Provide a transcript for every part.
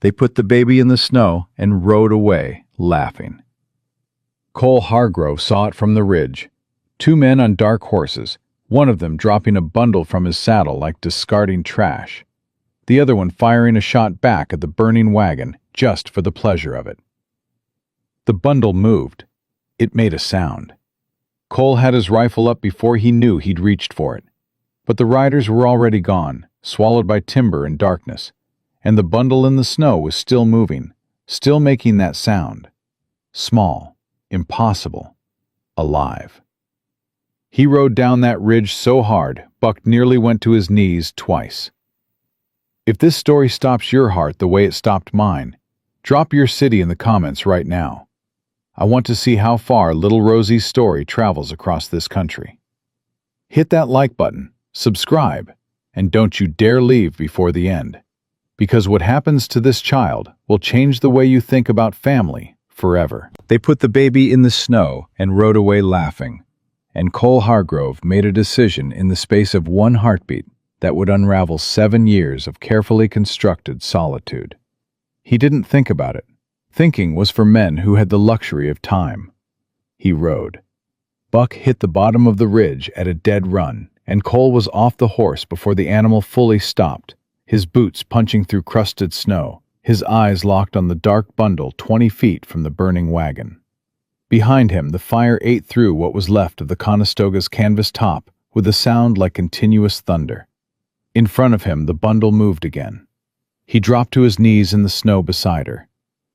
They put the baby in the snow and rode away, laughing. Cole Hargrove saw it from the ridge. Two men on dark horses, one of them dropping a bundle from his saddle like discarding trash, the other one firing a shot back at the burning wagon just for the pleasure of it. The bundle moved. It made a sound. Cole had his rifle up before he knew he'd reached for it. But the riders were already gone, swallowed by timber and darkness, and the bundle in the snow was still moving, still making that sound. Small, impossible, alive. He rode down that ridge so hard, Buck nearly went to his knees twice. If this story stops your heart the way it stopped mine, drop your city in the comments right now. I want to see how far little Rosie's story travels across this country. Hit that like button, subscribe, and don't you dare leave before the end, because what happens to this child will change the way you think about family forever. They put the baby in the snow and rode away laughing, and Cole Hargrove made a decision in the space of one heartbeat that would unravel 7 years of carefully constructed solitude. He didn't think about it. Thinking was for men who had the luxury of time. He rode. Buck hit the bottom of the ridge at a dead run, and Cole was off the horse before the animal fully stopped, his boots punching through crusted snow, his eyes locked on the dark bundle 20 feet from the burning wagon. Behind him, the fire ate through what was left of the Conestoga's canvas top with a sound like continuous thunder. In front of him, the bundle moved again. He dropped to his knees in the snow beside her.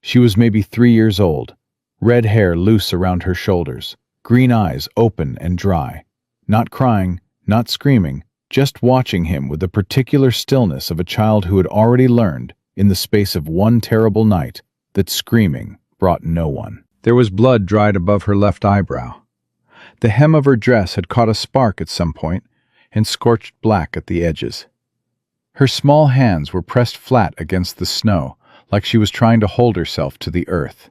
She was maybe 3 years old, red hair loose around her shoulders, green eyes open and dry, not crying, not screaming, just watching him with the particular stillness of a child who had already learned, in the space of one terrible night, that screaming brought no one. There was blood dried above her left eyebrow. The hem of her dress had caught a spark at some point and scorched black at the edges. Her small hands were pressed flat against the snow, like she was trying to hold herself to the earth.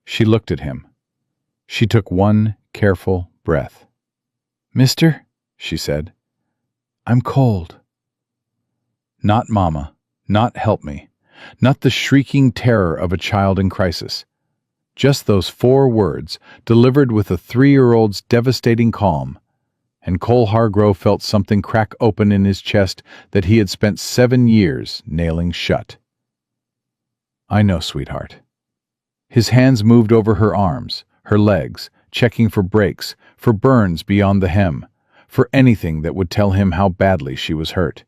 She looked at him. She took one careful breath. "Mister," she said, "I'm cold." Not mama, not help me, not the shrieking terror of a child in crisis. Just those 4 words, delivered with a 3-year-old's devastating calm, and Cole Hargrove felt something crack open in his chest that he had spent 7 years nailing shut. "I know, sweetheart." His hands moved over her arms, her legs, checking for breaks, for burns beyond the hem, for anything that would tell him how badly she was hurt.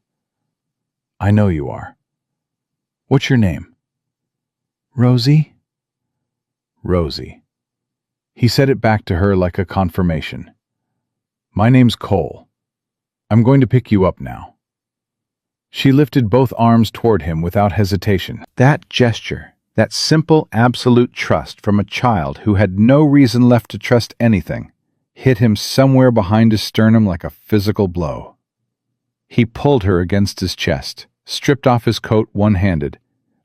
"I know you are. What's your name?" "Rosie." Rosie. He said it back to her like a confirmation. "My name's Cole. I'm going to pick you up now." She lifted both arms toward him without hesitation. That gesture, that simple, absolute trust from a child who had no reason left to trust anything, hit him somewhere behind his sternum like a physical blow. He pulled her against his chest, stripped off his coat one-handed,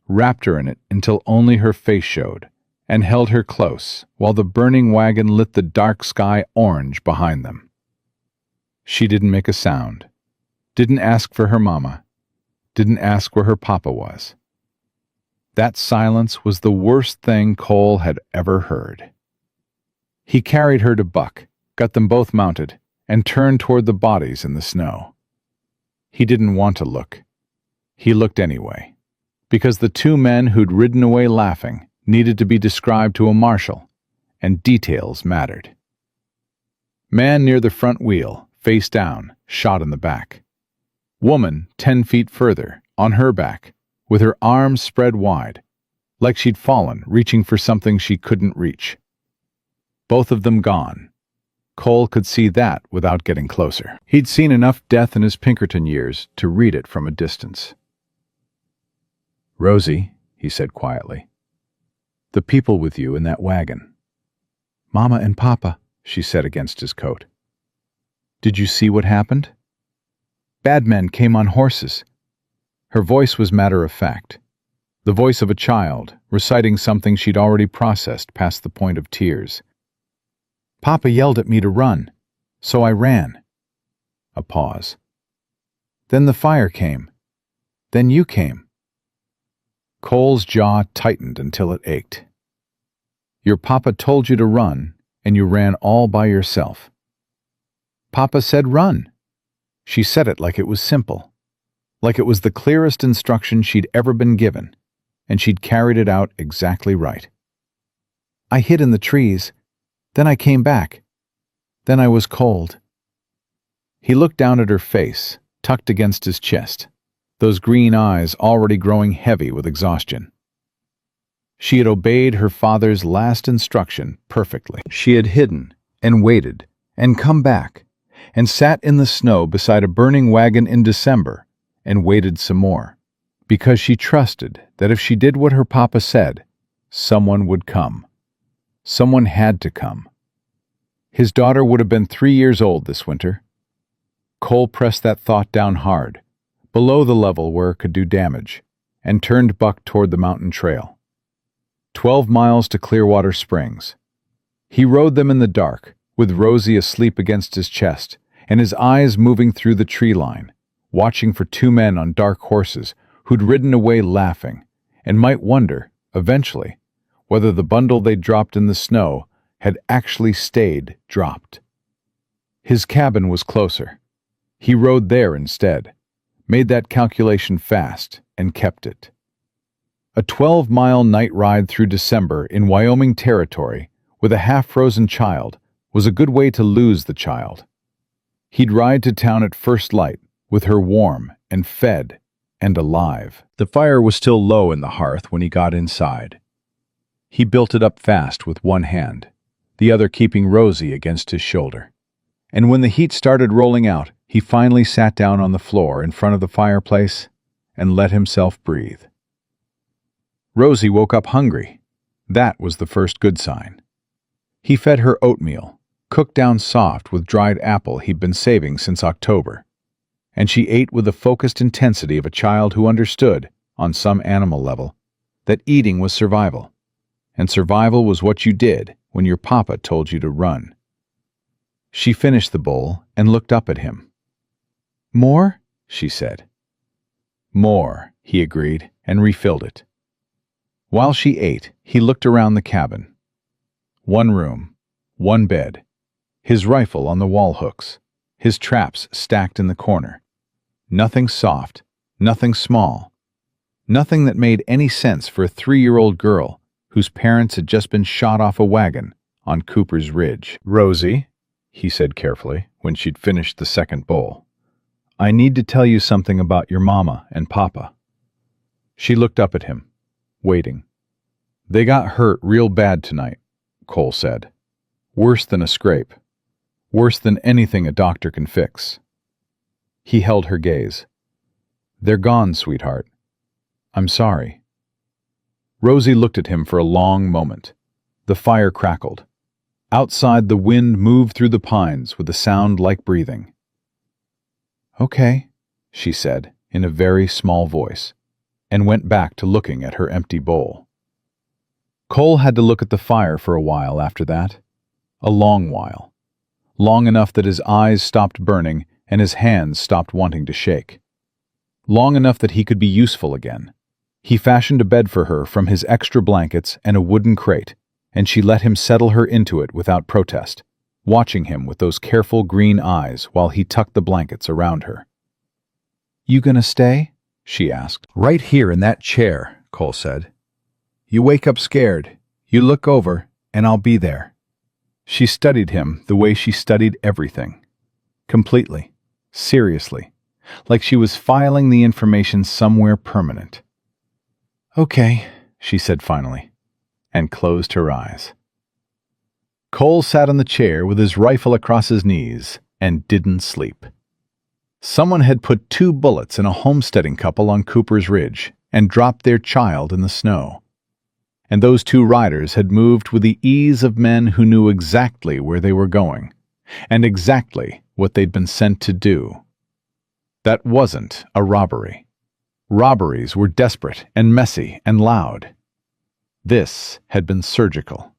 wrapped her in it until only her face showed, and held her close while the burning wagon lit the dark sky orange behind them. She didn't make a sound, didn't ask for her mama, didn't ask where her papa was. That silence was the worst thing Cole had ever heard. He carried her to Buck, got them both mounted, and turned toward the bodies in the snow. He didn't want to look. He looked anyway, because the 2 men who'd ridden away laughing needed to be described to a marshal, and details mattered. Man near the front wheel, face down, shot in the back. Woman 10 feet further, on her back, with her arms spread wide, like she'd fallen, reaching for something she couldn't reach. Both of them gone. Cole could see that without getting closer. He'd seen enough death in his Pinkerton years to read it from a distance. "Rosie," he said quietly, "the people with you in that wagon." "Mama and Papa," she said against his coat. "Did you see what happened?" "Bad men came on horses." Her voice was matter-of-fact, the voice of a child reciting something she'd already processed past the point of tears. "Papa yelled at me to run, so I ran." A pause. "Then the fire came. Then you came." Cole's jaw tightened until it ached. "Your papa told you to run, and you ran all by yourself." "Papa said run." She said it like it was simple, like it was the clearest instruction she'd ever been given, and she'd carried it out exactly right. "I hid in the trees. Then I came back. Then I was cold." He looked down at her face, tucked against his chest, those green eyes already growing heavy with exhaustion. She had obeyed her father's last instruction perfectly. She had hidden and waited and come back and sat in the snow beside a burning wagon in December and waited some more, because she trusted that if she did what her papa said, someone would come. Someone had to come. His daughter would have been 3 years old this winter. Cole pressed that thought down hard, below the level where it could do damage, and turned Buck toward the mountain trail. 12 miles to Clearwater Springs. He rode them in the dark, with Rosie asleep against his chest, and his eyes moving through the tree line, watching for 2 men on dark horses who'd ridden away laughing, and might wonder, eventually, whether the bundle they'd dropped in the snow had actually stayed dropped. His cabin was closer. He rode there instead, made that calculation fast, and kept it. A 12-mile night ride through December in Wyoming territory with a half-frozen child was a good way to lose the child. He'd ride to town at first light, with her warm and fed and alive. The fire was still low in the hearth when he got inside. He built it up fast with one hand, the other keeping Rosie against his shoulder. And when the heat started rolling out, he finally sat down on the floor in front of the fireplace and let himself breathe. Rosie woke up hungry. That was the first good sign. He fed her oatmeal, cooked down soft with dried apple he'd been saving since October, and she ate with the focused intensity of a child who understood, on some animal level, that eating was survival, and survival was what you did when your papa told you to run. She finished the bowl and looked up at him. "More?" she said. "More," he agreed, and refilled it. While she ate, he looked around the cabin. 1 room, 1 bed, his rifle on the wall hooks, his traps stacked in the corner. Nothing soft, nothing small, nothing that made any sense for a 3-year-old girl whose parents had just been shot off a wagon on Cooper's Ridge. "Rosie," he said carefully when she'd finished the second bowl, "I need to tell you something about your mama and papa." She looked up at him, waiting. "They got hurt real bad tonight," Cole said. "Worse than a scrape. Worse than anything a doctor can fix." He held her gaze. "They're gone, sweetheart. I'm sorry." Rosie looked at him for a long moment. The fire crackled. Outside, the wind moved through the pines with a sound like breathing. "Okay," she said, in a very small voice, and went back to looking at her empty bowl. Cole had to look at the fire for a while after that. A long while. Long enough that his eyes stopped burning and his hands stopped wanting to shake. Long enough that he could be useful again. He fashioned a bed for her from his extra blankets and a wooden crate, and she let him settle her into it without protest, watching him with those careful green eyes while he tucked the blankets around her. "You gonna stay?" she asked. "Right here in that chair," Cole said. "You wake up scared, you look over, and I'll be there." She studied him the way she studied everything. Completely, seriously, like she was filing the information somewhere permanent. "Okay," she said finally, and closed her eyes. Cole sat on the chair with his rifle across his knees and didn't sleep. Someone had put 2 bullets in a homesteading couple on Cooper's Ridge and dropped their child in the snow. And those 2 riders had moved with the ease of men who knew exactly where they were going, and exactly what they'd been sent to do. That wasn't a robbery. Robberies were desperate and messy and loud. This had been surgical.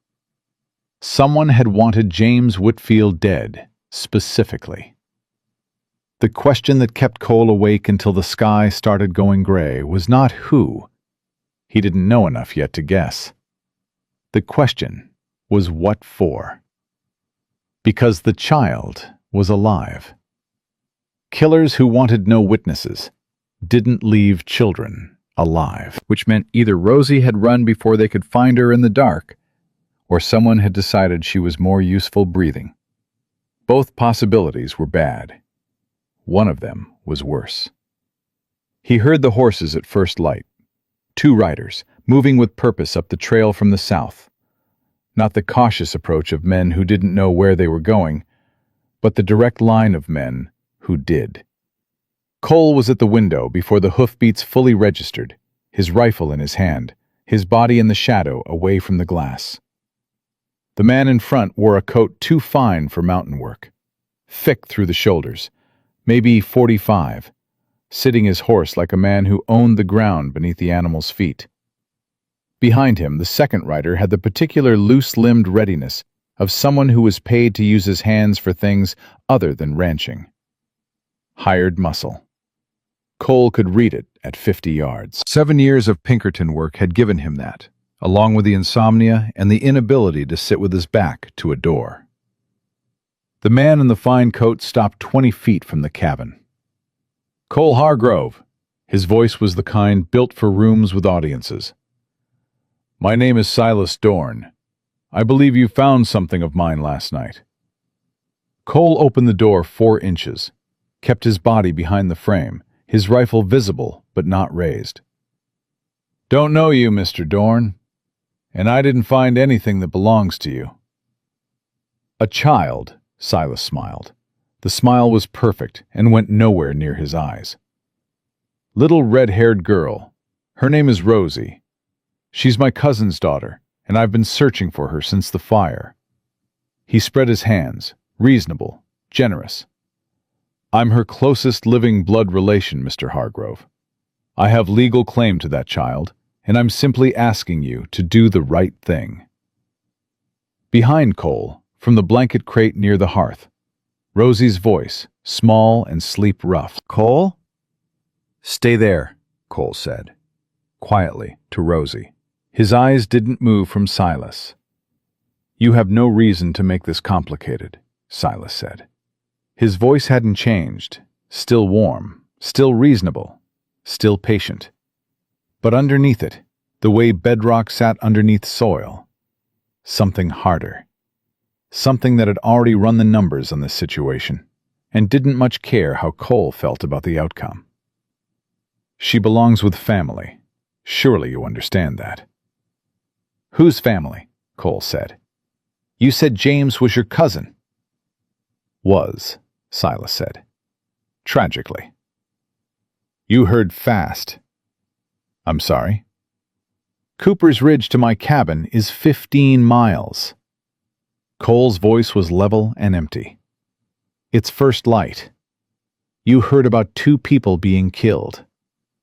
Someone had wanted James Whitfield dead, specifically. The question that kept Cole awake until the sky started going gray was not who, He didn't know enough yet to guess. The question was what for? Because the child was alive. Killers who wanted no witnesses didn't leave children alive, which meant either Rosie had run before they could find her in the dark, or someone had decided she was more useful breathing. Both possibilities were bad. One of them was worse. He heard the horses at first light. 2 riders, moving with purpose up the trail from the south. Not the cautious approach of men who didn't know where they were going, but the direct line of men who did. Cole was at the window before the hoofbeats fully registered, his rifle in his hand, his body in the shadow away from the glass. The man in front wore a coat too fine for mountain work, thick through the shoulders, maybe 45, sitting his horse like a man who owned the ground beneath the animal's feet. Behind him, the second rider had the particular loose-limbed readiness of someone who was paid to use his hands for things other than ranching. Hired muscle. Cole could read it at 50 yards. 7 years of Pinkerton work had given him that, along with the insomnia and the inability to sit with his back to a door. The man in the fine coat stopped 20 feet from the cabin. Cole Hargrove. His voice was the kind built for rooms with audiences. My name is Silas Dorn. I believe you found something of mine last night. Cole opened the door 4 inches, kept his body behind the frame, his rifle visible but not raised. Don't know you, Mr. Dorn, and I didn't find anything that belongs to you. A child, Silas smiled. The smile was perfect and went nowhere near his eyes. Little red-haired girl. Her name is Rosie. She's my cousin's daughter, and I've been searching for her since the fire. He spread his hands, reasonable, generous. I'm her closest living blood relation, Mr. Hargrove. I have legal claim to that child, and I'm simply asking you to do the right thing. Behind Cole, from the blanket crate near the hearth, Rosie's voice, small and sleep-rough. Cole? Stay there, Cole said, quietly, to Rosie. His eyes didn't move from Silas. You have no reason to make this complicated, Silas said. His voice hadn't changed, still warm, still reasonable, still patient. But underneath it, the way bedrock sat underneath soil, something harder. Something that had already run the numbers on this situation, and didn't much care how Cole felt about the outcome. She belongs with family. Surely you understand that. Whose family? Cole said. You said James was your cousin. Was, Silas said. Tragically. You heard fast. I'm sorry. Cooper's Ridge to my cabin is 15 miles. Cole's voice was level and empty. It's first light. You heard about 2 people being killed,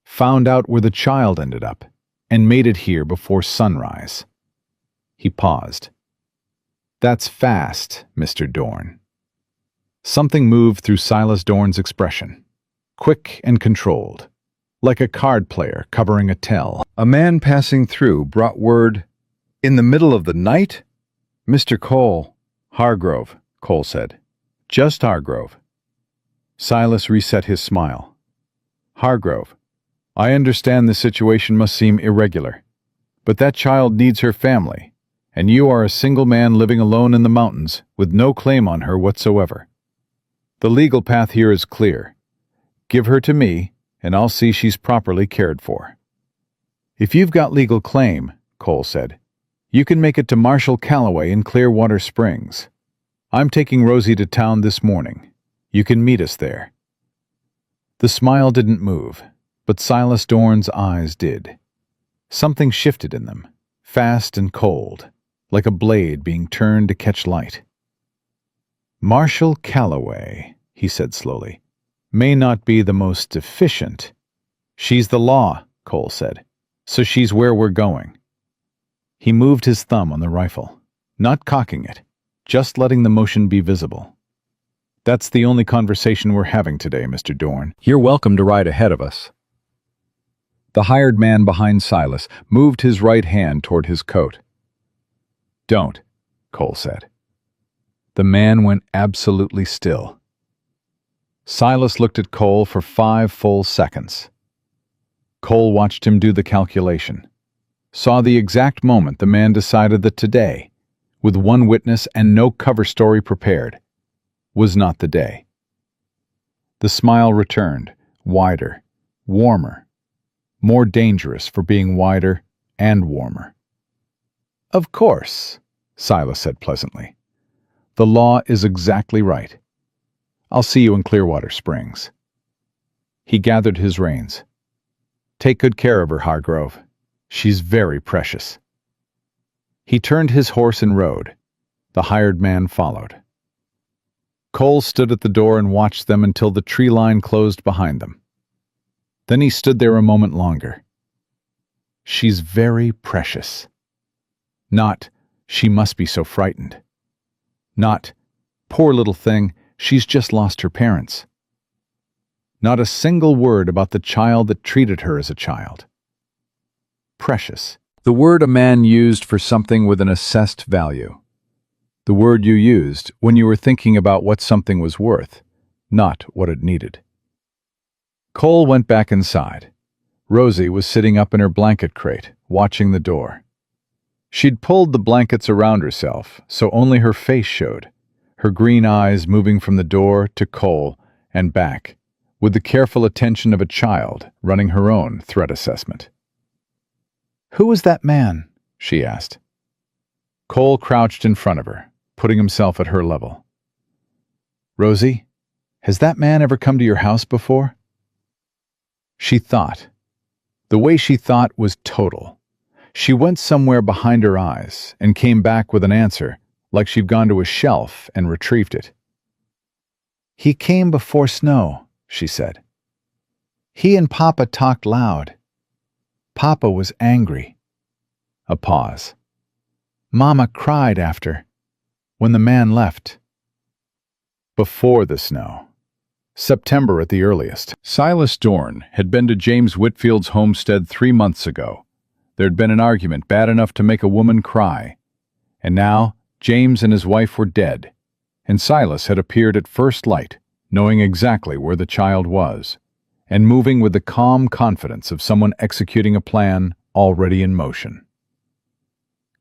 found out where the child ended up, and made it here before sunrise. He paused. That's fast, Mr. Dorn. Something moved through Silas Dorn's expression, quick and controlled, like a card player covering a tell. A man passing through brought word, in the middle of the night? Mr. Cole. Hargrove, Cole said. Just Hargrove. Silas reset his smile. Hargrove, I understand the situation must seem irregular, but that child needs her family, and you are a single man living alone in the mountains with no claim on her whatsoever. The legal path here is clear. Give her to me, and I'll see she's properly cared for. If you've got legal claim, Cole said, you can make it to Marshall Calloway in Clearwater Springs. I'm taking Rosie to town this morning. You can meet us there. The smile didn't move, but Silas Dorn's eyes did. Something shifted in them, fast and cold, like a blade being turned to catch light. Marshall Calloway, he said slowly, may not be the most efficient. She's the law, Cole said, so she's where we're going. He moved his thumb on the rifle, not cocking it, just letting the motion be visible. That's the only conversation we're having today, Mr. Dorn. You're welcome to ride ahead of us. The hired man behind Silas moved his right hand toward his coat. "Don't," Cole said. The man went absolutely still. Silas looked at Cole for 5 full seconds. Cole watched him do the calculation, saw the exact moment the man decided that today, with one witness and no cover story prepared, was not the day. The smile returned, wider, warmer, more dangerous for being wider and warmer. "Of course," Silas said pleasantly. "The law is exactly right. I'll see you in Clearwater Springs." He gathered his reins. "Take good care of her, Hargrove. She's very precious." He turned his horse and rode. The hired man followed. Cole stood at the door and watched them until the tree line closed behind them. Then he stood there a moment longer. "She's very precious." Not, "She must be so frightened." Not, "Poor little thing, she's just lost her parents." Not a single word about the child that treated her as a child. Precious. The word a man used for something with an assessed value. The word you used when you were thinking about what something was worth, not what it needed. Cole went back inside. Rosie was sitting up in her blanket crate, watching the door. She'd pulled the blankets around herself, so only her face showed, her green eyes moving from the door to Cole and back, with the careful attention of a child running her own threat assessment. "Who was that man?" she asked. Cole crouched in front of her, putting himself at her level. "Rosie, has that man ever come to your house before?" She thought. The way she thought was total. She went somewhere behind her eyes and came back with an answer, like she'd gone to a shelf and retrieved it. "He came before snow," she said. "He and Papa talked loud. Papa was angry." A pause. "Mama cried after, when the man left." Before the snow. September at the earliest. Silas Dorn had been to James Whitfield's homestead 3 months ago. There'd been an argument bad enough to make a woman cry. And now James and his wife were dead, and Silas had appeared at first light, knowing exactly where the child was, and moving with the calm confidence of someone executing a plan already in motion.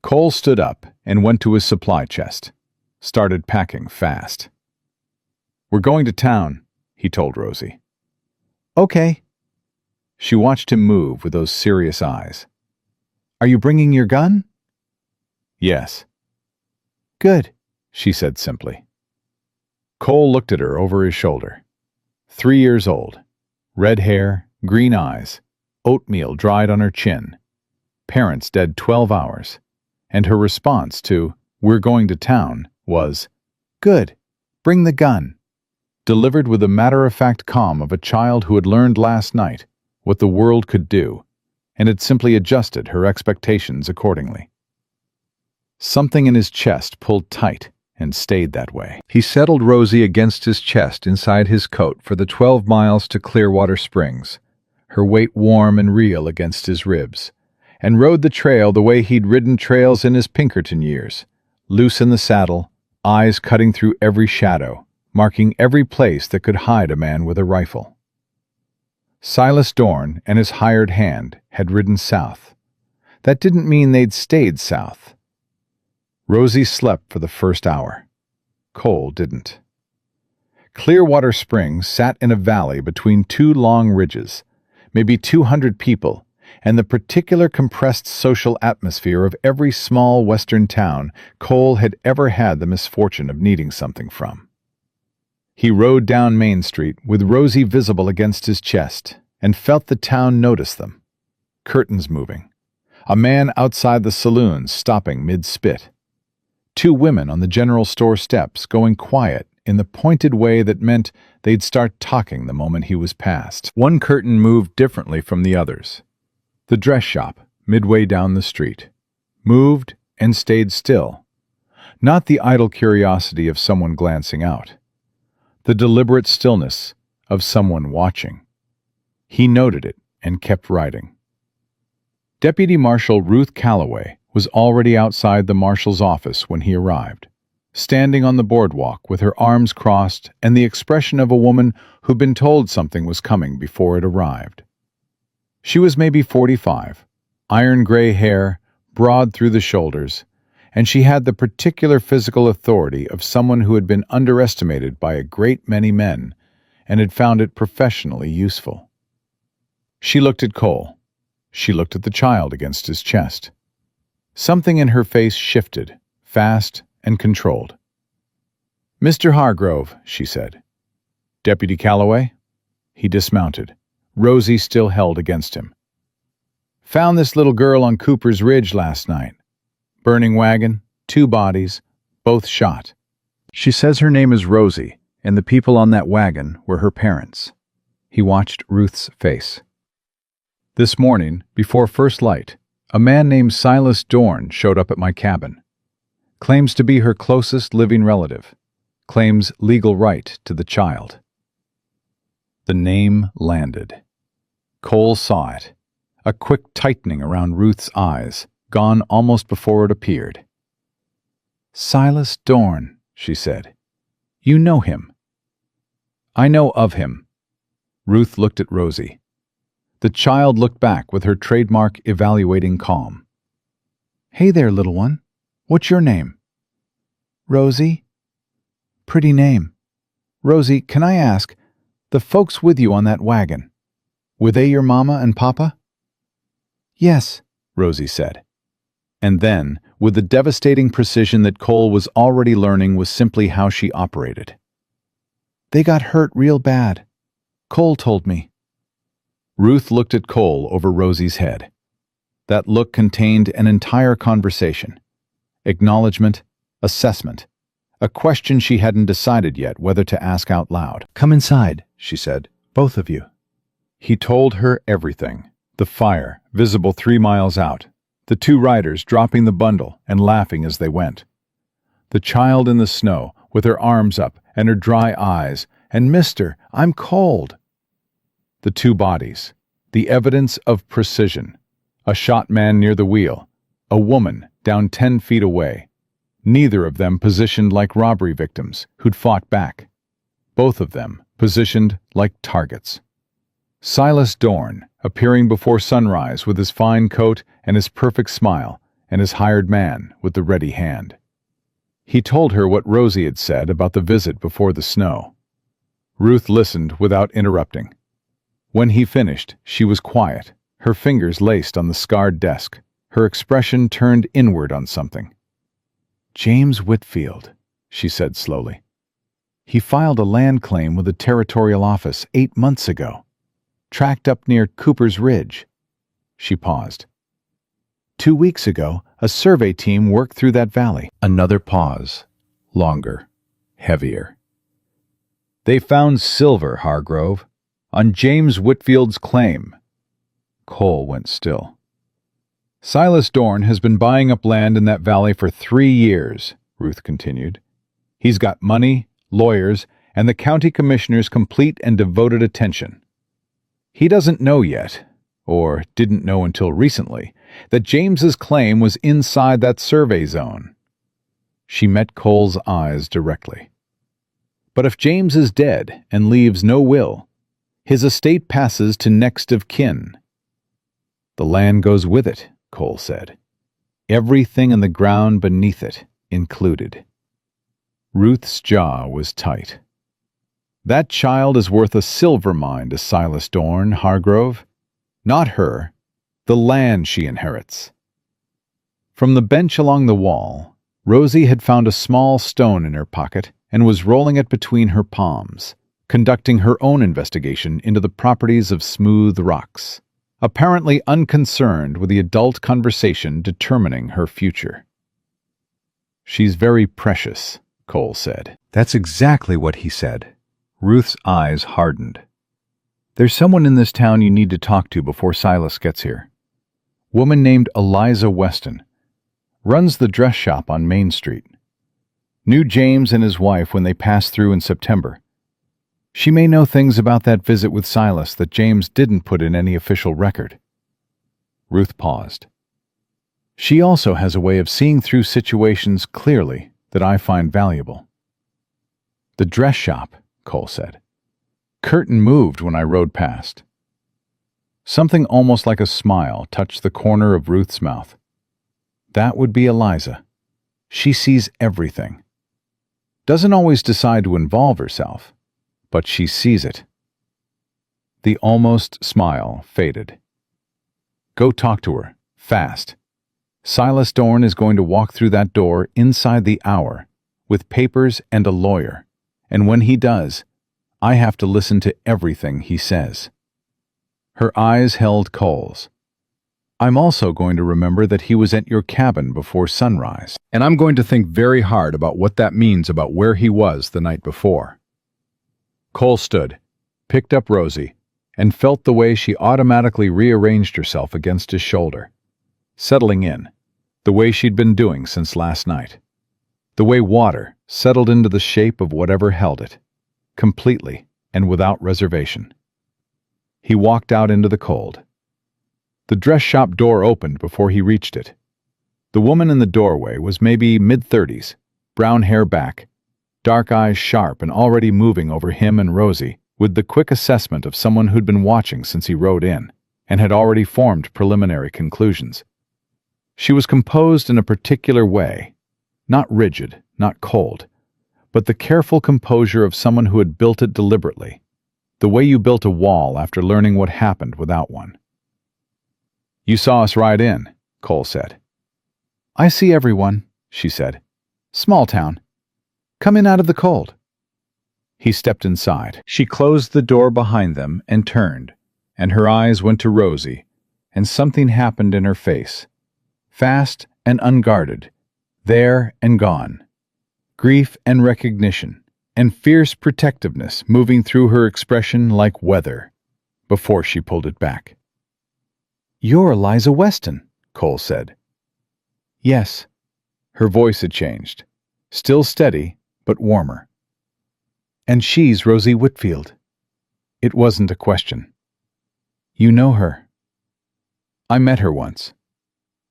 Cole stood up and went to his supply chest, started packing fast. "We're going to town," he told Rosie. "Okay." She watched him move with those serious eyes. "Are you bringing your gun?" "Yes." "Good," she said simply. Cole looked at her over his shoulder. 3 years old, red hair, green eyes, oatmeal dried on her chin, parents dead 12 hours, and her response to, "We're going to town," was, "Good, bring the gun," delivered with the matter-of-fact calm of a child who had learned last night what the world could do, and had simply adjusted her expectations accordingly. Something in his chest pulled tight and stayed that way. He settled Rosie against his chest inside his coat for the 12 miles to Clearwater Springs, her weight warm and real against his ribs, and rode the trail the way he'd ridden trails in his Pinkerton years, loose in the saddle, eyes cutting through every shadow, marking every place that could hide a man with a rifle. Silas Dorn and his hired hand had ridden south. That didn't mean they'd stayed south. Rosie slept for the first hour. Cole didn't. Clearwater Springs sat in a valley between 2 long ridges, maybe 200 people, and the particular compressed social atmosphere of every small western town Cole had ever had the misfortune of needing something from. He rode down Main Street with Rosie visible against his chest and felt the town notice them. Curtains moving. A man outside the saloon stopping mid-spit. 2 women on the general store steps going quiet in the pointed way that meant they'd start talking the moment he was past. One curtain moved differently from the others. The dress shop, midway down the street, moved and stayed still. Not the idle curiosity of someone glancing out. The deliberate stillness of someone watching. He noted it and kept riding. Deputy Marshal Ruth Calloway was already outside the marshal's office when he arrived, standing on the boardwalk with her arms crossed and the expression of a woman who'd been told something was coming before it arrived. She was maybe 45, iron-gray hair, broad through the shoulders, and she had the particular physical authority of someone who had been underestimated by a great many men and had found it professionally useful. She looked at Cole. She looked at the child against his chest. Something in her face shifted, fast and controlled. "Mr. Hargrove," she said. "Deputy Calloway?" He dismounted, Rosie still held against him. "Found this little girl on Cooper's Ridge last night. Burning wagon, 2 bodies, both shot. She says her name is Rosie, and the people on that wagon were her parents." He watched Ruth's face. "This morning, before first light, a man named Silas Dorn showed up at my cabin. Claims to be her closest living relative. Claims legal right to the child." The name landed. Cole saw it, a quick tightening around Ruth's eyes, gone almost before it appeared. "Silas Dorn," she said. "You know him." "I know of him." Ruth looked at Rosie. The child looked back with her trademark evaluating calm. "Hey there, little one. What's your name?" "Rosie." "Pretty name. Rosie, can I ask, the folks with you on that wagon, were they your mama and papa?" "Yes," Rosie said. And then, with the devastating precision that Cole was already learning was simply how she operated. "They got hurt real bad. Cole told me." Ruth looked at Cole over Rosie's head. That look contained an entire conversation. Acknowledgement, assessment, a question she hadn't decided yet whether to ask out loud. "Come inside," she said, "both of you." He told her everything. The fire, visible 3 miles out. The 2 riders dropping the bundle and laughing as they went. The child in the snow, with her arms up and her dry eyes, and "Mister, I'm cold." The 2 bodies, the evidence of precision. A shot man near the wheel, a woman down 10 feet away. Neither of them positioned like robbery victims who'd fought back. Both of them positioned like targets. Silas Dorn, appearing before sunrise with his fine coat and his perfect smile, and his hired man with the ready hand. He told her what Rosie had said about the visit before the snow. Ruth listened without interrupting. When he finished, she was quiet, her fingers laced on the scarred desk, her expression turned inward on something. "James Whitfield," she said slowly. "He filed a land claim with the territorial office 8 months ago. Tracked up near Cooper's Ridge." She paused. 2 weeks ago, a survey team worked through that valley." Another pause. Longer. Heavier. "They found silver, Hargrove, on James Whitfield's claim." Cole went still. "Silas Dorn has been buying up land in that valley for 3 years, Ruth continued. "He's got money, lawyers, and the county commissioner's complete and devoted attention. He doesn't know yet, or didn't know until recently, that James's claim was inside that survey zone." She met Cole's eyes directly. "But if James is dead and leaves no will, his estate passes to next of kin." "The land goes with it," Cole said. "Everything in the ground beneath it included." Ruth's jaw was tight. "That child is worth a silver mine to Silas Dorn, Hargrove. Not her, the land she inherits." From the bench along the wall, Rosie had found a small stone in her pocket and was rolling it between her palms, conducting her own investigation into the properties of smooth rocks, apparently unconcerned with the adult conversation determining her future. "She's very precious," Cole said. That's exactly what he said. Ruth's eyes hardened. "There's someone in this town you need to talk to before Silas gets here. Woman named Eliza Weston. Runs the dress shop on Main Street. Knew James and his wife when they passed through in September. She may know things about that visit with Silas that James didn't put in any official record." Ruth paused. She also has a way of seeing through situations clearly that I find valuable. The dress shop, Cole said. Curtain moved when I rode past. Something almost like a smile touched the corner of Ruth's mouth. That would be Eliza. She sees everything. Doesn't always decide to involve herself, but she sees it. The almost smile faded. Go talk to her, fast. Silas Dorn is going to walk through that door inside the hour, with papers and a lawyer, and when he does, I have to listen to everything he says. Her eyes held Cole's. I'm also going to remember that he was at your cabin before sunrise, and I'm going to think very hard about what that means about where he was the night before. Cole stood, picked up Rosie, and felt the way she automatically rearranged herself against his shoulder, settling in, the way she'd been doing since last night. The way water settled into the shape of whatever held it, completely and without reservation. He walked out into the cold. The dress shop door opened before he reached it. The woman in the doorway was maybe mid-30s, brown hair back, dark eyes sharp and already moving over him and Rosie with the quick assessment of someone who'd been watching since he rode in and had already formed preliminary conclusions. She was composed in a particular way, not rigid, not cold, but the careful composure of someone who had built it deliberately, the way you built a wall after learning what happened without one. You saw us ride in, Cole said. I see everyone, she said. Small town. Come in out of the cold. He stepped inside. She closed the door behind them and turned, and her eyes went to Rosie, and something happened in her face. Fast and unguarded, there and gone. Grief and recognition, and fierce protectiveness moving through her expression like weather, before she pulled it back. You're Eliza Weston, Cole said. Yes. Her voice had changed, still steady, but warmer. And she's Rosie Whitfield. It wasn't a question. You know her. I met her once.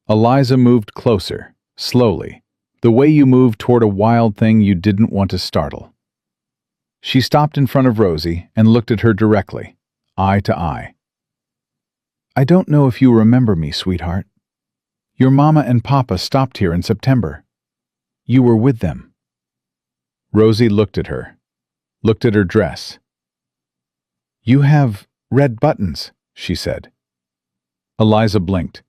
Eliza moved closer, slowly, the way you moved toward a wild thing you didn't want to startle. She stopped in front of Rosie and looked at her directly, eye to eye. I don't know if you remember me, sweetheart. Your mama and papa stopped here in September. You were with them. Rosie looked at her dress. You have red buttons, she said. Eliza blinked,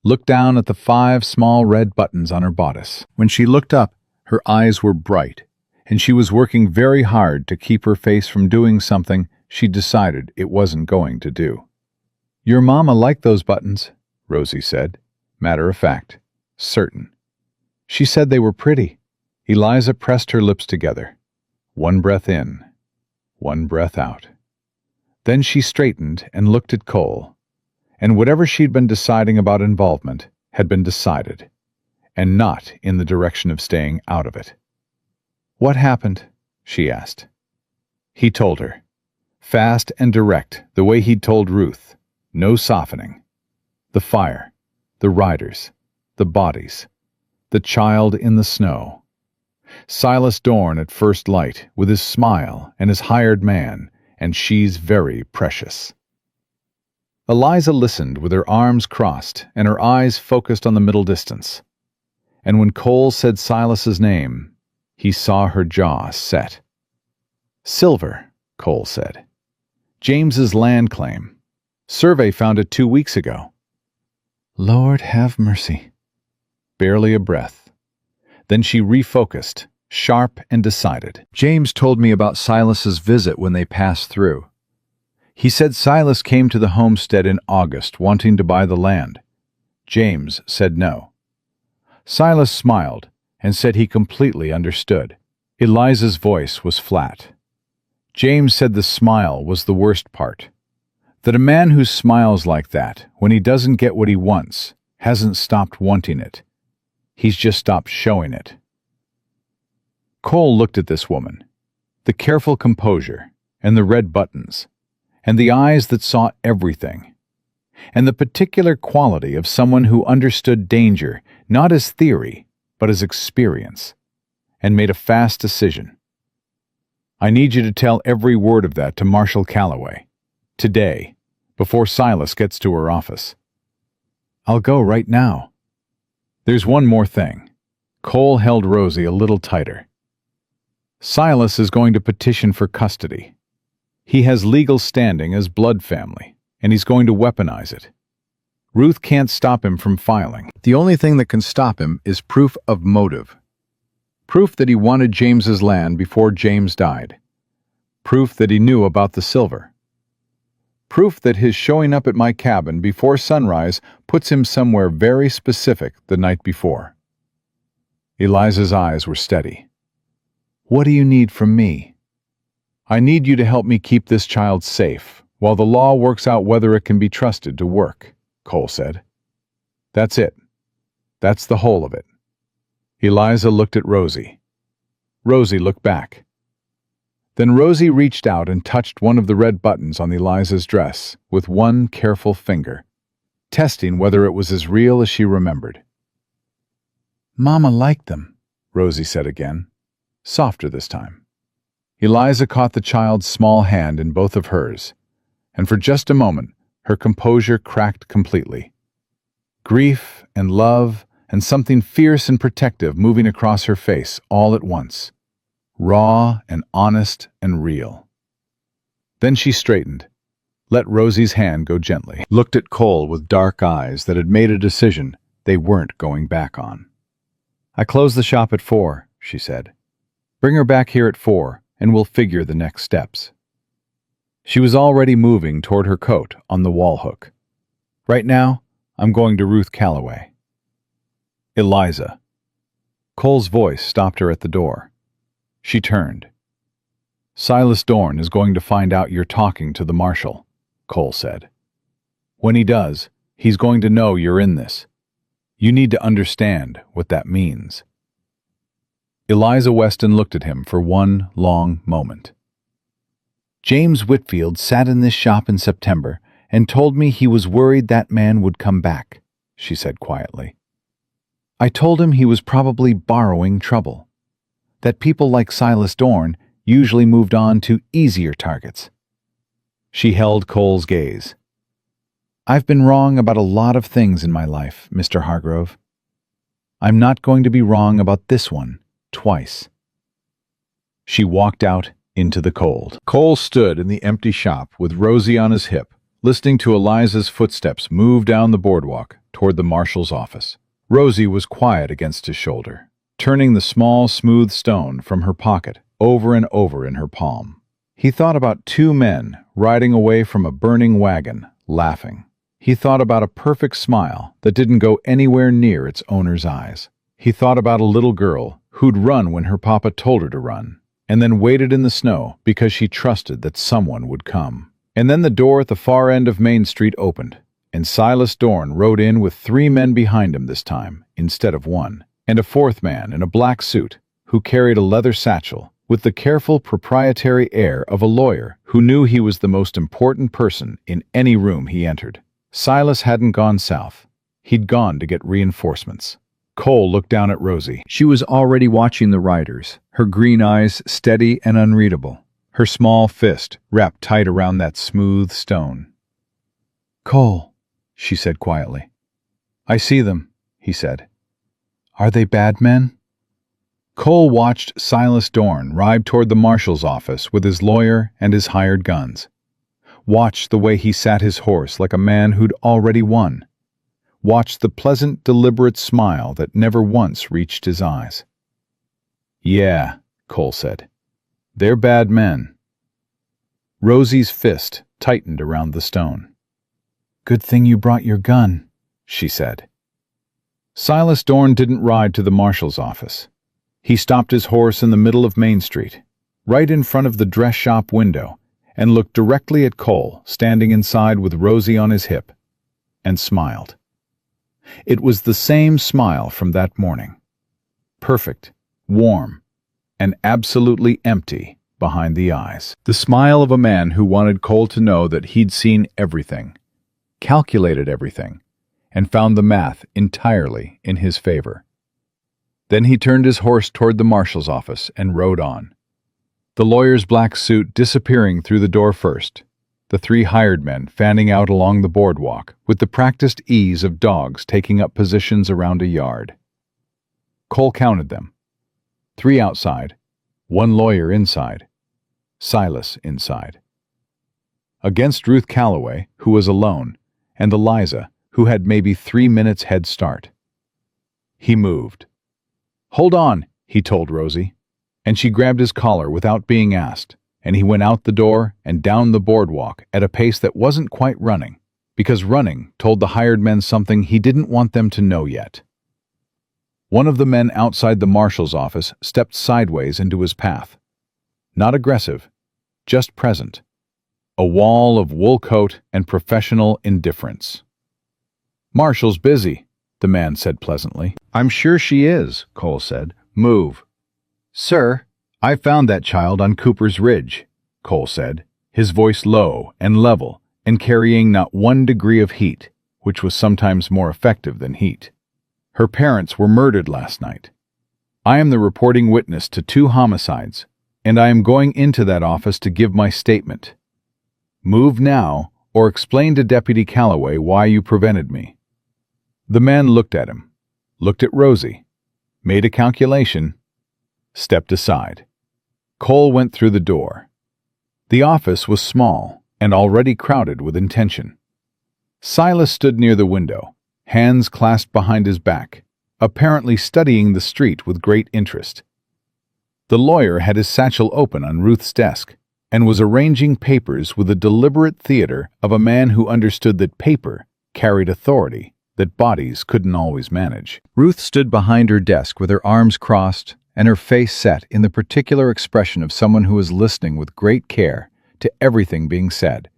looked down at the 5 small red buttons on her bodice. When she looked up, her eyes were bright, and she was working very hard to keep her face from doing something she decided it wasn't going to do. Your mama liked those buttons, Rosie said, matter of fact, certain. She said they were pretty. Eliza pressed her lips together. One breath in, one breath out. Then she straightened and looked at Cole, and whatever she'd been deciding about involvement had been decided, and not in the direction of staying out of it. What happened? She asked. He told her, fast and direct, the way he'd told Ruth, no softening. The fire, the riders, the bodies, the child in the snow. Silas Dorn at first light, with his smile and his hired man, and she's very precious. Eliza listened with her arms crossed and her eyes focused on the middle distance. And when Cole said Silas's name, he saw her jaw set. Silver, Cole said. James's land claim. Survey found it 2 weeks ago. Lord have mercy. Barely a breath. Then she refocused, sharp and decided. James told me about Silas's visit when they passed through. He said Silas came to the homestead in August wanting to buy the land. James said no. Silas smiled and said he completely understood. Eliza's voice was flat. James said the smile was the worst part. That a man who smiles like that, when he doesn't get what he wants, hasn't stopped wanting it. He's just stopped showing it. Cole looked at this woman, the careful composure, and the red buttons, and the eyes that saw everything. and the particular quality of someone who understood danger not as theory, but as experience, and made a fast decision. I need you to tell every word of that to Marshal Calloway, today, before Silas gets to her office. I'll go right now. There's one more thing. Cole held Rosie a little tighter. Silas is going to petition for custody. He has legal standing as blood family, and he's going to weaponize it. Ruth can't stop him from filing. The only thing that can stop him is proof of motive. Proof that he wanted James's land before James died. Proof that he knew about the silver. Proof that his showing up at my cabin before sunrise puts him somewhere very specific the night before. Eliza's eyes were steady. What do you need from me? I need you to help me keep this child safe while the law works out whether it can be trusted to work, Cole said. That's it. That's the whole of it. Eliza looked at Rosie. Rosie looked back. Then Rosie reached out and touched one of the red buttons on Eliza's dress with one careful finger, testing whether it was as real as she remembered. Mama liked them, Rosie said again, softer this time. Eliza caught the child's small hand in both of hers, and for just a moment her composure cracked completely. Grief and love and something fierce and protective moving across her face all at once. Raw and honest and real. Then she straightened, let Rosie's hand go gently, looked at Cole with dark eyes that had made a decision they weren't going back on. I close the shop at 4, she said. Bring her back here at 4, and we'll figure the next steps. She was already moving toward her coat on the wall hook. Right now, I'm going to Ruth Calloway. Eliza. Cole's voice stopped her at the door. She turned. Silas Dorn is going to find out you're talking to the marshal, Cole said. When he does, he's going to know you're in this. You need to understand what that means. Eliza Weston looked at him for one long moment. James Whitfield sat in this shop in September and told me he was worried that man would come back, she said quietly. I told him he was probably borrowing trouble, that people like Silas Dorn usually moved on to easier targets. She held Cole's gaze. I've been wrong about a lot of things in my life, Mr. Hargrove. I'm not going to be wrong about this one twice. She walked out into the cold. Cole stood in the empty shop with Rosie on his hip, listening to Eliza's footsteps move down the boardwalk toward the marshal's office. Rosie was quiet against his shoulder, turning the small, smooth stone from her pocket over and over in her palm. He thought about two men riding away from a burning wagon, laughing. He thought about a perfect smile that didn't go anywhere near its owner's eyes. He thought about a little girl who'd run when her papa told her to run, and then waited in the snow because she trusted that someone would come. And then the door at the far end of Main Street opened, and Silas Dorn rode in with 3 men behind him this time, instead of 1, and a 4th man in a black suit who carried a leather satchel with the careful proprietary air of a lawyer who knew he was the most important person in any room he entered. Silas hadn't gone south. He'd gone to get reinforcements. Cole looked down at Rosie. She was already watching the riders, her green eyes steady and unreadable, her small fist wrapped tight around that smooth stone. Cole, she said quietly. I see them, he said. Are they bad men? Cole watched Silas Dorn ride toward the marshal's office with his lawyer and his hired guns. Watched the way he sat his horse like a man who'd already won. Watched the pleasant, deliberate smile that never once reached his eyes. Yeah, Cole said. They're bad men. Rosie's fist tightened around the stone. Good thing you brought your gun, she said. Silas Dorn didn't ride to the marshal's office. He stopped his horse in the middle of Main Street, right in front of the dress shop window, and looked directly at Cole, standing inside with Rosie on his hip, and smiled. It was the same smile from that morning. Perfect, warm, and absolutely empty behind the eyes. The smile of a man who wanted Cole to know that he'd seen everything. calculated everything, and found the math entirely in his favor. Then he turned his horse toward the marshal's office and rode on. The lawyer's black suit disappearing through the door first, the 3 hired men fanning out along the boardwalk with the practiced ease of dogs taking up positions around a yard. Cole counted them. 3 outside, 1 lawyer inside, Silas inside. Against Ruth Calloway, who was alone, and Eliza, who had maybe 3 minutes head start. He moved. "Hold on," he told Rosie, and she grabbed his collar without being asked, and he went out the door and down the boardwalk at a pace that wasn't quite running, because running told the hired men something he didn't want them to know yet. One of the men outside the marshal's office stepped sideways into his path. Not aggressive, just present. A wall of wool coat and professional indifference. "Marshal's busy," the man said pleasantly. "I'm sure she is," Cole said. "Move." "Sir, I found that child on Cooper's Ridge," Cole said, his voice low and level and carrying not 1 degree of heat, which was sometimes more effective than heat. "Her parents were murdered last night. I am the reporting witness to 2 homicides, and I am going into that office to give my statement. Move now, or explain to Deputy Calloway why you prevented me." The man looked at him, looked at Rosie, made a calculation, stepped aside. Cole went through the door. The office was small and already crowded with intention. Silas stood near the window, hands clasped behind his back, apparently studying the street with great interest. The lawyer had his satchel open on Ruth's desk and was arranging papers with the deliberate theater of a man who understood that paper carried authority that bodies couldn't always manage. Ruth stood behind her desk with her arms crossed and her face set in the particular expression of someone who is listening with great care to everything being said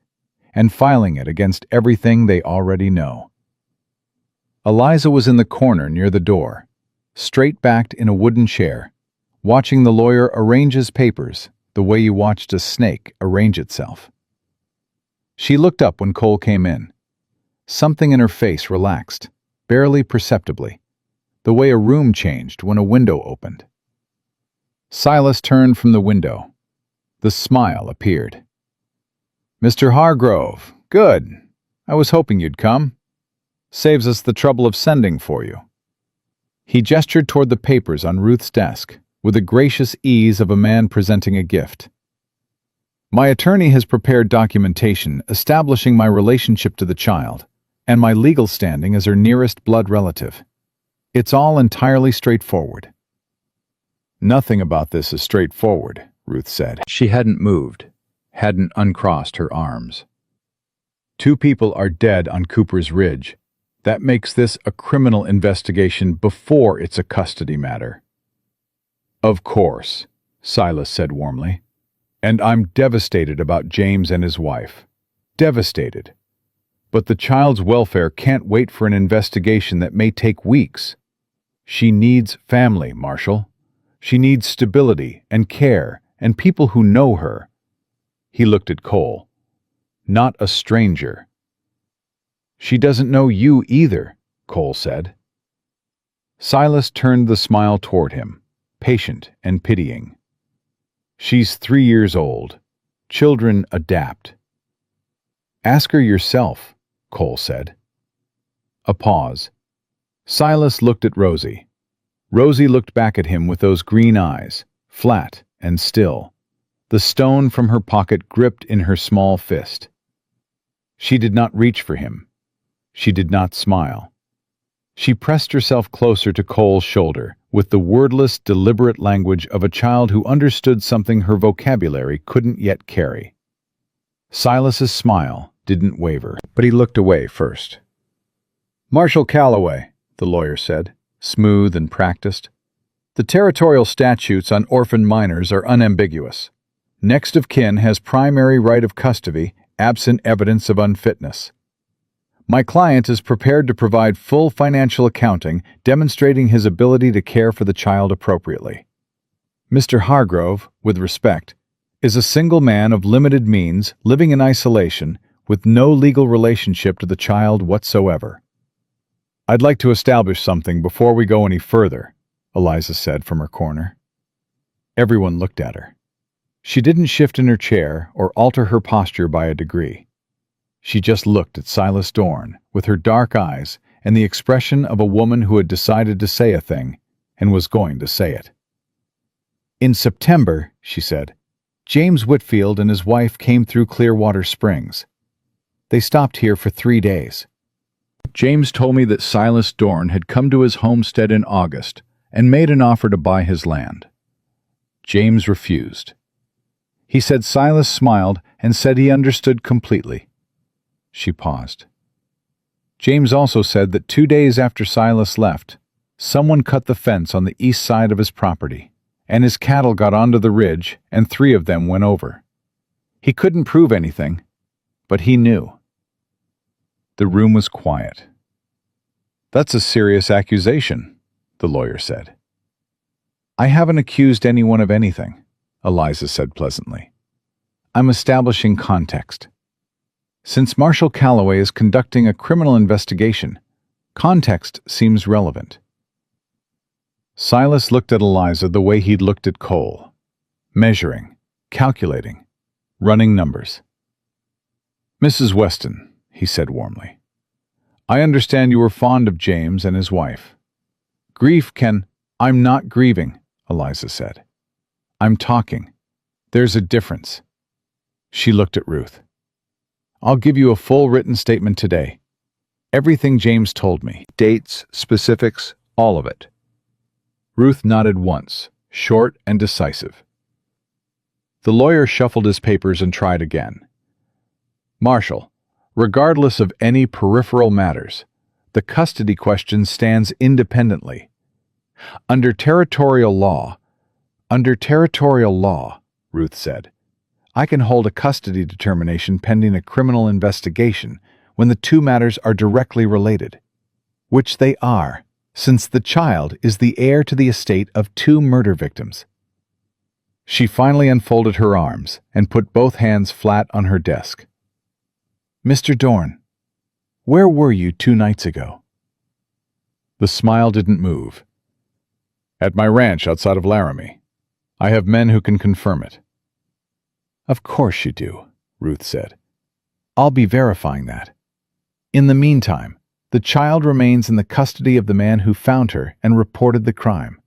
and filing it against everything they already know. Eliza was in the corner near the door, straight-backed in a wooden chair, watching the lawyer arrange his papers the way you watched a snake arrange itself. She looked up when Cole came in. Something in her face relaxed, barely perceptibly, the way a room changed when a window opened. Silas turned from the window. The smile appeared. "Mr. Hargrove, good. I was hoping you'd come. Saves us the trouble of sending for you." He gestured toward the papers on Ruth's desk, with the gracious ease of a man presenting a gift. "My attorney has prepared documentation establishing my relationship to the child and my legal standing as her nearest blood relative. It's all entirely straightforward." "Nothing about this is straightforward," Ruth said. She hadn't moved, hadn't uncrossed her arms. "2 people are dead on Cooper's Ridge. That makes this a criminal investigation before it's a custody matter." "Of course," Silas said warmly. "And I'm devastated about James and his wife. Devastated. But the child's welfare can't wait for an investigation that may take weeks. She needs family, Marshal. She needs stability and care and people who know her." He looked at Cole. "Not a stranger." "She doesn't know you either," Cole said. Silas turned the smile toward him, patient and pitying. "She's 3 years old. Children adapt." "Ask her yourself," Cole said. A pause. Silas looked at Rosie. Rosie looked back at him with those green eyes, flat and still, the stone from her pocket gripped in her small fist. She did not reach for him. She did not smile. She pressed herself closer to Cole's shoulder with the wordless, deliberate language of a child who understood something her vocabulary couldn't yet carry. Silas's smile didn't waver, but he looked away first. "Marshal Calloway," the lawyer said, smooth and practiced. "The territorial statutes on orphan minors are unambiguous. Next of kin has primary right of custody, absent evidence of unfitness. My client is prepared to provide full financial accounting demonstrating his ability to care for the child appropriately. Mr. Hargrove, with respect, is a single man of limited means living in isolation with no legal relationship to the child whatsoever. "I'd like to establish something before we go any further," Eliza said from her corner. Everyone looked at her. She didn't shift in her chair or alter her posture by a degree. She just looked at Silas Dorn with her dark eyes and the expression of a woman who had decided to say a thing and was going to say it. "In September," she said, "James Whitfield and his wife came through Clearwater Springs. They stopped here for 3 days. James told me that Silas Dorn had come to his homestead in August and made an offer to buy his land. James refused. He said Silas smiled and said he understood completely." She paused. "James also said that 2 days after Silas left, someone cut the fence on the east side of his property, and his cattle got onto the ridge and 3 of them went over. He couldn't prove anything, but he knew." The room was quiet. "That's a serious accusation," the lawyer said. "I haven't accused anyone of anything," Eliza said pleasantly. "I'm establishing context. Since Marshal Calloway is conducting a criminal investigation, context seems relevant." Silas looked at Eliza the way he'd looked at Cole, measuring, calculating, running numbers. "Mrs. Weston," he said warmly, "I understand you were fond of James and his wife. Grief can—" "I'm not grieving," Eliza said. "I'm talking. There's a difference." She looked at Ruth. "I'll give you a full written statement today. Everything James told me. Dates, specifics, all of it." Ruth nodded once, short and decisive. The lawyer shuffled his papers and tried again. "Marshal, regardless of any peripheral matters, the custody question stands independently. Under territorial law, Ruth said, I can hold a custody determination pending a criminal investigation when the 2 matters are directly related, which they are, since the child is the heir to the estate of 2 murder victims." She finally unfolded her arms and put both hands flat on her desk. "Mr. Dorn, where were you 2 nights ago?" The smile didn't move. "At my ranch outside of Laramie. I have men who can confirm it." "Of course you do," Ruth said. "I'll be verifying that. In the meantime, the child remains in the custody of the man who found her and reported the crime,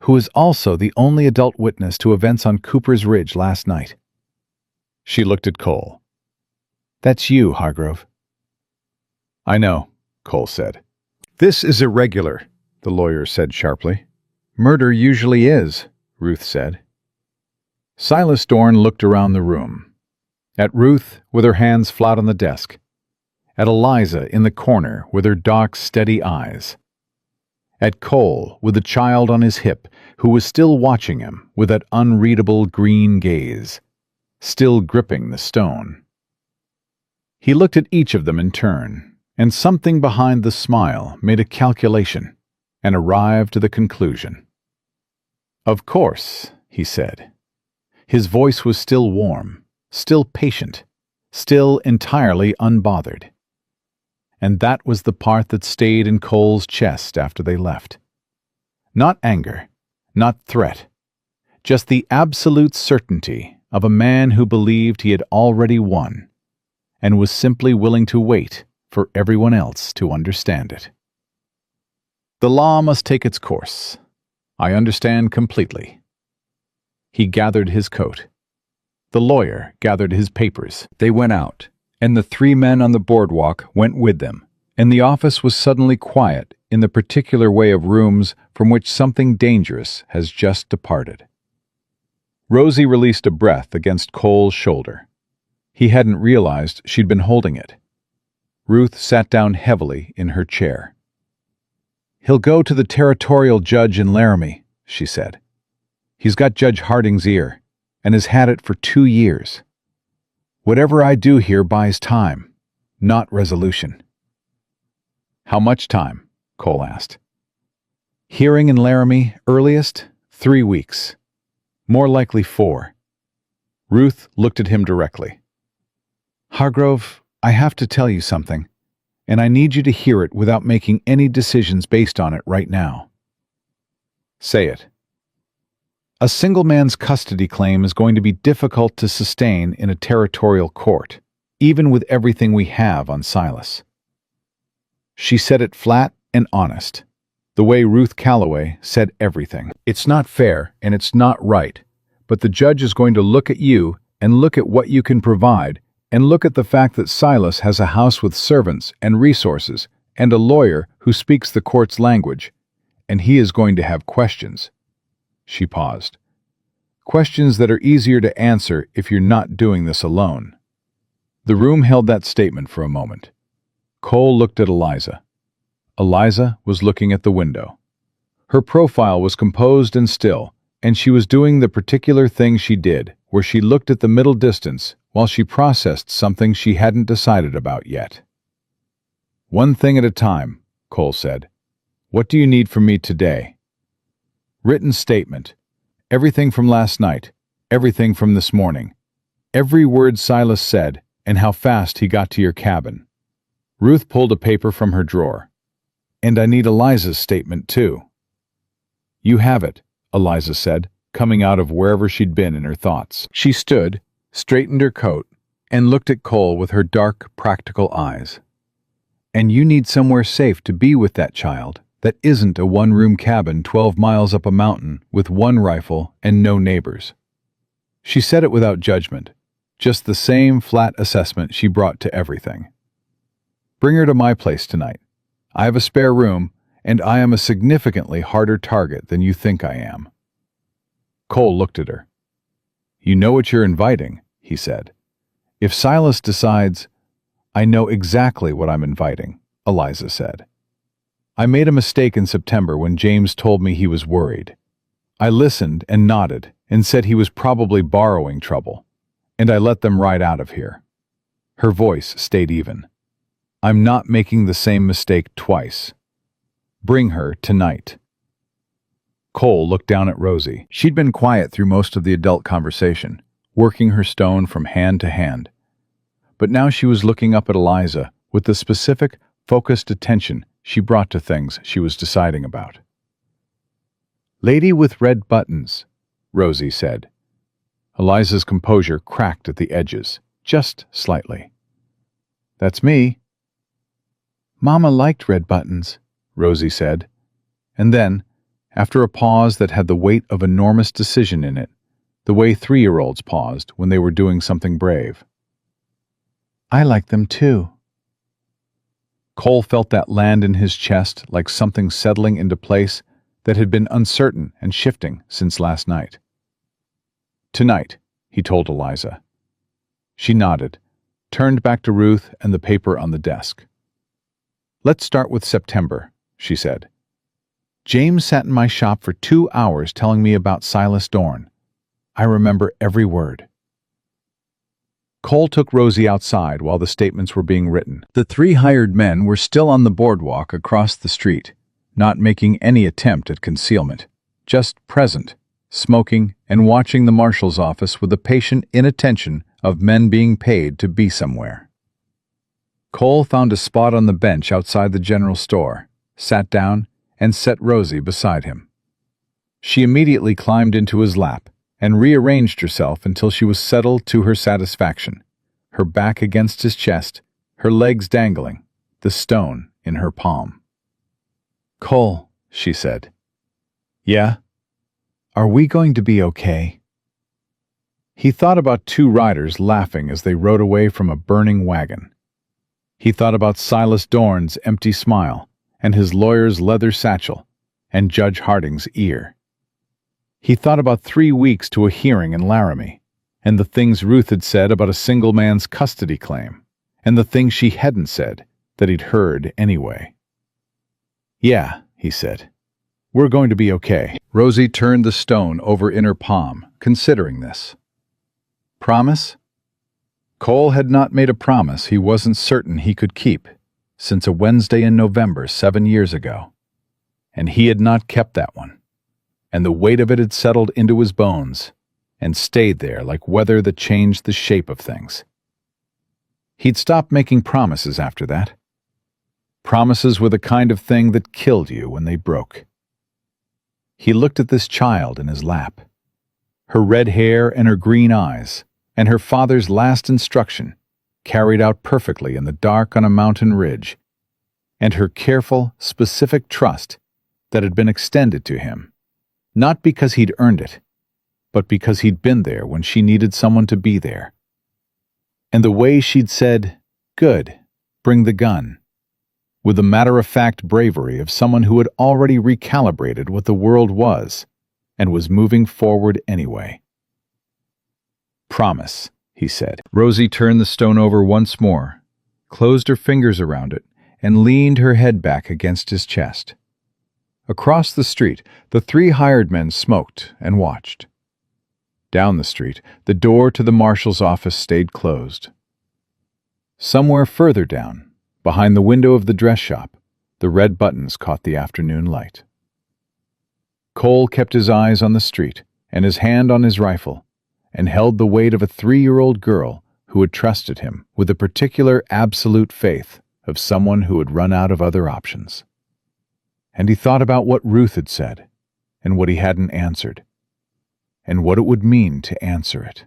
who is also the only adult witness to events on Cooper's Ridge last night." She looked at Cole. "That's you, Hargrove." "I know," Cole said. "This is irregular," the lawyer said sharply. "Murder usually is," Ruth said. Silas Dorn looked around the room. At Ruth, with her hands flat on the desk. At Eliza in the corner with her dark, steady eyes. At Cole with the child on his hip, who was still watching him with that unreadable green gaze, still gripping the stone. He looked at each of them in turn, and something behind the smile made a calculation and arrived to the conclusion. "Of course," he said. His voice was still warm, still patient, still entirely unbothered. And that was the part that stayed in Cole's chest after they left. Not anger, not threat, just the absolute certainty of a man who believed he had already won, and was simply willing to wait for everyone else to understand it. "The law must take its course. I understand completely." He gathered his coat. The lawyer gathered his papers. They went out, and the 3 men on the boardwalk went with them, and the office was suddenly quiet in the particular way of rooms from which something dangerous has just departed. Rosie released a breath against Cole's shoulder. He hadn't realized she'd been holding it. Ruth sat down heavily in her chair. "He'll go to the territorial judge in Laramie," she said. "He's got Judge Harding's ear, and has had it for 2 years. Whatever I do here buys time, not resolution." "How much time?" Cole asked. "Hearing in Laramie, earliest, 3 weeks. More likely 4. Ruth looked at him directly. "Hargrove, I have to tell you something, and I need you to hear it without making any decisions based on it right now. Say it. A single man's custody claim is going to be difficult to sustain in a territorial court, even with everything we have on Silas. She said it flat and honest, the way Ruth Calloway said everything. It's not fair and it's not right, but the judge is going to look at you and look at what you can provide and look at the fact that Silas has a house with servants and resources and a lawyer who speaks the court's language, and he is going to have questions. She paused. Questions that are easier to answer if you're not doing this alone. The room held that statement for a moment. Cole looked at Eliza. Eliza was looking at the window. Her profile was composed and still, and she was doing the particular thing she did, where she looked at the middle distance while she processed something she hadn't decided about yet. "One thing at a time," Cole said. "What do you need from me today?" Written statement. Everything from last night, everything from this morning, every word Silas said, and how fast he got to your cabin. Ruth pulled a paper from her drawer. "And I need Eliza's statement, too." "You have it," Eliza said, coming out of wherever she'd been in her thoughts. She stood, straightened her coat, and looked at Cole with her dark, practical eyes. "And you need somewhere safe to be with that child that isn't a one-room cabin 12 miles up a mountain with one rifle and no neighbors." She said it without judgment, just the same flat assessment she brought to everything. "Bring her to my place tonight. I have a spare room, and I am a significantly harder target than you think I am." Cole looked at her. "You know what you're inviting," he said. "If Silas decides—" "I know exactly what I'm inviting," Eliza said. "I made a mistake in September when James told me he was worried. I listened and nodded and said he was probably borrowing trouble, and I let them ride out of here." Her voice stayed even. "I'm not making the same mistake twice. Bring her tonight." Cole looked down at Rosie. She'd been quiet through most of the adult conversation, working her stone from hand to hand. But now she was looking up at Eliza with the specific, focused attention she brought to things she was deciding about. "Lady with red buttons," Rosie said. Eliza's composure cracked at the edges, just slightly. "That's me." "Mama liked red buttons," Rosie said. And then, after a pause that had the weight of enormous decision in it, the way 3-year-olds paused when they were doing something brave, "I like them too." Cole felt that land in his chest like something settling into place that had been uncertain and shifting since last night. "Tonight," he told Eliza. She nodded, turned back to Ruth and the paper on the desk. "Let's start with September," she said. "James sat in my shop for 2 hours telling me about Silas Dorn. I remember every word." Cole took Rosie outside while the statements were being written. The 3 hired men were still on the boardwalk across the street, not making any attempt at concealment, just present, smoking and watching the marshal's office with the patient inattention of men being paid to be somewhere. Cole found a spot on the bench outside the general store, sat down, and set Rosie beside him. She immediately climbed into his lap and rearranged herself until she was settled to her satisfaction, her back against his chest, her legs dangling, the stone in her palm. "Cole," she said. "Yeah? Are we going to be okay?" He thought about 2 riders laughing as they rode away from a burning wagon. He thought about Silas Dorn's empty smile and his lawyer's leather satchel and Judge Harding's ear. He thought about 3 weeks to a hearing in Laramie, and the things Ruth had said about a single man's custody claim, and the things she hadn't said that he'd heard anyway. "Yeah," he said. "We're going to be okay." Rosie turned the stone over in her palm, considering this. Promise? Cole had not made a promise he wasn't certain he could keep since a Wednesday in November 7 years ago, and he had not kept that one. And the weight of it had settled into his bones and stayed there like weather that changed the shape of things. He'd stopped making promises after that. Promises were the kind of thing that killed you when they broke. He looked at this child in his lap. Her red hair and her green eyes, and her father's last instruction, carried out perfectly in the dark on a mountain ridge, and her careful, specific trust that had been extended to him, not because he'd earned it, but because he'd been there when she needed someone to be there. And the way she'd said, "Good, bring the gun," with the matter-of-fact bravery of someone who had already recalibrated what the world was and was moving forward anyway. "Promise," he said. Rosie turned the stone over once more, closed her fingers around it, and leaned her head back against his chest. Across the street, the three hired men smoked and watched. Down the street, the door to the marshal's office stayed closed. Somewhere further down, behind the window of the dress shop, the red buttons caught the afternoon light. Cole kept his eyes on the street and his hand on his rifle, and held the weight of a 3-year-old girl who had trusted him with the particular absolute faith of someone who had run out of other options. And he thought about what Ruth had said, and what he hadn't answered, and what it would mean to answer it.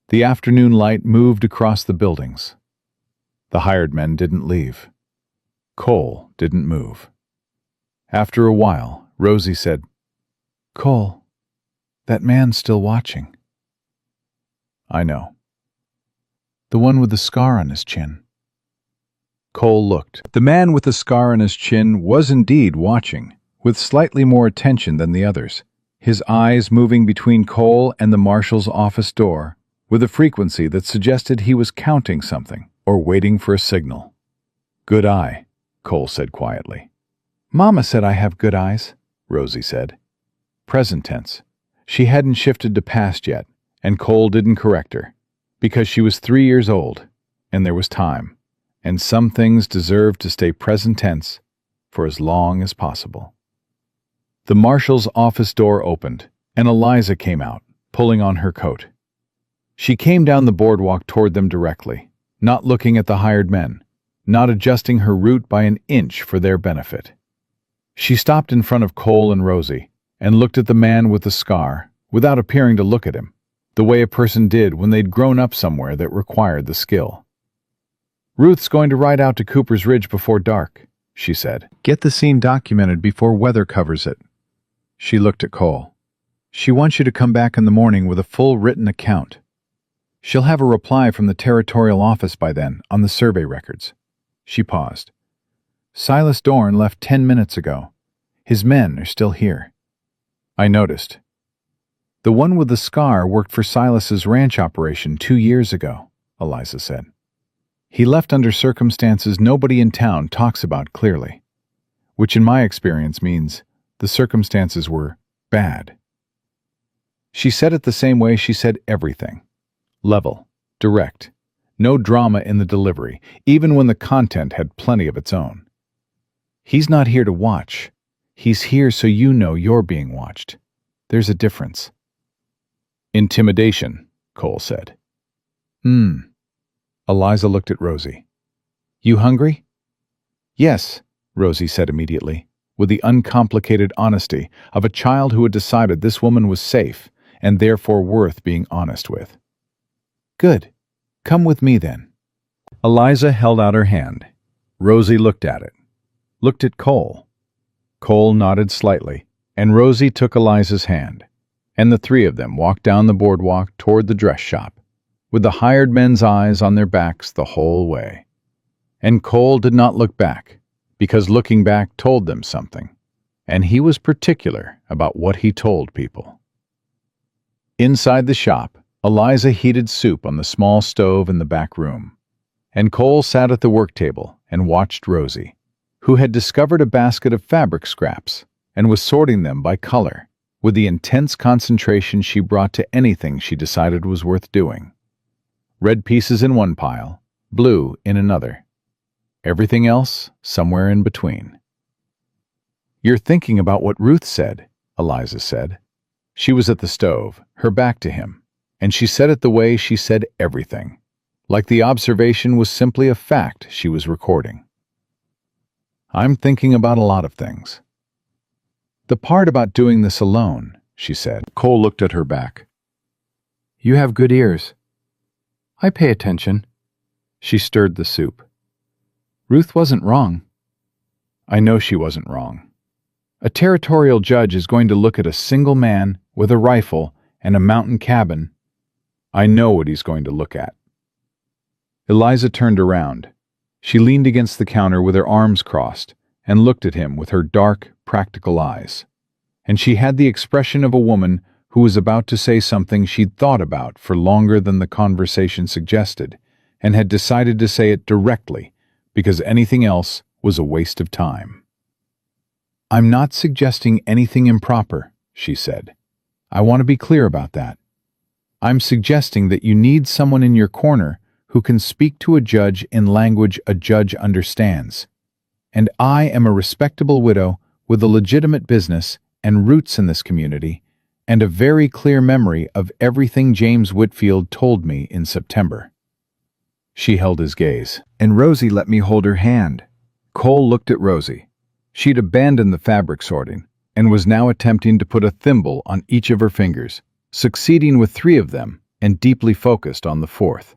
The afternoon light moved across the buildings. The hired men didn't leave. Cole didn't move. After a while, Rosie said, "Cole, that man's still watching." "I know." "The one with the scar on his chin." Cole looked. The man with the scar on his chin was indeed watching, with slightly more attention than the others, his eyes moving between Cole and the marshal's office door, with a frequency that suggested he was counting something or waiting for a signal. "Good eye," Cole said quietly. "Mama said I have good eyes," Rosie said. Present tense. She hadn't shifted to past yet, and Cole didn't correct her, because she was 3 years old, and there was time, and some things deserved to stay present tense for as long as possible. The marshal's office door opened, and Eliza came out, pulling on her coat. She came down the boardwalk toward them directly, not looking at the hired men, not adjusting her route by an inch for their benefit. She stopped in front of Cole and Rosie, and looked at the man with the scar, without appearing to look at him, the way a person did when they'd grown up somewhere that required the skill. "Ruth's going to ride out to Cooper's Ridge before dark," she said. "Get the scene documented before weather covers it." She looked at Cole. "She wants you to come back in the morning with a full written account. She'll have a reply from the territorial office by then on the survey records." She paused. "Silas Dorn left 10 minutes ago. His men are still here." "I noticed." "The one with the scar worked for Silas's ranch operation 2 years ago," Eliza said. "He left under circumstances nobody in town talks about clearly, which in my experience means the circumstances were bad." She said it the same way she said everything. Level, direct, no drama in the delivery, even when the content had plenty of its own. "He's not here to watch. He's here so you know you're being watched. There's a difference." "Intimidation," Cole said. Eliza looked at Rosie. "You hungry?" "Yes," Rosie said immediately, with the uncomplicated honesty of a child who had decided this woman was safe and therefore worth being honest with. "Good. Come with me then." Eliza held out her hand. Rosie looked at it. Looked at Cole. Cole nodded slightly, and Rosie took Eliza's hand, and the three of them walked down the boardwalk toward the dress shop, with the hired men's eyes on their backs the whole way. And Cole did not look back, because looking back told them something, and he was particular about what he told people. Inside the shop, Eliza heated soup on the small stove in the back room, and Cole sat at the work table and watched Rosie, who had discovered a basket of fabric scraps and was sorting them by color, with the intense concentration she brought to anything she decided was worth doing. Red pieces in one pile, blue in another. Everything else somewhere in between. "You're thinking about what Ruth said," Eliza said. She was at the stove, her back to him, and she said it the way she said everything, like the observation was simply a fact she was recording. "I'm thinking about a lot of things." "The part about doing this alone," she said. Cole looked at her back. "You have good ears." "I pay attention." She stirred the soup. "Ruth wasn't wrong." "I know she wasn't wrong. A territorial judge is going to look at a single man with a rifle and a mountain cabin. I know what he's going to look at." Eliza turned around. She leaned against the counter with her arms crossed and looked at him with her dark, practical eyes. And she had the expression of a woman who was about to say something she'd thought about for longer than the conversation suggested, and had decided to say it directly because anything else was a waste of time. "I'm not suggesting anything improper," she said. "I want to be clear about that. I'm suggesting that you need someone in your corner who can speak to a judge in language a judge understands. And I am a respectable widow with a legitimate business and roots in this community, and a very clear memory of everything James Whitfield told me in September." She held his gaze, and Rosie let me hold her hand. Cole looked at Rosie. She'd abandoned the fabric sorting, and was now attempting to put a thimble on each of her fingers, succeeding with 3 of them, and deeply focused on the 4th.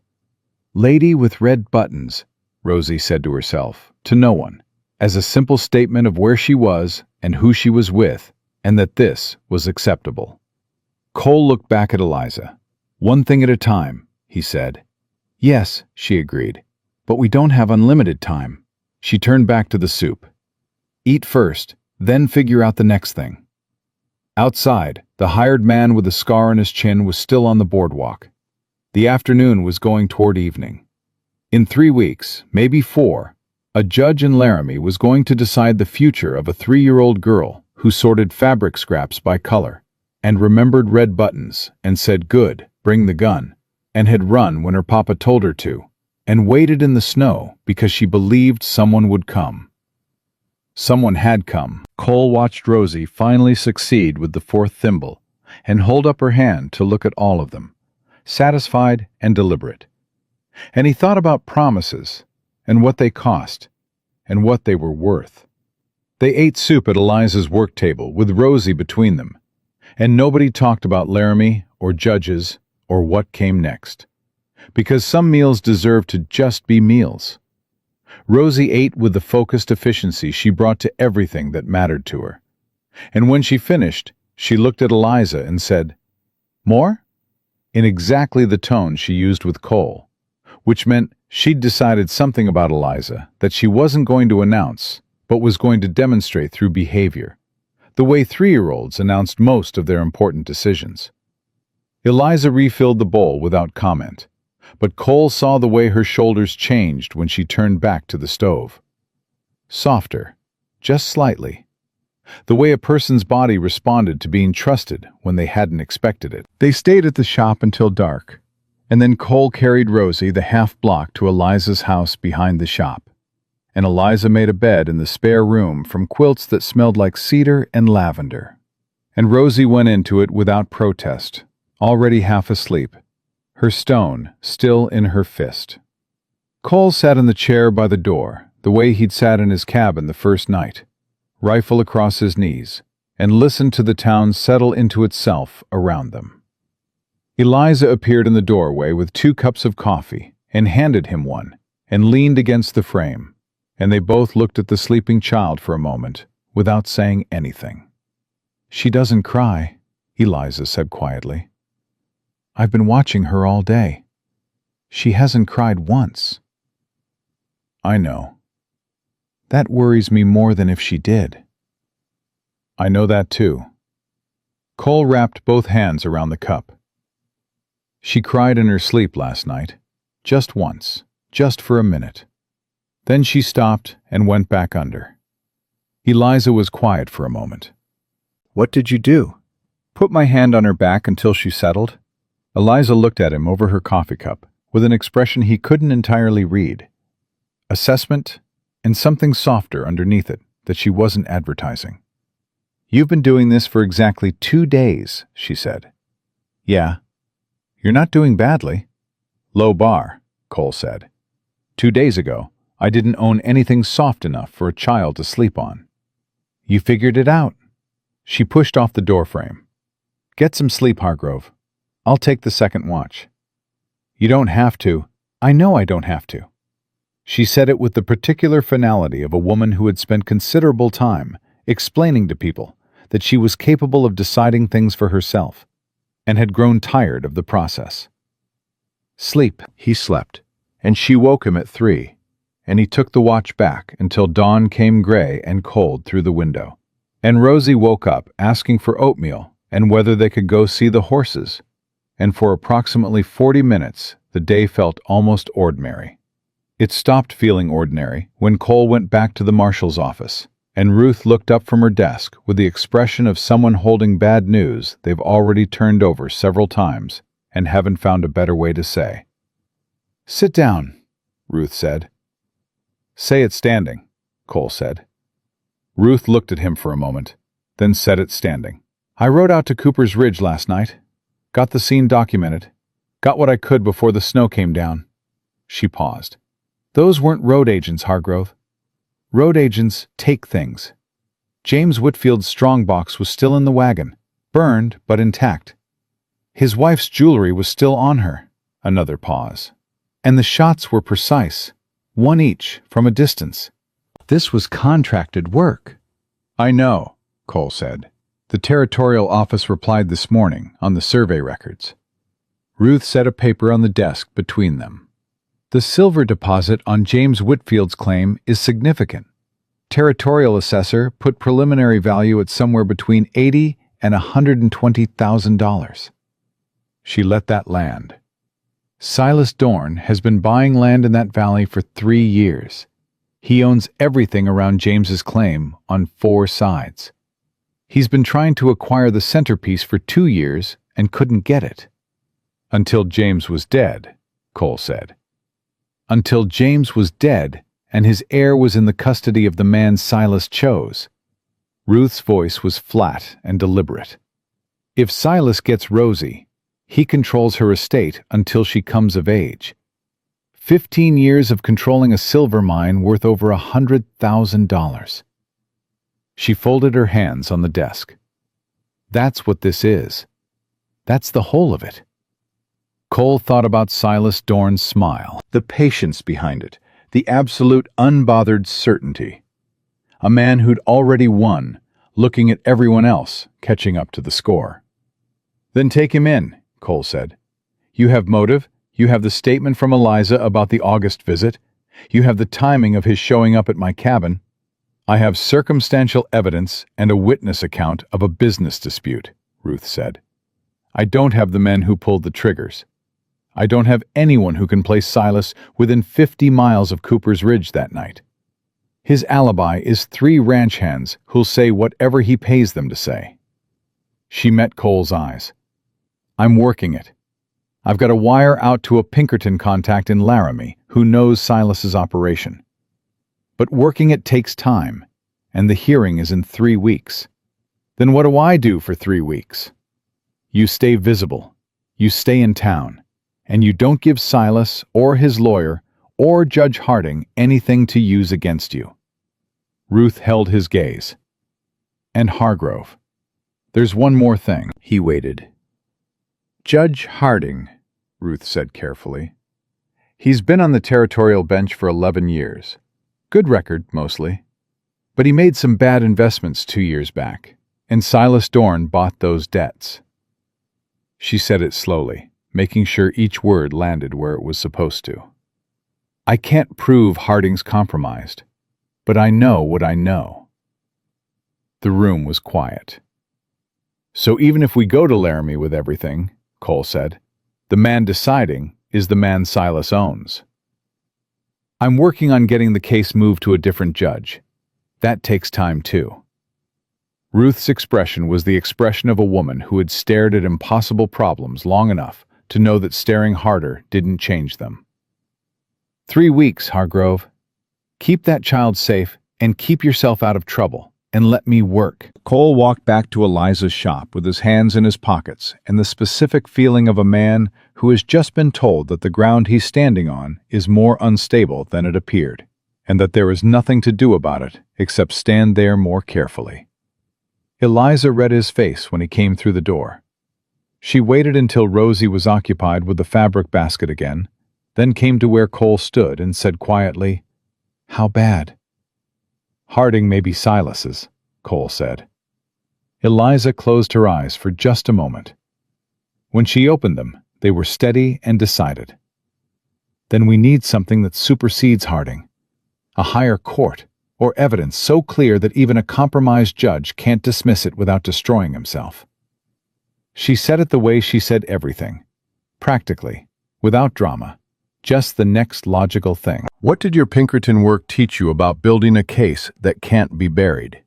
"Lady with red buttons," Rosie said to herself, to no one, as a simple statement of where she was and who she was with, and that this was acceptable. Cole looked back at Eliza. "One thing at a time," he said. "Yes," she agreed, "but we don't have unlimited time." She turned back to the soup. "Eat first, then figure out the next thing." Outside, the hired man with a scar on his chin was still on the boardwalk. The afternoon was going toward evening. In 3 weeks, maybe 4, a judge in Laramie was going to decide the future of a 3-year-old girl who sorted fabric scraps by color, and remembered red buttons, and said, "Good, bring the gun," and had run when her papa told her to, and waited in the snow because she believed someone would come. Someone had come. Cole watched Rosie finally succeed with the 4th thimble, and hold up her hand to look at all of them, satisfied and deliberate. And he thought about promises, and what they cost, and what they were worth. They ate soup at Eliza's work table with Rosie between them, and nobody talked about Laramie or judges or what came next, because some meals deserve to just be meals. Rosie ate with the focused efficiency she brought to everything that mattered to her. And when she finished, she looked at Eliza and said, "More?" in exactly the tone she used with Cole, which meant she'd decided something about Eliza that she wasn't going to announce, but was going to demonstrate through behavior, the way 3-year-olds announced most of their important decisions. Eliza refilled the bowl without comment, but Cole saw the way her shoulders changed when she turned back to the stove. Softer, just slightly. The way a person's body responded to being trusted when they hadn't expected it. They stayed at the shop until dark, and then Cole carried Rosie the half-block to Eliza's house behind the shop, and Eliza made a bed in the spare room from quilts that smelled like cedar and lavender. And Rosie went into it without protest, already half asleep, her stone still in her fist. Cole sat in the chair by the door, the way he'd sat in his cabin the first night, rifle across his knees, and listened to the town settle into itself around them. Eliza appeared in the doorway with 2 cups of coffee and handed him one, and leaned against the frame, and they both looked at the sleeping child for a moment without saying anything. "She doesn't cry," Eliza said quietly. "I've been watching her all day. She hasn't cried once." "I know." "That worries me more than if she did." "I know that too." Cole wrapped both hands around the cup. "She cried in her sleep last night, just once, just for a minute. Then she stopped and went back under." Eliza was quiet for a moment. "What did you do?" "Put my hand on her back until she settled." Eliza looked at him over her coffee cup with an expression he couldn't entirely read. Assessment, and something softer underneath it that she wasn't advertising. "You've been doing this for exactly 2 days, she said. "Yeah. You're not doing badly." "Low bar," Cole said. 2 days ago, I didn't own anything soft enough for a child to sleep on. You figured it out. She pushed off the doorframe. Get some sleep, Hargrove. I'll take the second watch. You don't have to. I know I don't have to. She said it with the particular finality of a woman who had spent considerable time explaining to people that she was capable of deciding things for herself and had grown tired of the process. Sleep, he slept, and she woke him at 3, and he took the watch back until dawn came gray and cold through the window. And Rosie woke up asking for oatmeal and whether they could go see the horses, and for approximately 40 minutes the day felt almost ordinary. It stopped feeling ordinary when Cole went back to the marshal's office, and Ruth looked up from her desk with the expression of someone holding bad news they've already turned over several times and haven't found a better way to say. Sit down, Ruth said. Say it standing, Cole said. Ruth looked at him for a moment, then said it standing. I rode out to Cooper's Ridge last night. Got the scene documented. Got what I could before the snow came down. She paused. Those weren't road agents, Hargrove. Road agents take things. James Whitfield's strongbox was still in the wagon, burned but intact. His wife's jewelry was still on her. Another pause. And the shots were precise, one each, from a distance. This was contracted work. I know, Cole said. The territorial office replied this morning on the survey records. Ruth set a paper on the desk between them. The silver deposit on James Whitfield's claim is significant. Territorial assessor put preliminary value at somewhere between $80,000 and $120,000. She let that land. Silas Dorn has been buying land in that valley for 3 years. He owns everything around James's claim on 4 sides. He's been trying to acquire the centerpiece for 2 years and couldn't get it. Until James was dead, Cole said. Until James was dead and his heir was in the custody of the man Silas chose. Ruth's voice was flat and deliberate. If Silas gets Rosie, he controls her estate until she comes of age. 15 years of controlling a silver mine worth over $100,000. She folded her hands on the desk. That's what this is. That's the whole of it. Cole thought about Silas Dorn's smile, the patience behind it, the absolute unbothered certainty. A man who'd already won, looking at everyone else, catching up to the score. Then take him in, Cole said. You have motive, you have the statement from Eliza about the August visit, you have the timing of his showing up at my cabin. I have circumstantial evidence and a witness account of a business dispute, Ruth said. I don't have the men who pulled the triggers. I don't have anyone who can place Silas within 50 miles of Cooper's Ridge that night. His alibi is 3 ranch hands who'll say whatever he pays them to say. She met Cole's eyes. I'm working it. I've got a wire out to a Pinkerton contact in Laramie who knows Silas's operation. But working it takes time, and the hearing is in 3 weeks. Then what do I do for 3 weeks? You stay visible, you stay in town, and you don't give Silas or his lawyer or Judge Harding anything to use against you. Ruth held his gaze. And Hargrove. There's one more thing. He waited. Judge Harding, Ruth said carefully. He's been on the territorial bench for 11 years. Good record, mostly. But he made some bad investments 2 years back, and Silas Dorn bought those debts. She said it slowly, making sure each word landed where it was supposed to. I can't prove Harding's compromised, but I know what I know. The room was quiet. So even if we go to Laramie with everything, Cole said, the man deciding is the man Silas owns. I'm working on getting the case moved to a different judge. That takes time too. Ruth's expression was the expression of a woman who had stared at impossible problems long enough to know that staring harder didn't change them. 3 weeks, Hargrove. Keep that child safe and keep yourself out of trouble, and let me work. Cole walked back to Eliza's shop with his hands in his pockets and the specific feeling of a man who has just been told that the ground he's standing on is more unstable than it appeared, and that there is nothing to do about it except stand there more carefully. Eliza read his face when he came through the door. She waited until Rosie was occupied with the fabric basket again, then came to where Cole stood and said quietly, "How bad?" "Harding may be Silas's," Cole said. Eliza closed her eyes for just a moment. When she opened them, they were steady and decided. "Then we need something that supersedes Harding. A higher court, or evidence so clear that even a compromised judge can't dismiss it without destroying himself." She said it the way she said everything, practically, without drama, just the next logical thing. "What did your Pinkerton work teach you about building a case that can't be buried?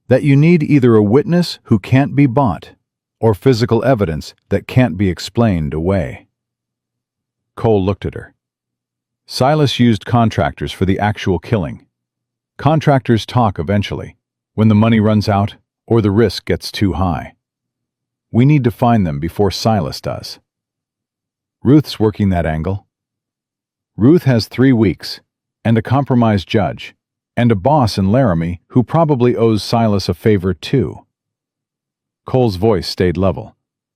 That you need either a witness who can't be bought, or physical evidence that can't be explained away." Cole looked at her. "Silas used contractors for the actual killing. Contractors talk eventually, when the money runs out or the risk gets too high. We need to find them before Silas does. Ruth's working that angle. Ruth has 3 weeks, and a compromised judge, and a boss in Laramie who probably owes Silas a favor too." Cole's voice stayed level,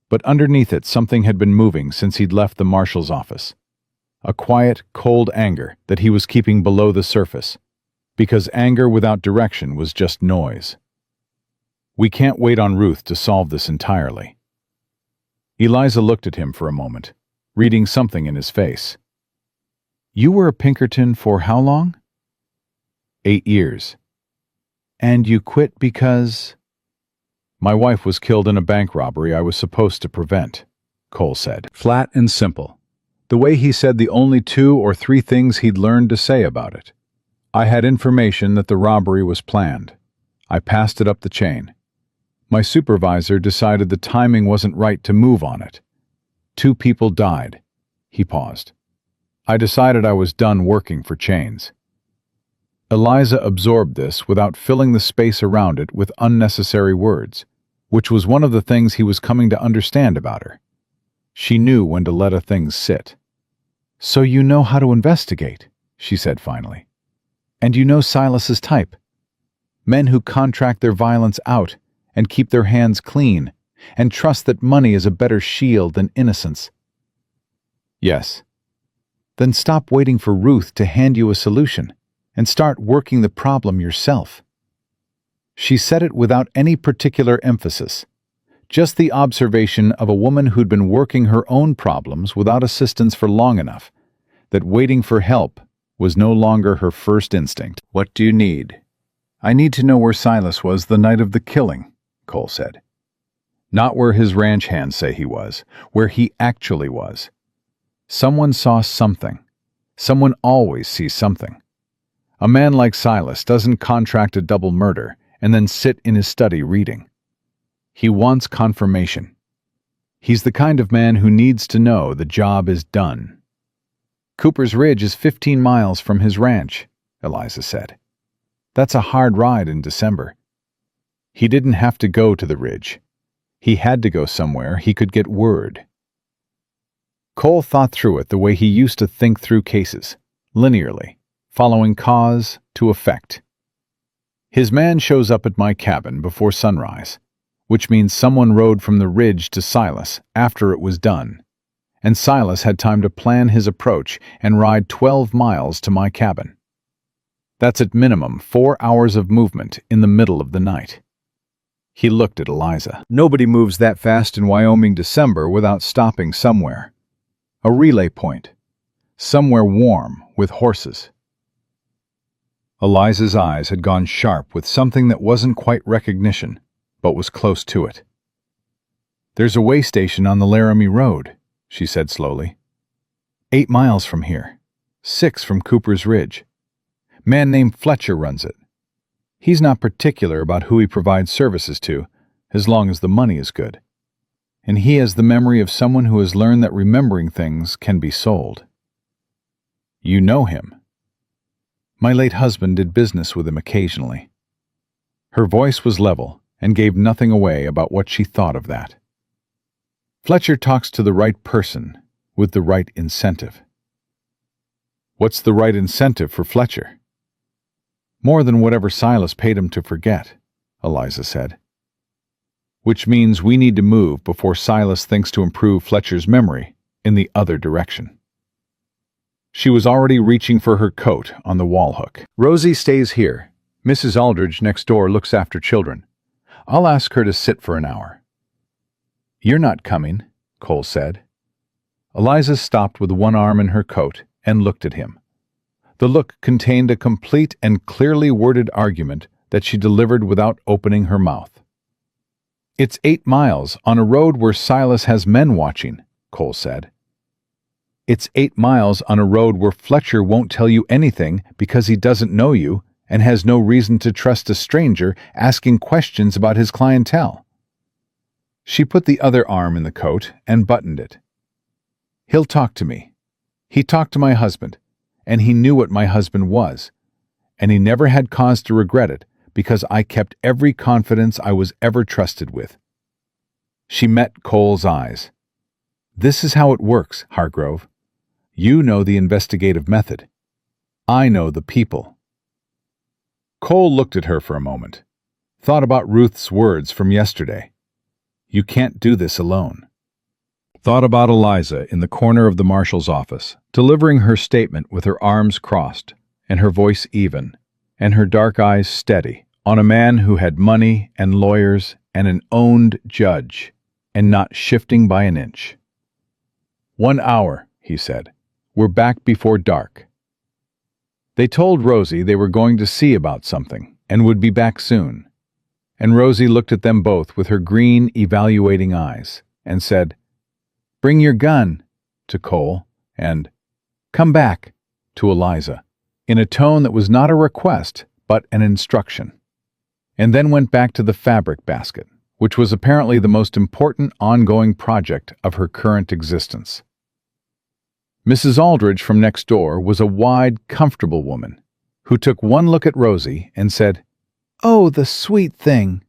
but underneath it something had been moving since he'd left the marshal's office. A quiet, cold anger that he was keeping below the surface, because anger without direction was just noise. "We can't wait on Ruth to solve this entirely." Eliza looked at him for a moment, reading something in his face. "You were a Pinkerton for how long?" 8 years. "And you quit because—" "My wife was killed in a bank robbery I was supposed to prevent," Cole said. Flat and simple, the way he said the only 2 or 3 things he'd learned to say about it. "I had information that the robbery was planned. I passed it up the chain. My supervisor decided the timing wasn't right to move on it. 2 people died." He paused. "I decided I was done working for chains." Eliza absorbed this without filling the space around it with unnecessary words, which was one of the things he was coming to understand about her. She knew when to let a thing sit. "So you know how to investigate," she said finally. "And you know Silas's type. Men who contract their violence out and keep their hands clean, and trust that money is a better shield than innocence." "Yes." "Then stop waiting for Ruth to hand you a solution, and start working the problem yourself." She said it without any particular emphasis, just the observation of a woman who'd been working her own problems without assistance for long enough, that waiting for help was no longer her first instinct. "What do you need?" "I need to know where Silas was the night of the killing," Cole said. "Not where his ranch hands say he was, where he actually was. Someone saw something. Someone always sees something. A man like Silas doesn't contract a double murder and then sit in his study reading. He wants confirmation. He's the kind of man who needs to know the job is done." "Cooper's Ridge is 15 miles from his ranch," Eliza said. "That's a hard ride in December." He didn't have to go to the ridge. He had to go somewhere he could get word. Cole thought through it the way he used to think through cases, linearly, following cause to effect. "His man shows up at my cabin before sunrise, which means someone rode from the ridge to Silas after it was done, and Silas had time to plan his approach and ride 12 miles to my cabin. That's at minimum 4 hours of movement in the middle of the night." He looked at Eliza. "Nobody moves that fast in Wyoming December without stopping somewhere. A relay point. Somewhere warm with horses." Eliza's eyes had gone sharp with something that wasn't quite recognition, but was close to it. "There's a way station on the Laramie Road," she said slowly. 8 miles from here. 6 from Cooper's Ridge. Man named Fletcher runs it. He's not particular about who he provides services to, as long as the money is good. And he has the memory of someone who has learned that remembering things can be sold." "You know him?" "My late husband did business with him occasionally." Her voice was level and gave nothing away about what she thought of that. Fletcher talks to the right person with the right incentive. What's the right incentive for Fletcher? More than whatever Silas paid him to forget, Eliza said. Which means we need to move before Silas thinks to improve Fletcher's memory in the other direction. She was already reaching for her coat on the wall hook. Rosie stays here. Mrs. Aldridge next door looks after children. I'll ask her to sit for an hour. You're not coming, Cole said. Eliza stopped with one arm in her coat and looked at him. The look contained a complete and clearly worded argument that she delivered without opening her mouth. It's 8 miles on a road where Silas has men watching, Cole said. It's 8 miles on a road where Fletcher won't tell you anything because he doesn't know you and has no reason to trust a stranger asking questions about his clientele. She put the other arm in the coat and buttoned it. He'll talk to me. He talked to my husband, and he knew what my husband was, and he never had cause to regret it because I kept every confidence I was ever trusted with. She met Cole's eyes. This is how it works, Hargrove. You know the investigative method. I know the people. Cole looked at her for a moment, thought about Ruth's words from yesterday. You can't do this alone. Thought about Eliza in the corner of the marshal's office, delivering her statement with her arms crossed, and her voice even, and her dark eyes steady, on a man who had money and lawyers and an owned judge, and not shifting by an inch. 1 hour, he said. We're back before dark. They told Rosie they were going to see about something, and would be back soon. And Rosie looked at them both with her green, evaluating eyes, and said, Bring your gun, to Cole, and Come back, to Eliza, in a tone that was not a request, but an instruction. And then went back to the fabric basket, which was apparently the most important ongoing project of her current existence. Mrs. Aldridge from next door was a wide, comfortable woman, who took one look at Rosie and said, Oh, the sweet thing,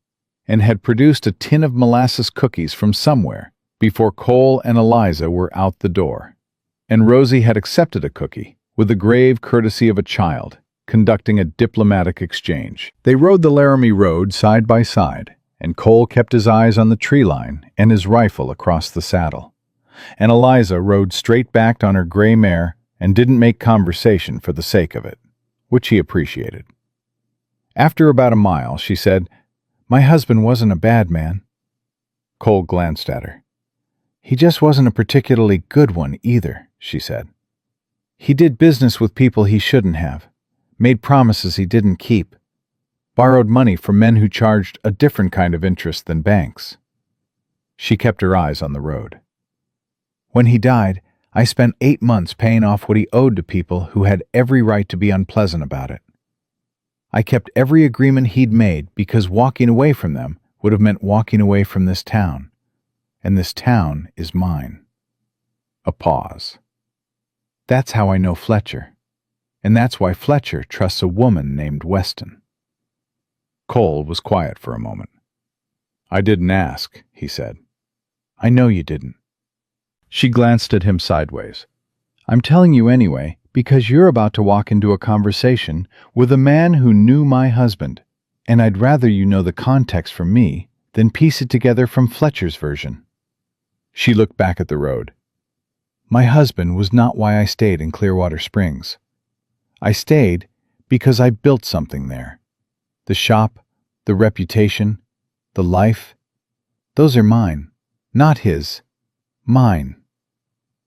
and had produced a tin of molasses cookies from somewhere before Cole and Eliza were out the door. And Rosie had accepted a cookie with the grave courtesy of a child, conducting a diplomatic exchange. They rode the Laramie Road side by side, and Cole kept his eyes on the tree line and his rifle across the saddle. And Eliza rode straight-backed on her gray mare and didn't make conversation for the sake of it, which he appreciated. After about a mile, she said, My husband wasn't a bad man. Cole glanced at her. He just wasn't a particularly good one either, she said. He did business with people he shouldn't have, made promises he didn't keep, borrowed money from men who charged a different kind of interest than banks. She kept her eyes on the road. When he died, I spent 8 months paying off what he owed to people who had every right to be unpleasant about it. I kept every agreement he'd made because walking away from them would have meant walking away from this town. And this town is mine. A pause. That's how I know Fletcher. And that's why Fletcher trusts a woman named Weston. Cole was quiet for a moment. I didn't ask, he said. I know you didn't. She glanced at him sideways. I'm telling you anyway, because you're about to walk into a conversation with a man who knew my husband, and I'd rather you know the context from me than piece it together from Fletcher's version. She looked back at the road. My husband was not why I stayed in Clearwater Springs. I stayed because I built something there. The shop, the reputation, the life, those are mine, not his. Mine.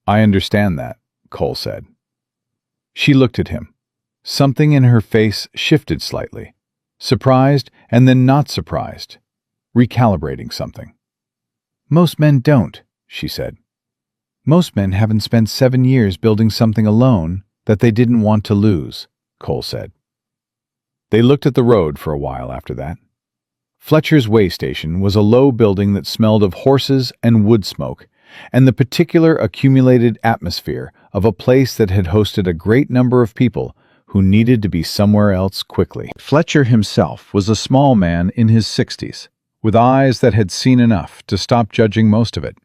I understand that, Cole said. She looked at him. Something in her face shifted slightly, surprised and then not surprised, recalibrating something. Most men don't, she said. Most men haven't spent 7 years building something alone that they didn't want to lose, Cole said. They looked at the road for a while after that. Fletcher's way station was a low building that smelled of horses and wood smoke, and the particular accumulated atmosphere of a place that had hosted a great number of people who needed to be somewhere else quickly. Fletcher himself was a small man in his 60s, with eyes that had seen enough to stop judging most of it,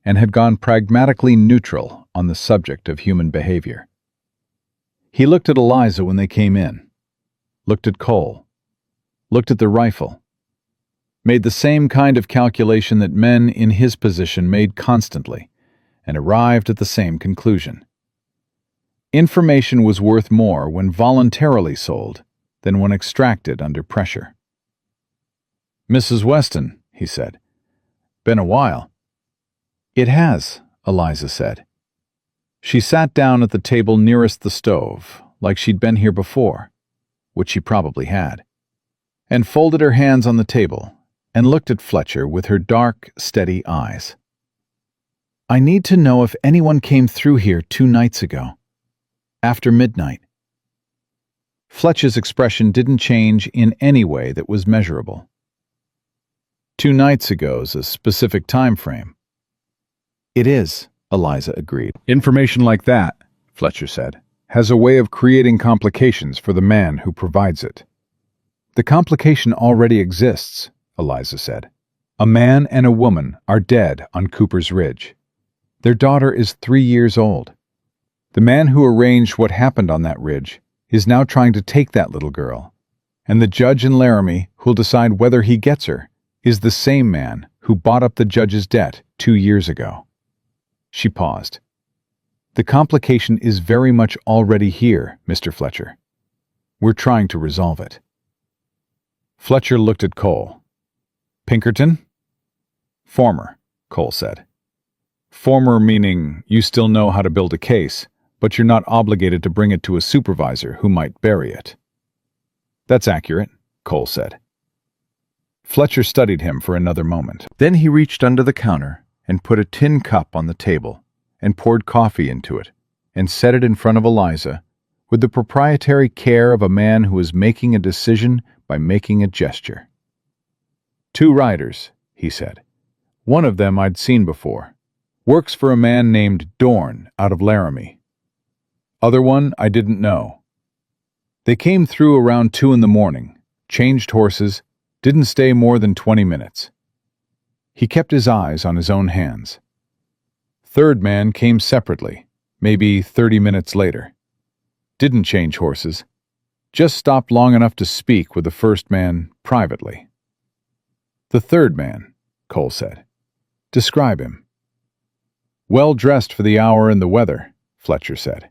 and had gone pragmatically neutral on the subject of human behavior. He looked at Eliza when they came in, looked at Cole, looked at the rifle, made the same kind of calculation that men in his position made constantly, and arrived at the same conclusion. Information was worth more when voluntarily sold than when extracted under pressure. "Mrs. Weston," he said. "Been a while." "It has," Eliza said. She sat down at the table nearest the stove, like she'd been here before, which she probably had, and folded her hands on the table and looked at Fletcher with her dark, steady eyes. "I need to know if anyone came through here 2 nights ago, after midnight." Fletcher's expression didn't change in any way that was measurable. 2 nights ago's a specific time frame. "It is," Eliza agreed. "Information like that," Fletcher said, "has a way of creating complications for the man who provides it." "The complication already exists," Eliza said. "A man and a woman are dead on Cooper's Ridge. Their daughter is 3 years old. The man who arranged what happened on that ridge is now trying to take that little girl, and the judge in Laramie who'll decide whether he gets her is the same man who bought up the judge's debt 2 years ago." She paused. "The complication is very much already here, Mr. Fletcher. We're trying to resolve it." Fletcher looked at Cole. "Pinkerton?" "Former," Cole said. "Former meaning you still know how to build a case, but you're not obligated to bring it to a supervisor who might bury it." "That's accurate," Cole said. Fletcher studied him for another moment. Then he reached under the counter and put a tin cup on the table and poured coffee into it and set it in front of Eliza with the proprietary care of a man who is making a decision by making a gesture. "2 riders," he said. "One of them I'd seen before. Works for a man named Dorn out of Laramie. Other one I didn't know. They came through around 2 in the morning, changed horses, didn't stay more than 20 minutes. He kept his eyes on his own hands. Third man came separately, maybe 30 minutes later. Didn't change horses, just stopped long enough to speak with the first man privately." "The third man," Cole said. "Describe him." "Well dressed for the hour and the weather," Fletcher said.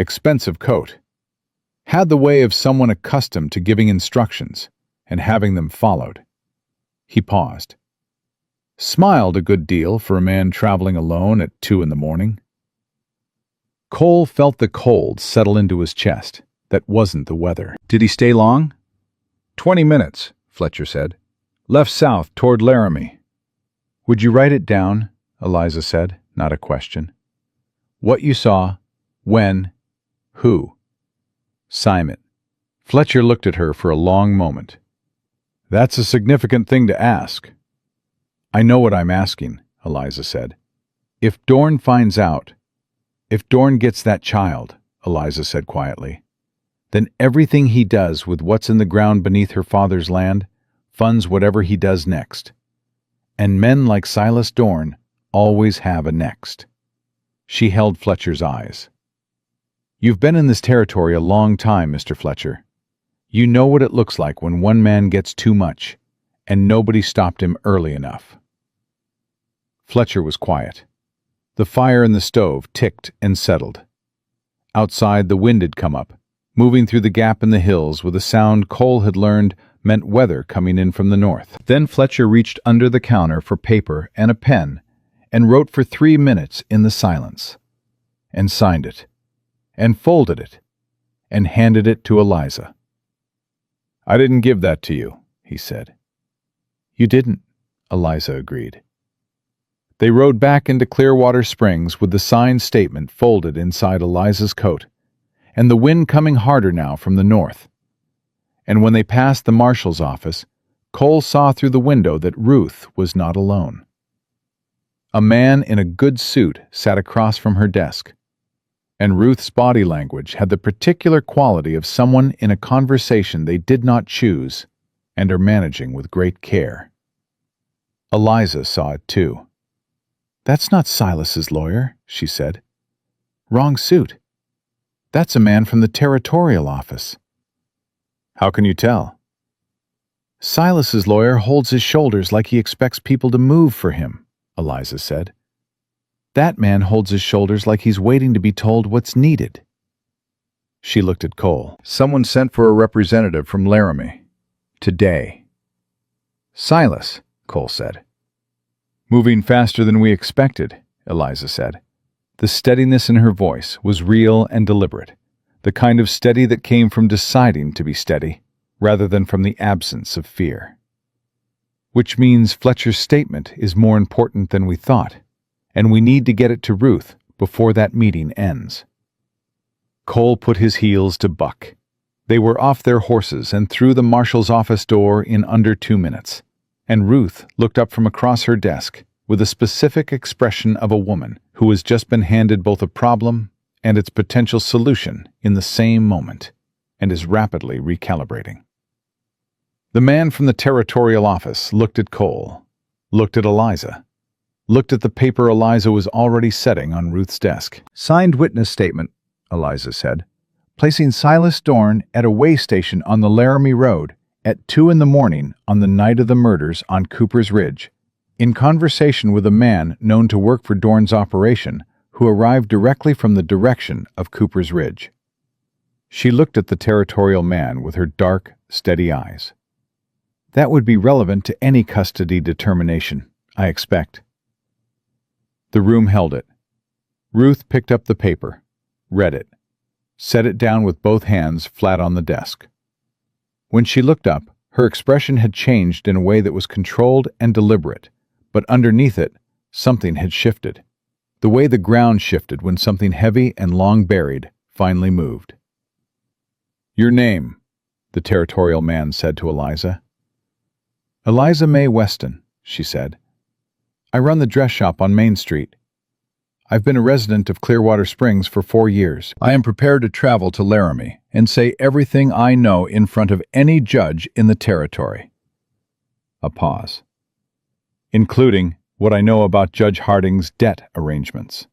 "Expensive coat. Had the way of someone accustomed to giving instructions and having them followed." He paused. Smiled a good deal for a man traveling alone at 2 in the morning. Cole felt the cold settle into his chest. That wasn't the weather. "Did he stay long?" 20 minutes, Fletcher said. "Left south toward Laramie." "Would you write it down?" Eliza said, not a question. "What you saw, when, who." "Simon." Fletcher looked at her for a long moment. "That's a significant thing to ask." "I know what I'm asking," Eliza said. "If Dorn finds out, if Dorn gets that child," Eliza said quietly, "then everything he does with what's in the ground beneath her father's land funds whatever he does next. And men like Silas Dorn always have a next." She held Fletcher's eyes. "You've been in this territory a long time, Mr. Fletcher. You know what it looks like when one man gets too much, and nobody stopped him early enough." Fletcher was quiet. The fire in the stove ticked and settled. Outside, the wind had come up, moving through the gap in the hills with a sound Cole had learned meant weather coming in from the north. Then Fletcher reached under the counter for paper and a pen and wrote for 3 minutes in the silence, and signed it, and folded it, and handed it to Eliza. "I didn't give that to you," he said. "You didn't," Eliza agreed. They rode back into Clearwater Springs with the signed statement folded inside Eliza's coat, and the wind coming harder now from the north. And when they passed the marshal's office, Cole saw through the window that Ruth was not alone. A man in a good suit sat across from her desk, and Ruth's body language had the particular quality of someone in a conversation they did not choose and are managing with great care. Eliza saw it too. "That's not Silas's lawyer," she said. "Wrong suit. That's a man from the territorial office." "How can you tell?" "Silas's lawyer holds his shoulders like he expects people to move for him," Eliza said. "That man holds his shoulders like he's waiting to be told what's needed." She looked at Cole. "Someone sent for a representative from Laramie. Today." "Silas," Cole said. "Moving faster than we expected," Eliza said. The steadiness in her voice was real and deliberate, the kind of steady that came from deciding to be steady, rather than from the absence of fear. "Which means Fletcher's statement is more important than we thought, and we need to get it to Ruth before that meeting ends." Cole put his heels to buck. They were off their horses and through the marshal's office door in under 2 minutes, and Ruth looked up from across her desk with the specific expression of a woman who has just been handed both a problem and its potential solution in the same moment, and is rapidly recalibrating. The man from the territorial office looked at Cole, looked at Eliza, looked at the paper Eliza was already setting on Ruth's desk. "Signed witness statement," Eliza said, "placing Silas Dorn at a way station on the Laramie Road at 2 a.m. on the night of the murders on Cooper's Ridge, in conversation with a man known to work for Dorn's operation who arrived directly from the direction of Cooper's Ridge." She looked at the territorial man with her dark, steady eyes. "That would be relevant to any custody determination, I expect." The room held it. Ruth picked up the paper, read it, set it down with both hands flat on the desk. When she looked up, her expression had changed in a way that was controlled and deliberate, but underneath it, something had shifted, the way the ground shifted when something heavy and long buried finally moved. "Your name," the territorial man said to Eliza. "Eliza May Weston," she said. "I run the dress shop on Main Street. I've been a resident of Clearwater Springs for 4 years. I am prepared to travel to Laramie and say everything I know in front of any judge in the territory." A pause. "Including what I know about Judge Harding's debt arrangements."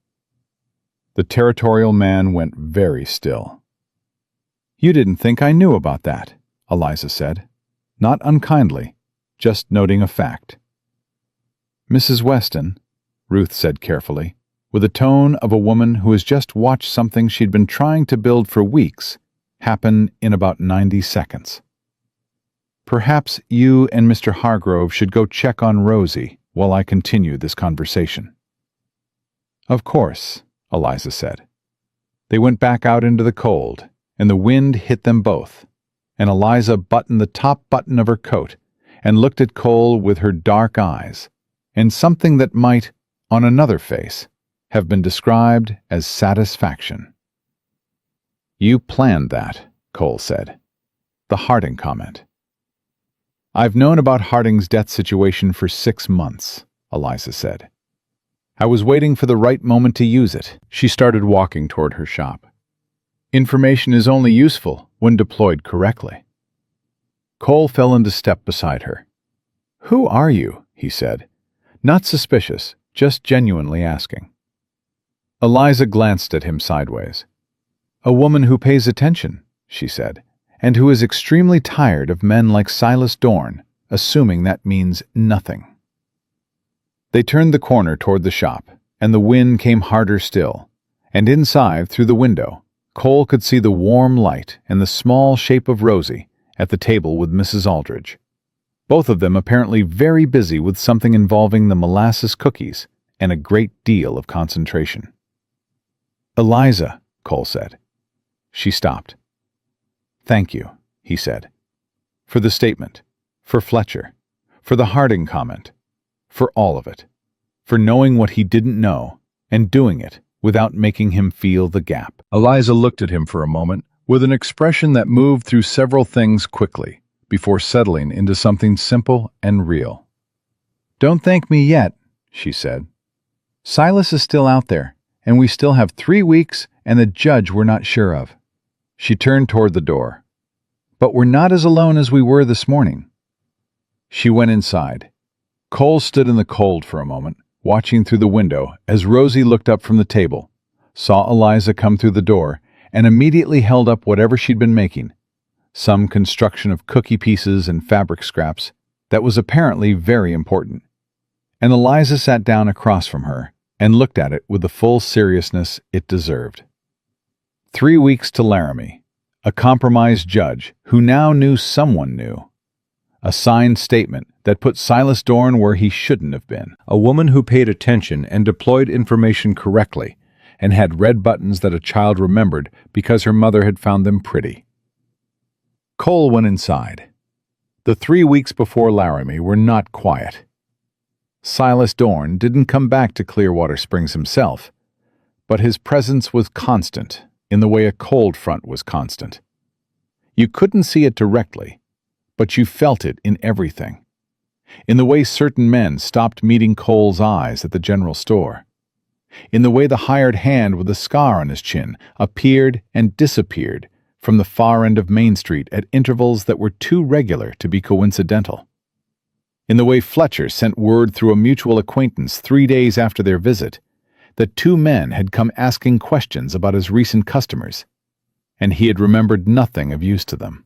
The territorial man went very still. "You didn't think I knew about that," Eliza said, not unkindly, just noting a fact. "Mrs. Weston," Ruth said carefully, with the tone of a woman who has just watched something she'd been trying to build for weeks happen in about 90 seconds. "Perhaps you and Mr. Hargrove should go check on Rosie while I continue this conversation." "Of course," Eliza said. They went back out into the cold, and the wind hit them both, and Eliza buttoned the top button of her coat and looked at Cole with her dark eyes, and something that might, on another face, have been described as satisfaction. "You planned that," Cole said. The Harding comment. "I've known about Harding's death situation for 6 months," Eliza said. "I was waiting for the right moment to use it." She started walking toward her shop. "Information is only useful when deployed correctly." Cole fell into step beside her. "Who are you?" he said. Not suspicious, just genuinely asking. Eliza glanced at him sideways. "A woman who pays attention," she said, "and who is extremely tired of men like Silas Dorn, assuming that means nothing." They turned the corner toward the shop, and the wind came harder still, and inside, through the window, Cole could see the warm light and the small shape of Rosie at the table with Mrs. Aldridge, both of them apparently very busy with something involving the molasses cookies and a great deal of concentration. "Eliza," Cole said. She stopped. "Thank you," he said. "For the statement, for Fletcher, for the Harding comment, for all of it, for knowing what he didn't know and doing it without making him feel the gap." Eliza looked at him for a moment with an expression that moved through several things quickly before settling into something simple and real. "Don't thank me yet," she said. "Silas is still out there, and we still have 3 weeks and the judge we're not sure of." She turned toward the door. "But we're not as alone as we were this morning." She went inside. Cole stood in the cold for a moment, watching through the window as Rosie looked up from the table, saw Eliza come through the door, and immediately held up whatever she'd been making, some construction of cookie pieces and fabric scraps that was apparently very important. And Eliza sat down across from her and looked at it with the full seriousness it deserved. 3 weeks to Laramie, a compromised judge who now knew someone knew. A signed statement that put Silas Dorn where he shouldn't have been. A woman who paid attention and deployed information correctly and had red buttons that a child remembered because her mother had found them pretty. Cole went inside. The 3 weeks before Laramie were not quiet. Silas Dorn didn't come back to Clearwater Springs himself, but his presence was constant in the way a cold front was constant. You couldn't see it directly, but you felt it in everything. In the way certain men stopped meeting Cole's eyes at the general store. In the way the hired hand with a scar on his chin appeared and disappeared from the far end of Main Street at intervals that were too regular to be coincidental. In the way Fletcher sent word through a mutual acquaintance 3 days after their visit that 2 men had come asking questions about his recent customers, and he had remembered nothing of use to them.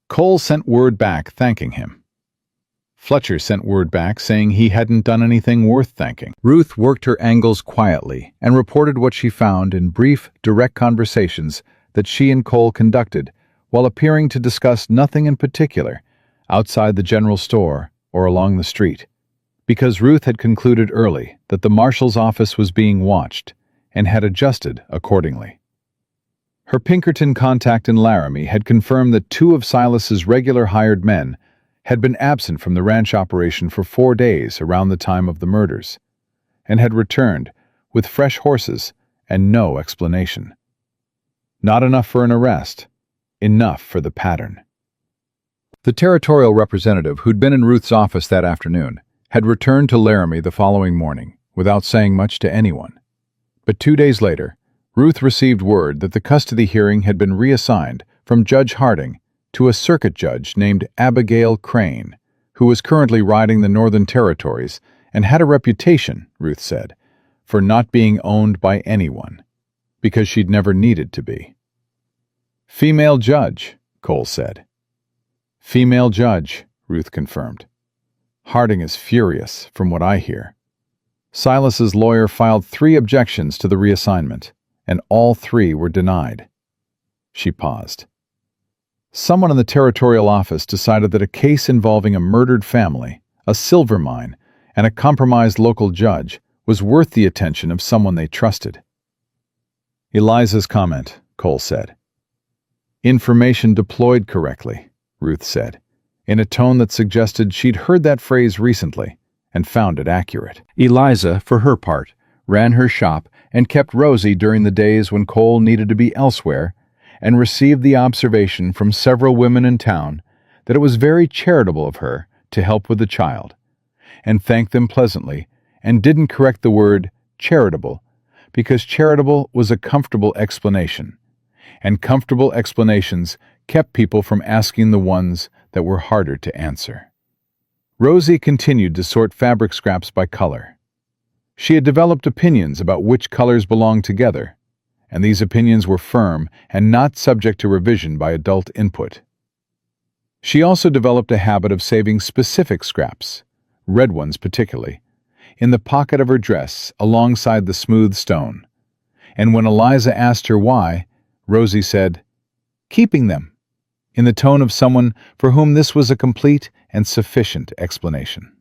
Cole sent word back thanking him. Fletcher sent word back saying he hadn't done anything worth thanking. Ruth worked her angles quietly and reported what she found in brief, direct conversations that she and Cole conducted while appearing to discuss nothing in particular outside the general store or along the street, because Ruth had concluded early that the marshal's office was being watched and had adjusted accordingly. Her Pinkerton contact in Laramie had confirmed that 2 of Silas's regular hired men had been absent from the ranch operation for 4 days around the time of the murders, and had returned with fresh horses and no explanation. Not enough for an arrest, enough for the pattern. The territorial representative who'd been in Ruth's office that afternoon had returned to Laramie the following morning without saying much to anyone. But 2 days later, Ruth received word that the custody hearing had been reassigned from Judge Harding to a circuit judge named Abigail Crane, who was currently riding the Northern Territories and had a reputation, Ruth said, for not being owned by anyone, because she'd never needed to be. Female judge, Cole said. Female judge, Ruth confirmed. Harding is furious, from what I hear. Silas's lawyer filed 3 objections to the reassignment, and all 3 were denied. She paused. Someone in the territorial office decided that a case involving a murdered family, a silver mine, and a compromised local judge was worth the attention of someone they trusted. Eliza's comment, Cole said. Information deployed correctly, Ruth said, in a tone that suggested she'd heard that phrase recently and found it accurate. Eliza, for her part, ran her shop and kept Rosie during the days when Cole needed to be elsewhere, and received the observation from several women in town that it was very charitable of her to help with the child, and thanked them pleasantly, and didn't correct the word charitable, because charitable was a comfortable explanation, and comfortable explanations kept people from asking the ones that were harder to answer. Rosie continued to sort fabric scraps by color. She had developed opinions about which colors belonged together, and these opinions were firm and not subject to revision by adult input. She also developed a habit of saving specific scraps, red ones particularly, in the pocket of her dress alongside the smooth stone, and when Eliza asked her why, Rosie said, "Keeping them," in the tone of someone for whom this was a complete and sufficient explanation.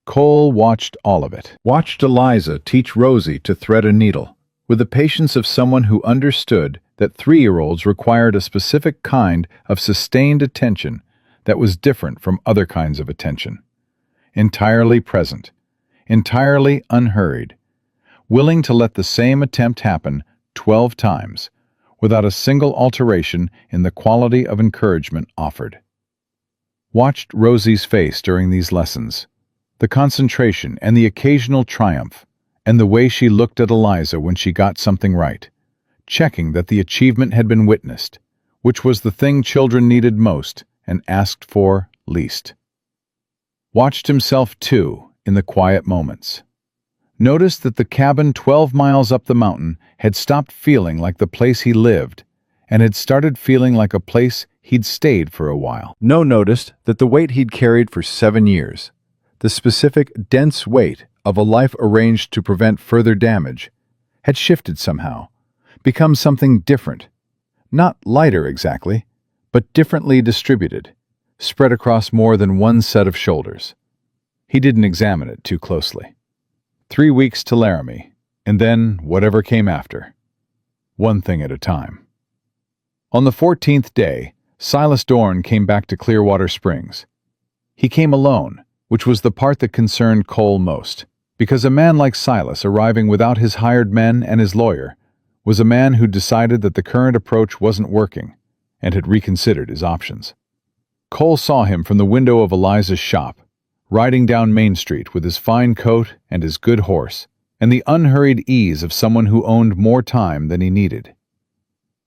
Cole watched all of it. Watched Eliza teach Rosie to thread a needle, with the patience of someone who understood that 3-year-olds required a specific kind of sustained attention that was different from other kinds of attention. Entirely present, entirely unhurried, willing to let the same attempt happen 12 times, without a single alteration in the quality of encouragement offered. Watched Rosie's face during these lessons, the concentration and the occasional triumph, and the way she looked at Eliza when she got something right, checking that the achievement had been witnessed, which was the thing children needed most and asked for least. Watched himself, too, in the quiet moments. Noticed that the cabin 12 miles up the mountain had stopped feeling like the place he lived and had started feeling like a place he'd stayed for a while. Noticed that the weight he'd carried for 7 years, the specific, dense weight of a life arranged to prevent further damage, had shifted somehow, become something different. Not lighter exactly, but differently distributed, spread across more than one set of shoulders. He didn't examine it too closely. 3 weeks to Laramie, and then whatever came after. One thing at a time. On the 14th day, Silas Dorn came back to Clearwater Springs. He came alone, which was the part that concerned Cole most, because a man like Silas arriving without his hired men and his lawyer was a man who decided that the current approach wasn't working and had reconsidered his options. Cole saw him from the window of Eliza's shop, riding down Main Street with his fine coat and his good horse, and the unhurried ease of someone who owned more time than he needed.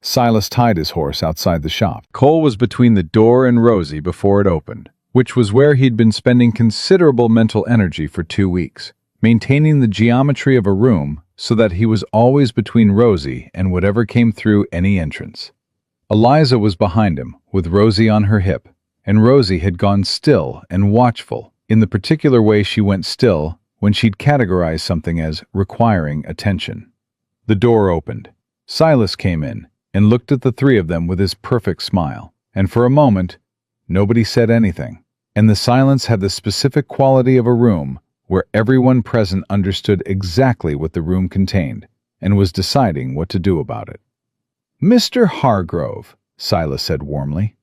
Silas tied his horse outside the shop. Cole was between the door and Rosie before it opened, which was where he'd been spending considerable mental energy for 2 weeks, maintaining the geometry of a room so that he was always between Rosie and whatever came through any entrance. Eliza was behind him, with Rosie on her hip, and Rosie had gone still and watchful in the particular way she went still when she'd categorized something as requiring attention. The door opened. Silas came in and looked at the three of them with his perfect smile, and for a moment, nobody said anything, and the silence had the specific quality of a room where everyone present understood exactly what the room contained and was deciding what to do about it. "Mr. Hargrove," Silas said warmly.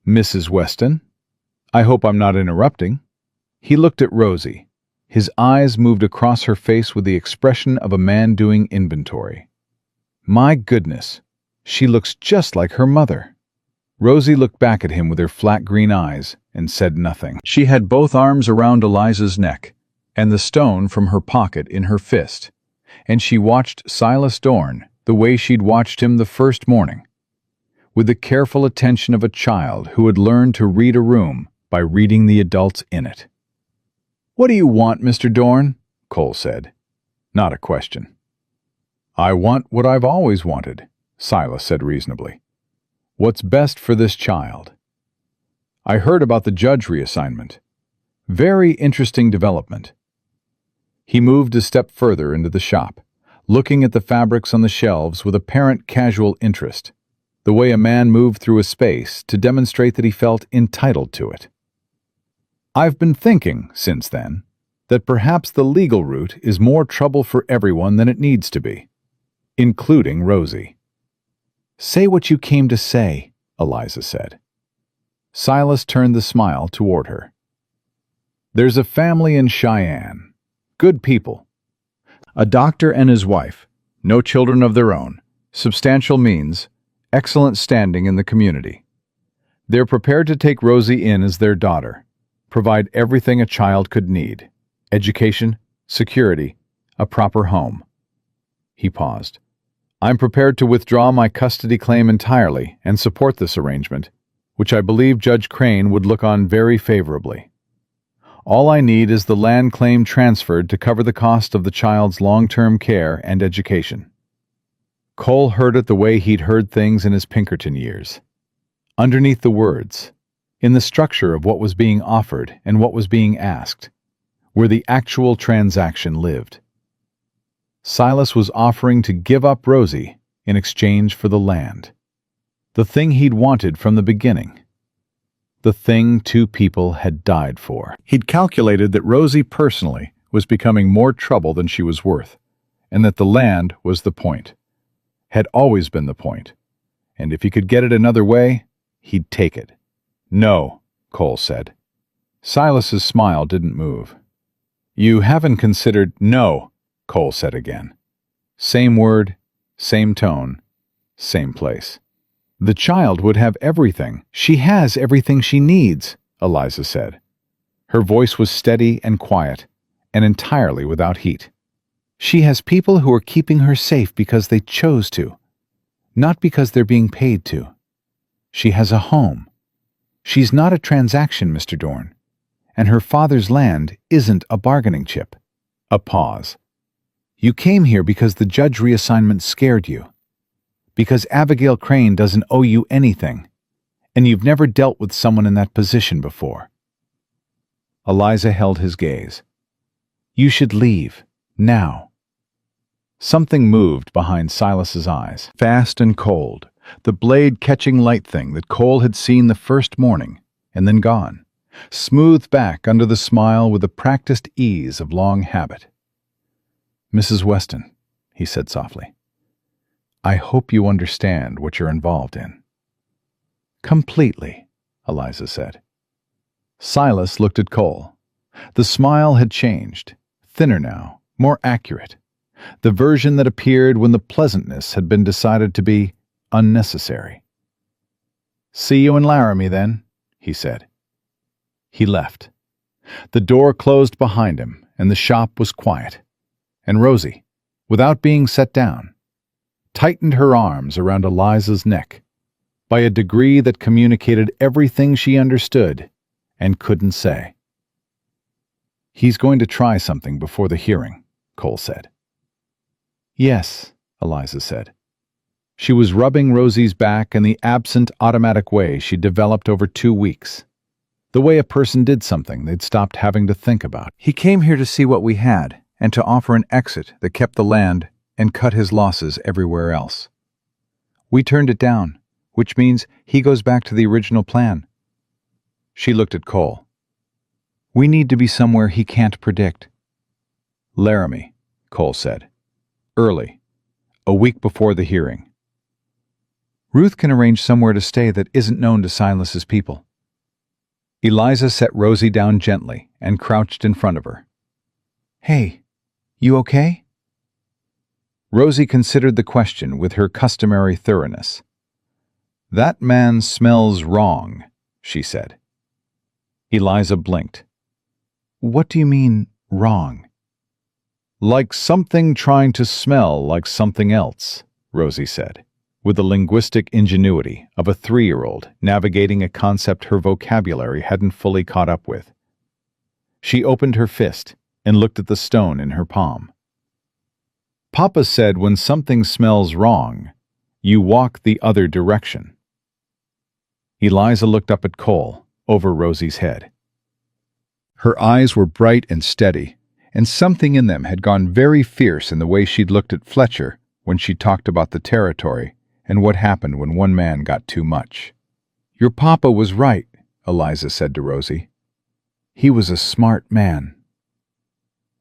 "Mrs. Weston, I hope I'm not interrupting." He looked at Rosie. His eyes moved across her face with the expression of a man doing inventory. "My goodness, she looks just like her mother." Rosie looked back at him with her flat green eyes and said nothing. She had both arms around Eliza's neck and the stone from her pocket in her fist, and she watched Silas Dorn the way she'd watched him the first morning, with the careful attention of a child who had learned to read a room by reading the adults in it. "What do you want, Mr. Dorn?" Cole said. Not a question. "I want what I've always wanted," Silas said reasonably. "What's best for this child. I heard about the judge reassignment. Very interesting development." He moved a step further into the shop, looking at the fabrics on the shelves with apparent casual interest, the way a man moved through a space to demonstrate that he felt entitled to it. "I've been thinking, since then, that perhaps the legal route is more trouble for everyone than it needs to be, including Rosie." "Say what you came to say," Eliza said. Silas turned the smile toward her. "There's a family in Cheyenne. Good people. A doctor and his wife, no children of their own, substantial means, excellent standing in the community. They're prepared to take Rosie in as their daughter, provide everything a child could need: education, security, a proper home." He paused. "I'm prepared to withdraw my custody claim entirely and support this arrangement, which I believe Judge Crane would look on very favorably. All I need is the land claim transferred to cover the cost of the child's long-term care and education." Cole heard it the way he'd heard things in his Pinkerton years. Underneath the words, in the structure of what was being offered and what was being asked, where the actual transaction lived. Silas was offering to give up Rosie in exchange for the land. The thing he'd wanted from the beginning. The thing two people had died for. He'd calculated that Rosie personally was becoming more trouble than she was worth, and that the land was the point. Had always been the point. And if he could get it another way, he'd take it. "No," Cole said. Silas's smile didn't move. "You haven't considered—" "No," Cole said again. Same word, same tone, same place. "The child would have everything. She has everything she needs," Eliza said. Her voice was steady and quiet, and entirely without heat. "She has people who are keeping her safe because they chose to, not because they're being paid to. She has a home. She's not a transaction, Mr. Dorn. and her father's land isn't a bargaining chip. A pause. You came here because the judge reassignment scared you. Because Abigail Crane doesn't owe you anything, and you've never dealt with someone in that position before. Eliza held his gaze. You should leave, now. Something moved behind Silas's eyes, fast and cold, the blade catching light thing that Cole had seen the first morning, and then gone, smoothed back under the smile with the practiced ease of long habit. Mrs. Weston, he said softly, I hope you understand what you're involved in. Completely, Eliza said. Silas looked at Cole. The smile had changed, thinner now, more accurate. The version that appeared when the pleasantness had been decided to be unnecessary. See you in Laramie, then, he said. He left. The door closed behind him, and the shop was quiet. And Rosie, without being set down, tightened her arms around Eliza's neck by a degree that communicated everything she understood and couldn't say. He's going to try something before the hearing, Cole said. Yes, Eliza said. She was rubbing Rosie's back in the absent, automatic way she'd developed over 2 weeks. The way a person did something they'd stopped having to think about. He came here to see what we had, and to offer an exit that kept the land and cut his losses everywhere else. We turned it down, which means he goes back to the original plan. She looked at Cole. We need to be somewhere he can't predict. Laramie, Cole said. Early, a week before the hearing. Ruth can arrange somewhere to stay that isn't known to Silas's people. Eliza set Rosie down gently and crouched in front of her. Hey, you okay? Rosie considered the question with her customary thoroughness. That man smells wrong, she said. Eliza blinked. What do you mean, wrong? Like something trying to smell like something else, Rosie said, with the linguistic ingenuity of a 3-year-old navigating a concept her vocabulary hadn't fully caught up with. She opened her fist and looked at the stone in her palm. Papa said when something smells wrong, you walk the other direction. Eliza looked up at Cole, over Rosie's head. Her eyes were bright and steady, and something in them had gone very fierce in the way she'd looked at Fletcher when she talked about the territory and what happened when one man got too much. Your papa was right, Eliza said to Rosie. He was a smart man.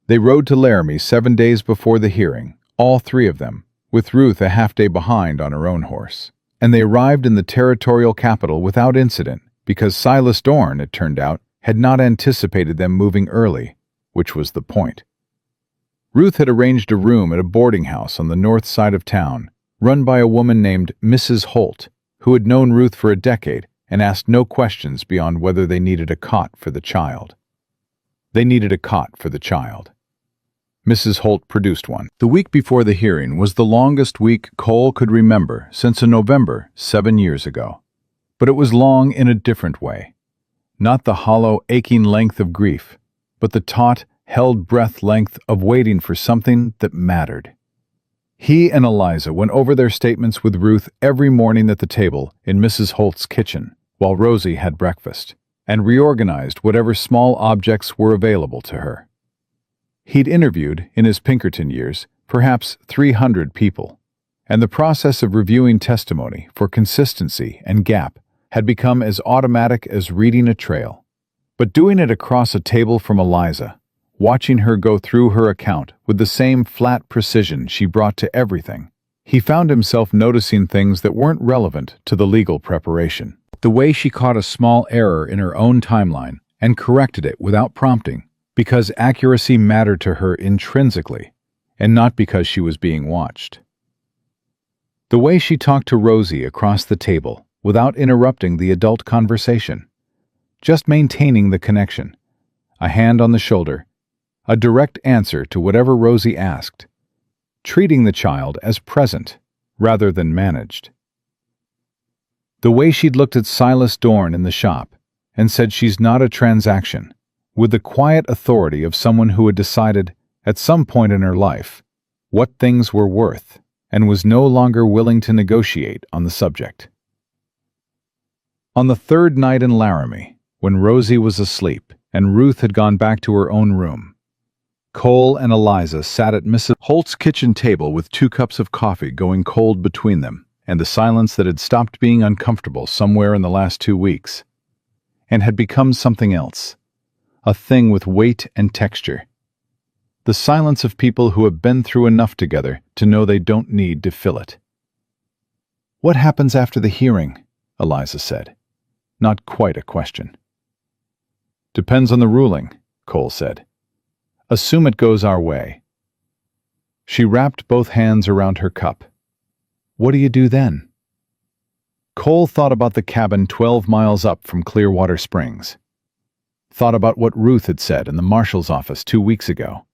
They rode to Laramie 7 days before the hearing, all 3 of them, with Ruth a half-day behind on her own horse. And they arrived in the territorial capital without incident because Silas Dorn, it turned out, had not anticipated them moving early, which was the point. Ruth had arranged a room at a boarding house on the north side of town, run by a woman named Mrs. Holt, who had known Ruth for a decade and asked no questions beyond whether they needed a cot for the child. They needed a cot for the child. Mrs. Holt produced one. The week before the hearing was the longest week Cole could remember since a November 7 years ago. But it was long in a different way. Not the hollow, aching length of grief, but the taut, held breath length of waiting for something that mattered. He and Eliza went over their statements with Ruth every morning at the table in Mrs. Holt's kitchen, while Rosie had breakfast, and reorganized whatever small objects were available to her. He'd interviewed, in his Pinkerton years, perhaps 300 people, and the process of reviewing testimony for consistency and gap had become as automatic as reading a trail. But doing it across a table from Eliza, watching her go through her account with the same flat precision she brought to everything, he found himself noticing things that weren't relevant to the legal preparation. The way she caught a small error in her own timeline and corrected it without prompting, because accuracy mattered to her intrinsically, and not because she was being watched. The way she talked to Rosie across the table without interrupting the adult conversation, just maintaining the connection, a hand on the shoulder, a direct answer to whatever Rosie asked, treating the child as present rather than managed. The way she'd looked at Silas Dorn in the shop and said she's not a transaction, with the quiet authority of someone who had decided, at some point in her life, what things were worth and was no longer willing to negotiate on the subject. On the third night in Laramie, when Rosie was asleep and Ruth had gone back to her own room, Cole and Eliza sat at Mrs. Holt's kitchen table with 2 cups of coffee going cold between them and the silence that had stopped being uncomfortable somewhere in the last 2 weeks and had become something else, a thing with weight and texture. The silence of people who have been through enough together to know they don't need to fill it. "What happens after the hearing?" Eliza said. Not quite a question. "Depends on the ruling," Cole said. "Assume it goes our way." She wrapped both hands around her cup. "What do you do then?" Cole thought about the cabin 12 miles up from Clearwater Springs. Thought about what Ruth had said in the marshal's office 2 weeks ago.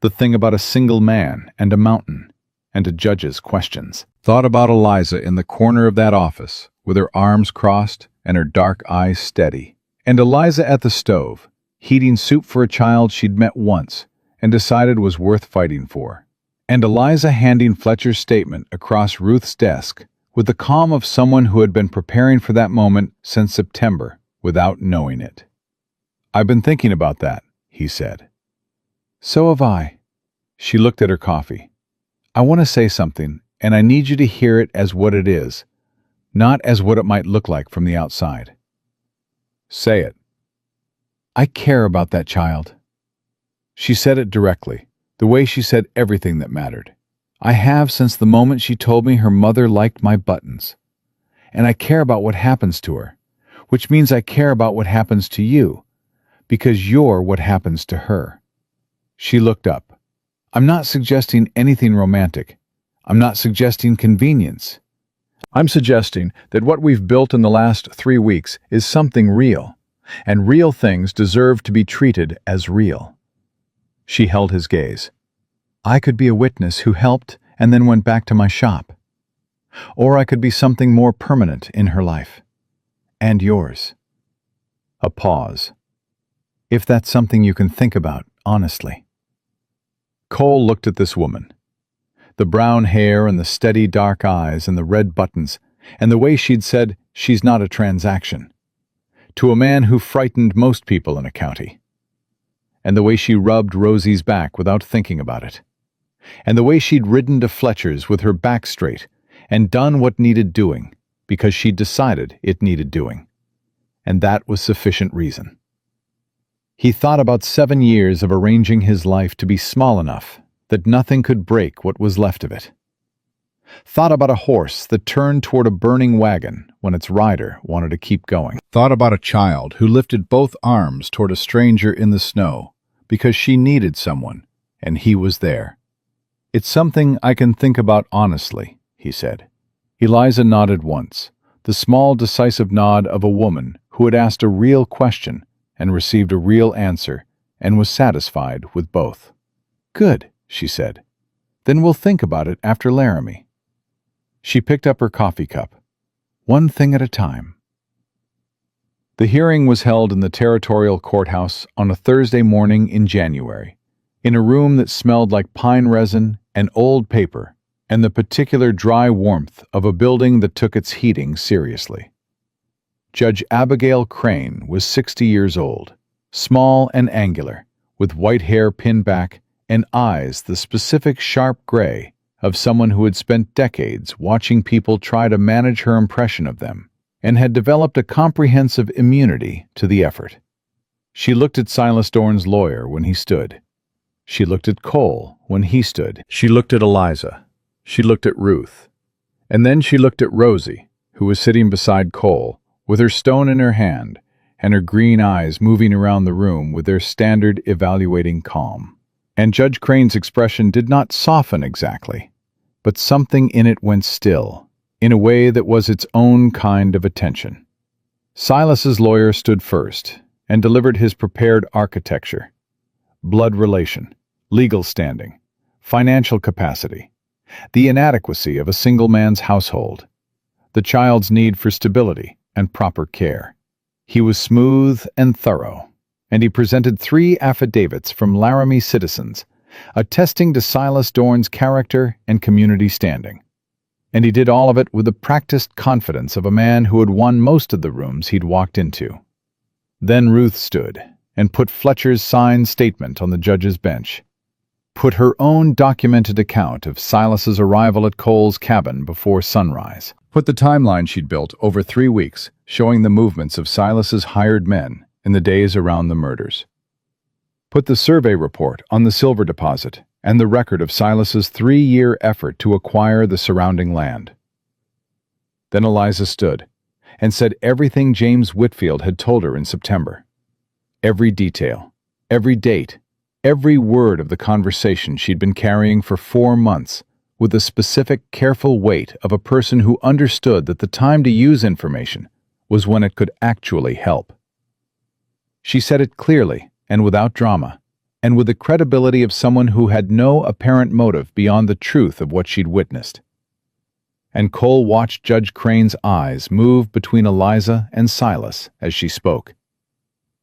The thing about a single man and a mountain and a judge's questions. Thought about Eliza in the corner of that office with her arms crossed and her dark eyes steady. And Eliza at the stove, heating soup for a child she'd met once and decided was worth fighting for. And Eliza handing Fletcher's statement across Ruth's desk with the calm of someone who had been preparing for that moment since September without knowing it. "I've been thinking about that," he said. "So have I." She looked at her coffee. "I want to say something, and I need you to hear it as what it is, not as what it might look like from the outside." "Say it." "I care about that child." She said it directly, the way she said everything that mattered. "I have since the moment she told me her mother liked my buttons. And I care about what happens to her, which means I care about what happens to you, because you're what happens to her." She looked up. "I'm not suggesting anything romantic. I'm not suggesting convenience. I'm suggesting that what we've built in the last 3 weeks is something real, and real things deserve to be treated as real." She held his gaze. "I could be a witness who helped and then went back to my shop. Or I could be something more permanent in her life. And yours." A pause. "If that's something you can think about, honestly." Cole looked at this woman. The brown hair and the steady dark eyes and the red buttons, and the way she'd said, "She's not a transaction," to a man who frightened most people in a county. And the way she rubbed Rosie's back without thinking about it. And the way she'd ridden to Fletcher's with her back straight and done what needed doing because she'd decided it needed doing. And that was sufficient reason. He thought about 7 years of arranging his life to be small enough that nothing could break what was left of it. Thought about a horse that turned toward a burning wagon when its rider wanted to keep going. Thought about a child who lifted both arms toward a stranger in the snow because she needed someone, and he was there. "It's something I can think about honestly," he said. Eliza nodded once, the small decisive nod of a woman who had asked a real question and received a real answer and was satisfied with both. "Good," she said. "Then we'll think about it after Laramie." She picked up her coffee cup. "One thing at a time." The hearing was held in the Territorial Courthouse on a Thursday morning in January, in a room that smelled like pine resin and old paper and the particular dry warmth of a building that took its heating seriously. Judge Abigail Crane was 60 years old, small and angular, with white hair pinned back and eyes the specific sharp gray of someone who had spent decades watching people try to manage her impression of them and had developed a comprehensive immunity to the effort. She looked at Silas Dorn's lawyer when he stood. She looked at Cole when he stood. She looked at Eliza. She looked at Ruth. And then she looked at Rosie, who was sitting beside Cole, with her stone in her hand and her green eyes moving around the room with their standard evaluating calm. And Judge Crane's expression did not soften exactly, but something in it went still, in a way that was its own kind of attention. Silas's lawyer stood first and delivered his prepared architecture: blood relation, legal standing, financial capacity, the inadequacy of a single man's household, the child's need for stability and proper care. He was smooth and thorough, and he presented 3 affidavits from Laramie citizens, attesting to Silas Dorn's character and community standing. And he did all of it with the practiced confidence of a man who had won most of the rooms he'd walked into. Then Ruth stood and put Fletcher's signed statement on the judge's bench, put her own documented account of Silas's arrival at Cole's cabin before sunrise, put the timeline she'd built over 3 weeks, showing the movements of Silas's hired men in the days around the murders, put the survey report on the silver deposit and the record of Silas's 3-year effort to acquire the surrounding land. Then Eliza stood and said everything James Whitfield had told her in September. Every detail, every date, every word of the conversation she'd been carrying for 4 months, with the specific, careful weight of a person who understood that the time to use information was when it could actually help. She said it clearly and without drama, and with the credibility of someone who had no apparent motive beyond the truth of what she'd witnessed. And Cole watched Judge Crane's eyes move between Eliza and Silas as she spoke,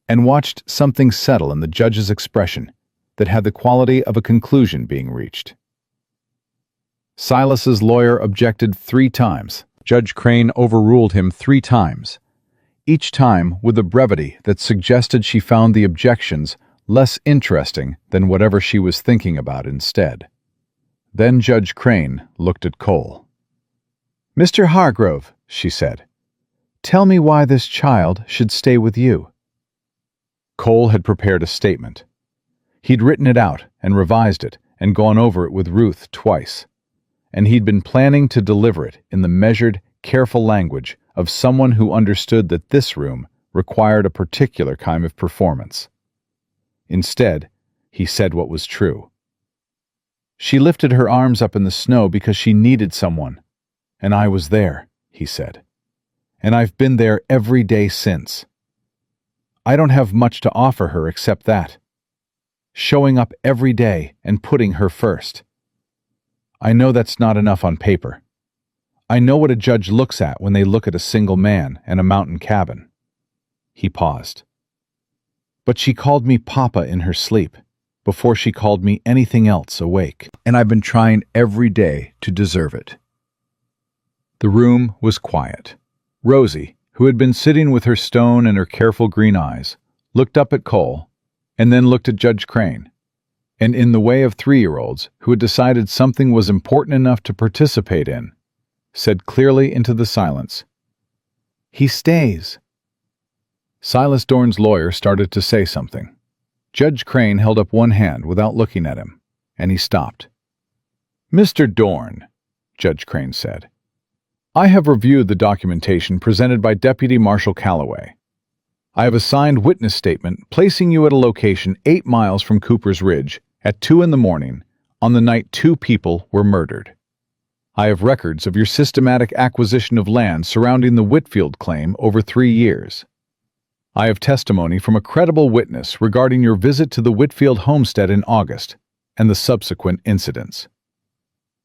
and watched something settle in the judge's expression that had the quality of a conclusion being reached. Silas's lawyer objected 3 times. Judge Crane overruled him 3 times, each time with a brevity that suggested she found the objections less interesting than whatever she was thinking about instead. Then Judge Crane looked at Cole. "Mr. Hargrove," she said, "tell me why this child should stay with you." Cole had prepared a statement. He'd written it out and revised it and gone over it with Ruth twice, and he'd been planning to deliver it in the measured, careful language of someone who understood that this room required a particular kind of performance. Instead, he said what was true. "She lifted her arms up in the snow because she needed someone, and I was there," he said. "And I've been there every day since. I don't have much to offer her except that. Showing up every day and putting her first. I know that's not enough on paper. I know what a judge looks at when they look at a single man and a mountain cabin." He paused. "But she called me Papa in her sleep, before she called me anything else awake, and I've been trying every day to deserve it." The room was quiet. Rosie, who had been sitting with her stone and her careful green eyes, looked up at Cole, and then looked at Judge Crane, and in the way of 3-year-olds who had decided something was important enough to participate in, said clearly into the silence, "He stays." Silas Dorn's lawyer started to say something. Judge Crane held up one hand without looking at him, and he stopped. "Mr. Dorn," Judge Crane said, "I have reviewed the documentation presented by Deputy Marshal Calloway. I have a signed witness statement placing you at a location 8 miles from Cooper's Ridge at 2 a.m. on the night 2 people were murdered. I have records of your systematic acquisition of land surrounding the Whitfield claim over 3 years. I have testimony from a credible witness regarding your visit to the Whitfield homestead in August and the subsequent incidents."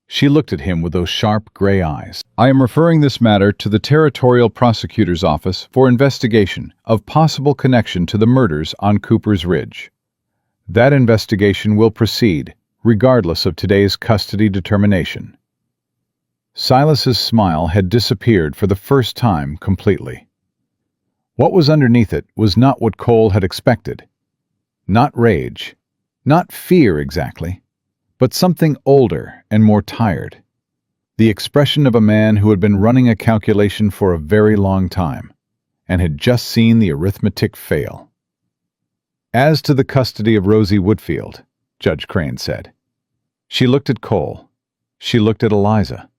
She looked at him with those sharp gray eyes. "I am referring this matter to the Territorial Prosecutor's Office for investigation of possible connection to the murders on Cooper's Ridge. That investigation will proceed, regardless of today's custody determination." Silas's smile had disappeared for the first time completely. What was underneath it was not what Cole had expected. Not rage, not fear exactly, but something older and more tired. The expression of a man who had been running a calculation for a very long time, and had just seen the arithmetic fail. "As to the custody of Rosie Whitfield," Judge Crane said. She looked at Cole. She looked at Eliza.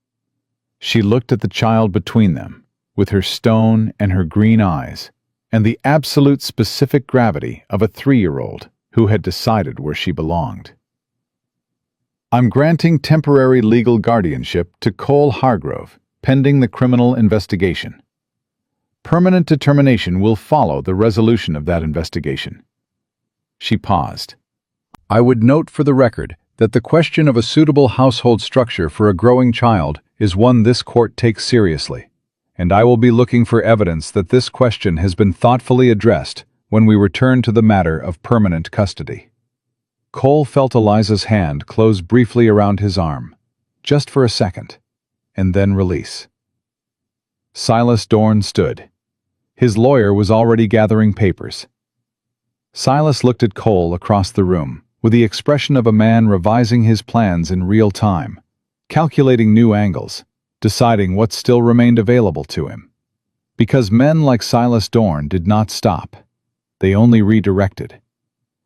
She looked at the child between them, with her stone and her green eyes, and the absolute specific gravity of a 3-year-old who had decided where she belonged. "I'm granting temporary legal guardianship to Cole Hargrove, pending the criminal investigation. Permanent determination will follow the resolution of that investigation." She paused. "I would note for the record that the question of a suitable household structure for a growing child is one this court takes seriously, and I will be looking for evidence that this question has been thoughtfully addressed when we returned to the matter of permanent custody. Cole felt Eliza's hand close briefly around his arm, just for a second, and then release. Silas Dorn stood. His lawyer was already gathering papers. Silas looked at Cole across the room, with the expression of a man revising his plans in real time, calculating new angles, deciding what still remained available to him. Because men like Silas Dorn did not stop. They only redirected.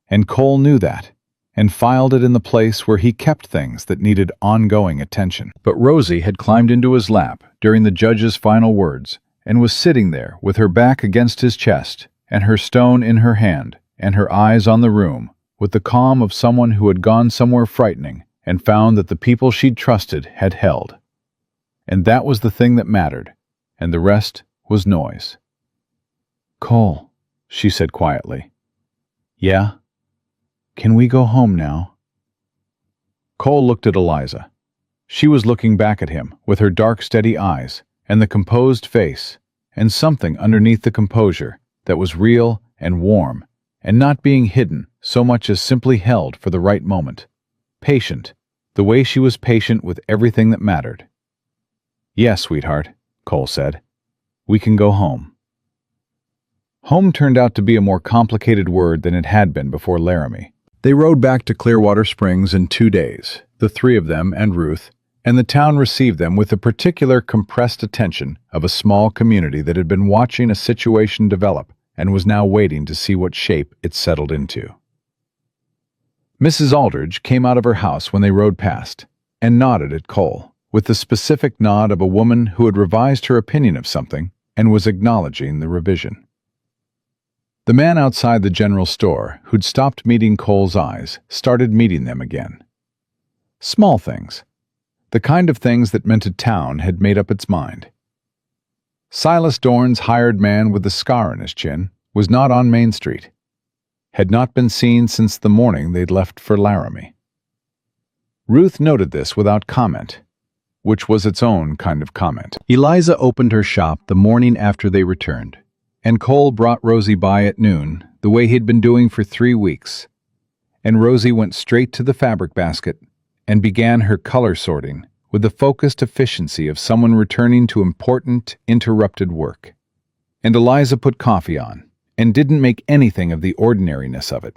And Cole knew that, and filed it in the place where he kept things that needed ongoing attention. But Rosie had climbed into his lap during the judge's final words and was sitting there with her back against his chest and her stone in her hand and her eyes on the room, with the calm of someone who had gone somewhere frightening and found that the people she'd trusted had held. And that was the thing that mattered, and the rest was noise. "Cole," she said quietly. "Yeah? Can we go home now?" Cole looked at Eliza. She was looking back at him with her dark, steady eyes and the composed face, and something underneath the composure that was real and warm and not being hidden so much as simply held for the right moment. Patient, the way she was patient with everything that mattered. "Yes, sweetheart," Cole said. "We can go home." Home turned out to be a more complicated word than it had been before Laramie. They rode back to Clearwater Springs in 2 days, the three of them and Ruth, and the town received them with the particular compressed attention of a small community that had been watching a situation develop and was now waiting to see what shape it settled into. Mrs. Aldridge came out of her house when they rode past and nodded at Cole, with the specific nod of a woman who had revised her opinion of something and was acknowledging the revision. The man outside the general store, who'd stopped meeting Cole's eyes, started meeting them again. Small things. The kind of things that meant a town had made up its mind. Silas Dorn's hired man with the scar on his chin was not on Main Street. Had not been seen since the morning they'd left for Laramie. Ruth noted this without comment, which was its own kind of comment. Eliza opened her shop the morning after they returned, and Cole brought Rosie by at noon, the way he'd been doing for 3 weeks. And Rosie went straight to the fabric basket and began her color sorting with the focused efficiency of someone returning to important, interrupted work. And Eliza put coffee on, and didn't make anything of the ordinariness of it,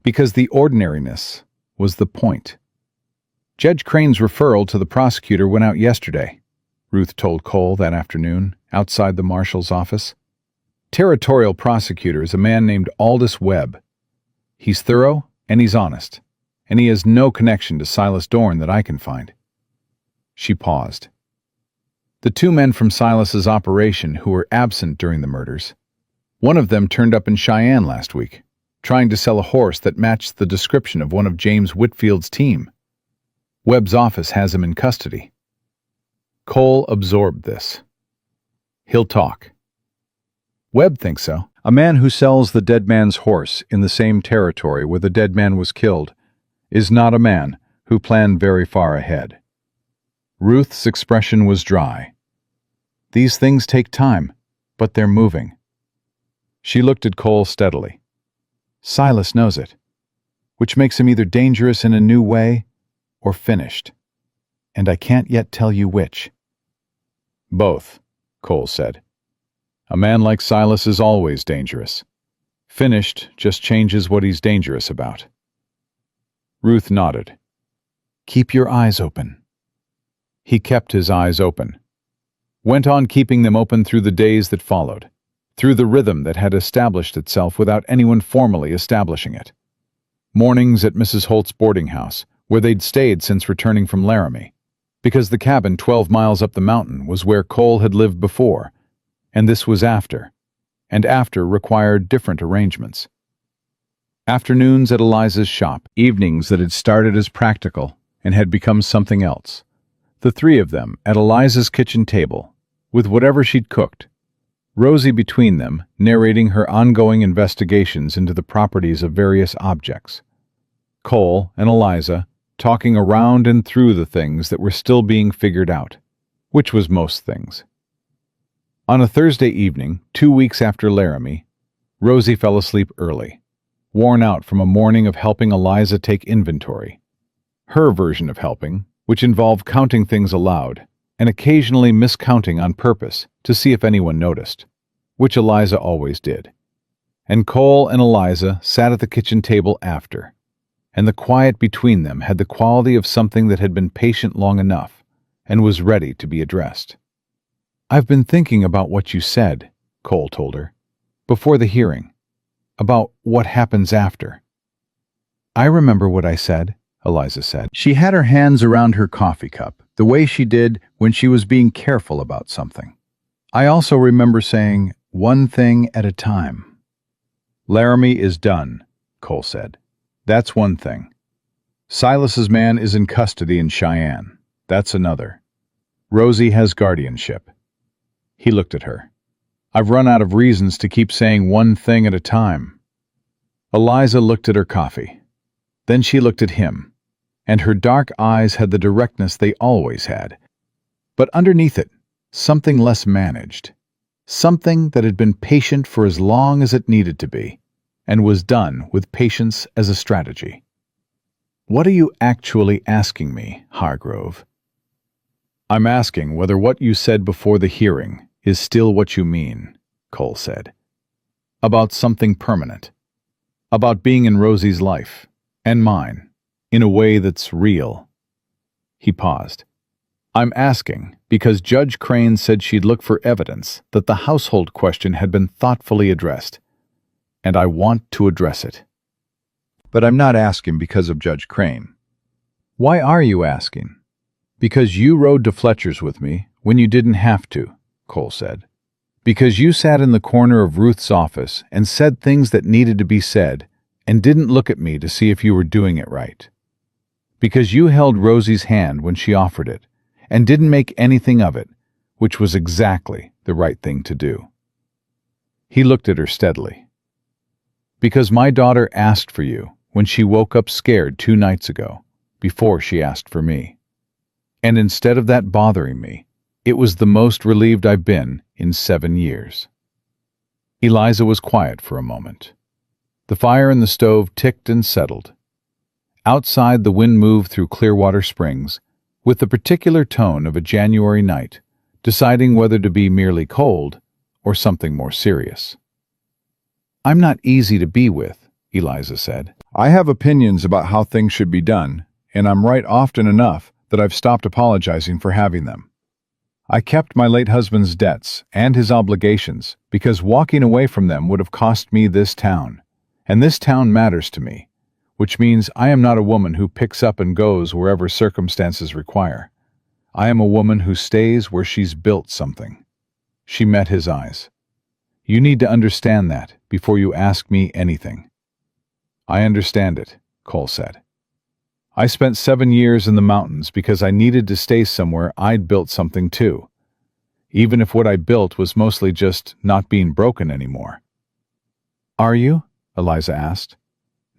because the ordinariness was the point. Judge Crane's referral to the prosecutor went out yesterday, Ruth told Cole that afternoon, outside the marshal's office. Territorial prosecutor is a man named Aldous Webb. He's thorough and he's honest, and he has no connection to Silas Dorn that I can find. She paused. The 2 men from Silas's operation who were absent during the murders. One of them turned up in Cheyenne last week, trying to sell a horse that matched the description of one of James Whitfield's team. Webb's office has him in custody. Cole absorbed this. He'll talk. Webb thinks so. A man who sells the dead man's horse in the same territory where the dead man was killed is not a man who planned very far ahead. Ruth's expression was dry. These things take time, but they're moving. She looked at Cole steadily. Silas knows it, which makes him either dangerous in a new way or finished. And I can't yet tell you which. Both, Cole said. A man like Silas is always dangerous. Finished just changes what he's dangerous about. Ruth nodded. Keep your eyes open. He kept his eyes open. Went on keeping them open through the days that followed, through the rhythm that had established itself without anyone formally establishing it. Mornings at Mrs. Holt's boarding house, where they'd stayed since returning from Laramie, because the cabin 12 miles up the mountain was where Cole had lived before, and this was after, and after required different arrangements. Afternoons at Eliza's shop, evenings that had started as practical and had become something else. The 3 of them at Eliza's kitchen table, with whatever she'd cooked, Rosie between them narrating her ongoing investigations into the properties of various objects. Cole and Eliza talking around and through the things that were still being figured out, which was most things. On a Thursday evening, 2 weeks after Laramie, Rosie fell asleep early, worn out from a morning of helping Eliza take inventory. Her version of helping, which involved counting things aloud and occasionally miscounting on purpose to see if anyone noticed, which Eliza always did. And Cole and Eliza sat at the kitchen table after, and the quiet between them had the quality of something that had been patient long enough and was ready to be addressed. "I've been thinking about what you said," Cole told her, "before the hearing, about what happens after." "I remember what I said," Eliza said. She had her hands around her coffee cup, the way she did when she was being careful about something. "I also remember saying, one thing at a time." "Laramie is done," Cole said. "That's one thing. Silas's man is in custody in Cheyenne. That's another. Rosie has guardianship." He looked at her. "I've run out of reasons to keep saying one thing at a time." Eliza looked at her coffee. Then she looked at him, and her dark eyes had the directness they always had. But underneath it, something less managed. Something that had been patient for as long as it needed to be, and was done with patience as a strategy. "What are you actually asking me, Hargrove?" "I'm asking whether what you said before the hearing is still what you mean," Cole said. "About something permanent. About being in Rosie's life, and mine, in a way that's real." He paused. "I'm asking because Judge Crane said she'd look for evidence that the household question had been thoughtfully addressed, and I want to address it." "But I'm not asking because of Judge Crane." "Why are you asking?" "Because you rode to Fletcher's with me when you didn't have to," Cole said. "Because you sat in the corner of Ruth's office and said things that needed to be said and didn't look at me to see if you were doing it right. Because you held Rosie's hand when she offered it and didn't make anything of it, which was exactly the right thing to do." He looked at her steadily. "Because my daughter asked for you when she woke up scared 2 nights ago, before she asked for me. And instead of that bothering me, it was the most relieved I've been in 7 years." Eliza was quiet for a moment. The fire in the stove ticked and settled. Outside, the wind moved through Clearwater Springs, with the particular tone of a January night, deciding whether to be merely cold or something more serious. "I'm not easy to be with," Eliza said. "I have opinions about how things should be done, and I'm right often enough that I've stopped apologizing for having them. I kept my late husband's debts and his obligations because walking away from them would have cost me this town, and this town matters to me, which means I am not a woman who picks up and goes wherever circumstances require. I am a woman who stays where she's built something." She met his eyes. "You need to understand that before you ask me anything." "I understand it," Cole said. "I spent 7 years in the mountains because I needed to stay somewhere I'd built something too, even if what I built was mostly just not being broken anymore." "Are you?" Eliza asked.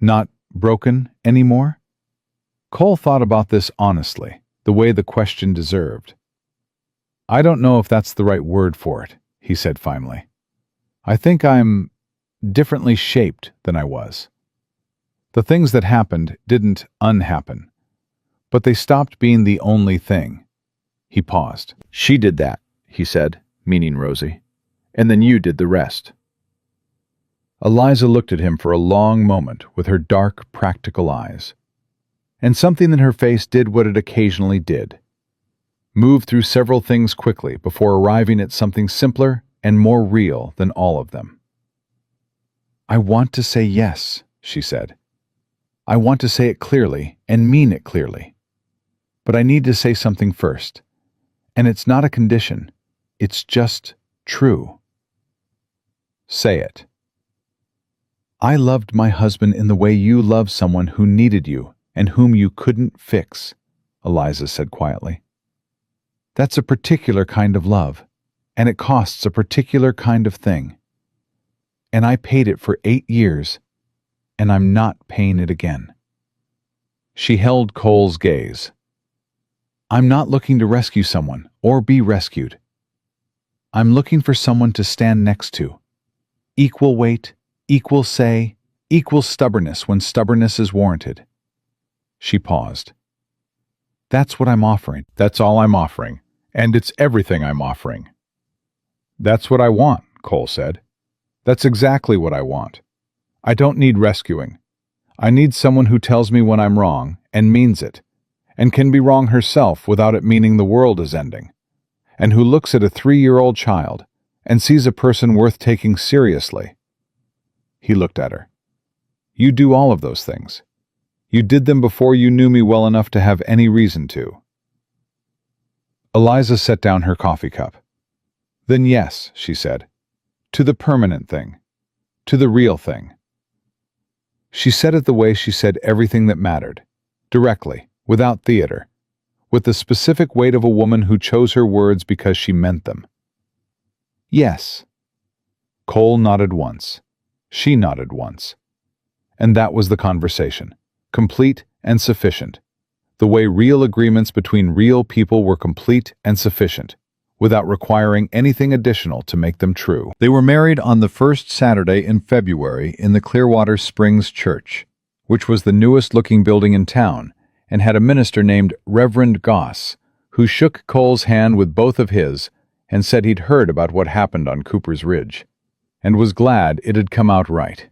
"Not broken anymore?" Cole thought about this honestly, the way the question deserved. "I don't know if that's the right word for it," he said finally. "I think I'm differently shaped than I was. The things that happened didn't unhappen, but they stopped being the only thing." He paused. "She did that," he said, meaning Rosie, "and then you did the rest." Eliza looked at him for a long moment with her dark, practical eyes, and something in her face did what it occasionally did. Moved through several things quickly before arriving at something simpler and more real than all of them. "I want to say yes," she said. "I want to say it clearly and mean it clearly. But I need to say something first. And it's not a condition. It's just true." "Say it." "I loved my husband in the way you love someone who needed you and whom you couldn't fix," Eliza said quietly. "That's a particular kind of love, and it costs a particular kind of thing. And I paid it for 8 years, and I'm not paying it again." She held Cole's gaze. "I'm not looking to rescue someone or be rescued. I'm looking for someone to stand next to. Equal weight, equal say, equal stubbornness when stubbornness is warranted. She paused. That's what I'm offering. That's all I'm offering. And it's everything I'm offering. That's what I want, Cole said. That's exactly what I want. I don't need rescuing. I need someone who tells me when I'm wrong and means it, and can be wrong herself without it meaning the world is ending, and who looks at a 3-year-old child and sees a person worth taking seriously. He looked at her. You do all of those things. You did them before you knew me well enough to have any reason to. Eliza set down her coffee cup. Then yes, she said, to the permanent thing, to the real thing. She said it the way she said everything that mattered, directly, without theater, with the specific weight of a woman who chose her words because she meant them. Yes. Cole nodded once. She nodded once. And that was the conversation, complete and sufficient, the way real agreements between real people were complete and sufficient, without requiring anything additional to make them true. They were married on the first Saturday in February in the Clearwater Springs Church, which was the newest-looking building in town, and had a minister named Reverend Goss, who shook Cole's hand with both of his and said he'd heard about what happened on Cooper's Ridge, and was glad it had come out right,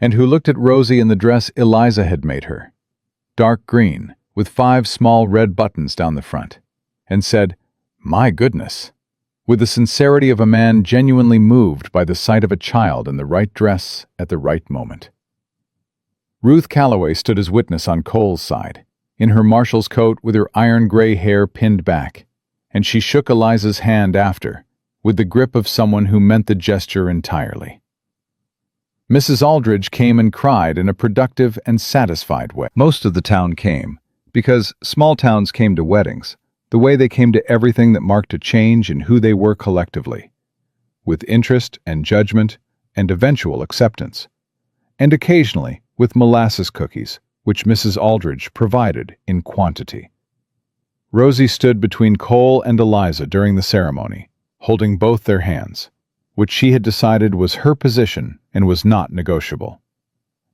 and who looked at Rosie in the dress Eliza had made her, dark green, with 5 small red buttons down the front, and said, "My goodness," with the sincerity of a man genuinely moved by the sight of a child in the right dress at the right moment. Ruth Calloway stood as witness on Cole's side, in her marshal's coat with her iron-gray hair pinned back, and she shook Eliza's hand after, with the grip of someone who meant the gesture entirely. Mrs. Aldridge came and cried in a productive and satisfied way. Most of the town came, because small towns came to weddings, the way they came to everything that marked a change in who they were collectively, with interest and judgment and eventual acceptance, and occasionally with molasses cookies, which Mrs. Aldridge provided in quantity. Rosie stood between Cole and Eliza during the ceremony, holding both their hands, which she had decided was her position and was not negotiable.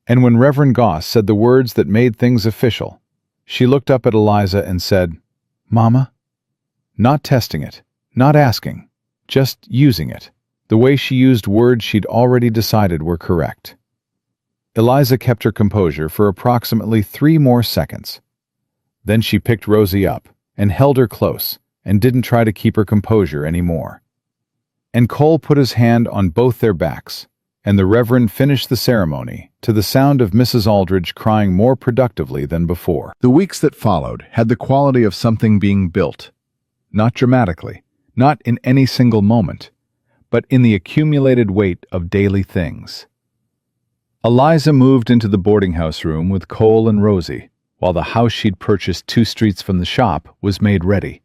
And when Reverend Goss said the words that made things official, she looked up at Eliza and said, "Mama?" Not testing it, not asking, just using it, the way she used words she'd already decided were correct. Eliza kept her composure for approximately 3 more seconds. Then she picked Rosie up and held her close and didn't try to keep her composure anymore. And Cole put his hand on both their backs, and the Reverend finished the ceremony to the sound of Mrs. Aldridge crying more productively than before. The weeks that followed had the quality of something being built, not dramatically, not in any single moment, but in the accumulated weight of daily things. Eliza moved into the boarding house room with Cole and Rosie, while the house she'd purchased 2 streets from the shop was made ready.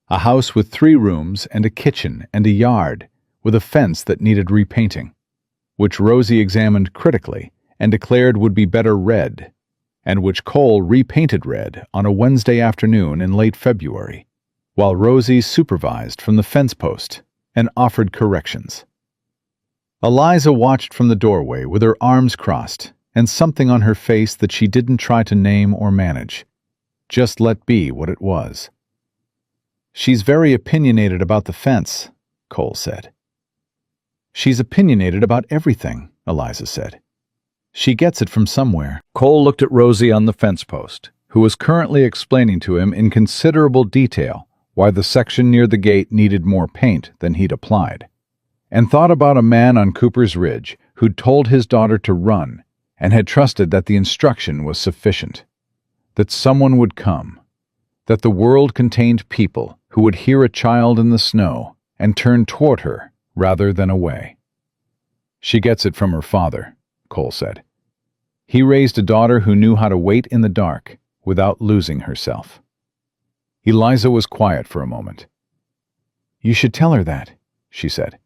A house with 3 rooms and a kitchen and a yard, with a fence that needed repainting, which Rosie examined critically and declared would be better red, and which Cole repainted red on a Wednesday afternoon in late February, while Rosie supervised from the fence post and offered corrections. Eliza watched from the doorway with her arms crossed and something on her face that she didn't try to name or manage, just let be what it was. "She's very opinionated about the fence," Cole said. "She's opinionated about everything," Eliza said. "She gets it from somewhere." Cole looked at Rosie on the fence post, who was currently explaining to him in considerable detail why the section near the gate needed more paint than he'd applied, and thought about a man on Cooper's Ridge who'd told his daughter to run and had trusted that the instruction was sufficient, that someone would come, that the world contained people who would hear a child in the snow and turn toward her rather than away. "She gets it from her father," Cole said. "He raised a daughter who knew how to wait in the dark without losing herself." Eliza was quiet for a moment. "You should tell her that," she said,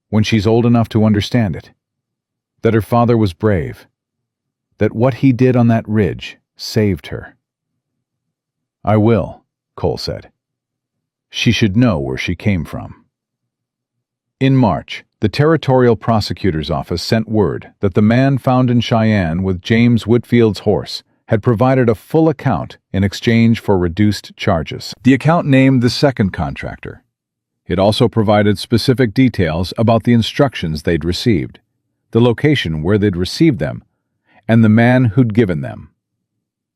"when she's old enough to understand it. That her father was brave. That what he did on that ridge saved her." "I will," Cole said. "She should know where she came from." In March, the Territorial Prosecutor's Office sent word that the man found in Cheyenne with James Whitfield's horse had provided a full account in exchange for reduced charges. The account named the second contractor. It also provided specific details about the instructions they'd received, the location where they'd received them, and the man who'd given them.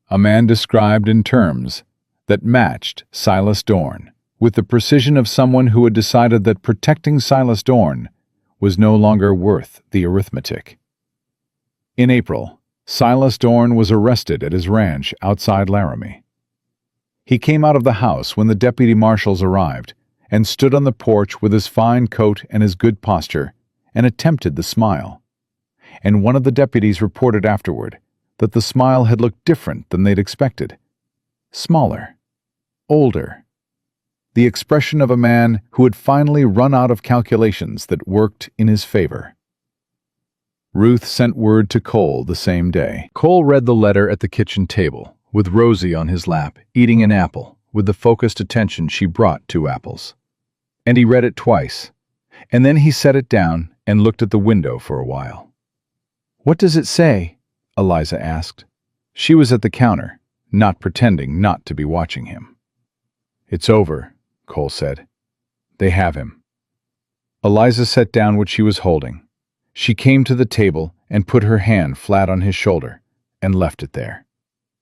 A man described in terms that matched Silas Dorn, with the precision of someone who had decided that protecting Silas Dorn was no longer worth the arithmetic. In April, Silas Dorn was arrested at his ranch outside Laramie. He came out of the house when the deputy marshals arrived and stood on the porch with his fine coat and his good posture and attempted the smile. And one of the deputies reported afterward that the smile had looked different than they'd expected. Smaller, older. The expression of a man who had finally run out of calculations that worked in his favor. Ruth sent word to Cole the same day. Cole read the letter at the kitchen table, with Rosie on his lap, eating an apple, with the focused attention she brought to apples. And he read it twice, and then he set it down and looked at the window for a while. "What does it say?" Eliza asked. She was at the counter, not pretending not to be watching him. "It's over," Cole said. "They have him." Eliza set down what she was holding. She came to the table and put her hand flat on his shoulder and left it there.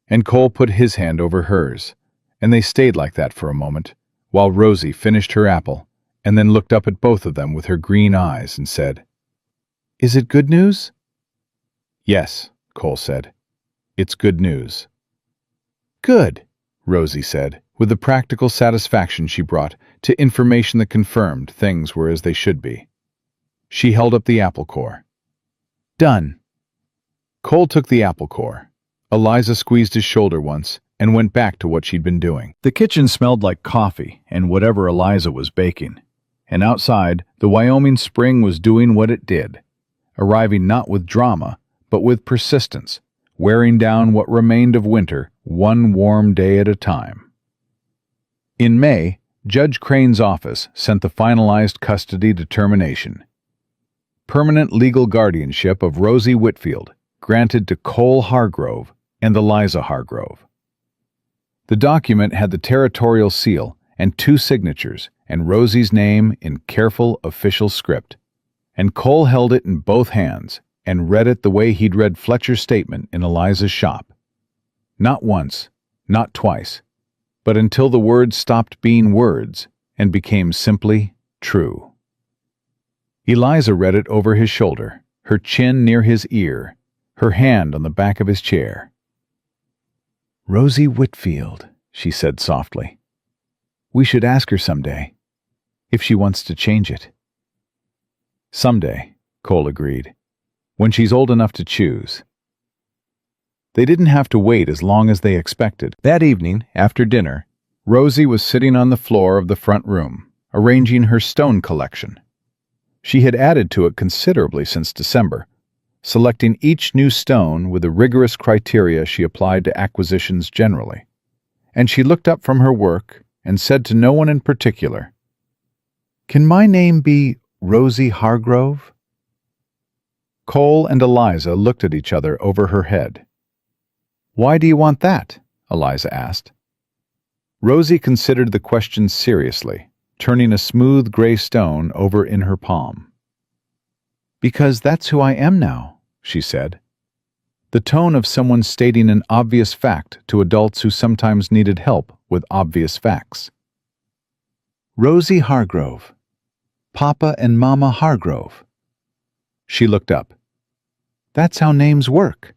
And Cole put his hand over hers, and they stayed like that for a moment, while Rosie finished her apple and then looked up at both of them with her green eyes and said, "Is it good news?" "Yes," Cole said. "It's good news." "Good," Rosie said, with the practical satisfaction she brought to information that confirmed things were as they should be. She held up the apple core. "Done." Cole took the apple core. Eliza squeezed his shoulder once and went back to what she'd been doing. The kitchen smelled like coffee and whatever Eliza was baking. And outside, the Wyoming spring was doing what it did, arriving not with drama, but with persistence, wearing down what remained of winter one warm day at a time. In May, Judge Crane's office sent the finalized custody determination. Permanent legal guardianship of Rosie Whitfield granted to Cole Hargrove and Eliza Hargrove. The document had the territorial seal and 2 signatures and Rosie's name in careful official script, and Cole held it in both hands and read it the way he'd read Fletcher's statement in Eliza's shop. Not once, not twice, but until the words stopped being words and became simply true. Eliza read it over his shoulder, her chin near his ear, her hand on the back of his chair. "Rosie Whitfield," she said softly. "We should ask her someday, if she wants to change it." "Someday," Cole agreed, "when she's old enough to choose." They didn't have to wait as long as they expected. That evening, after dinner, Rosie was sitting on the floor of the front room, arranging her stone collection. She had added to it considerably since December, selecting each new stone with the rigorous criteria she applied to acquisitions generally. And she looked up from her work and said to no one in particular, "Can my name be Rosie Hargrove?" Cole and Eliza looked at each other over her head. "Why do you want that?" Eliza asked. Rosie considered the question seriously, turning a smooth gray stone over in her palm. "Because that's who I am now," she said. The tone of someone stating an obvious fact to adults who sometimes needed help with obvious facts. "Rosie Hargrove. Papa and Mama Hargrove." She looked up. "That's how names work."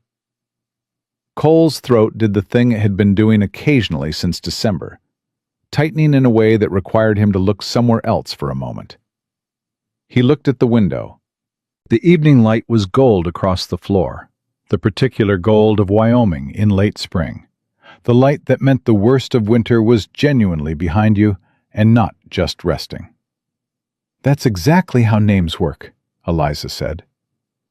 Cole's throat did the thing it had been doing occasionally since December, tightening in a way that required him to look somewhere else for a moment. He looked at the window. The evening light was gold across the floor, the particular gold of Wyoming in late spring, the light that meant the worst of winter was genuinely behind you and not just resting. "That's exactly how names work," Eliza said.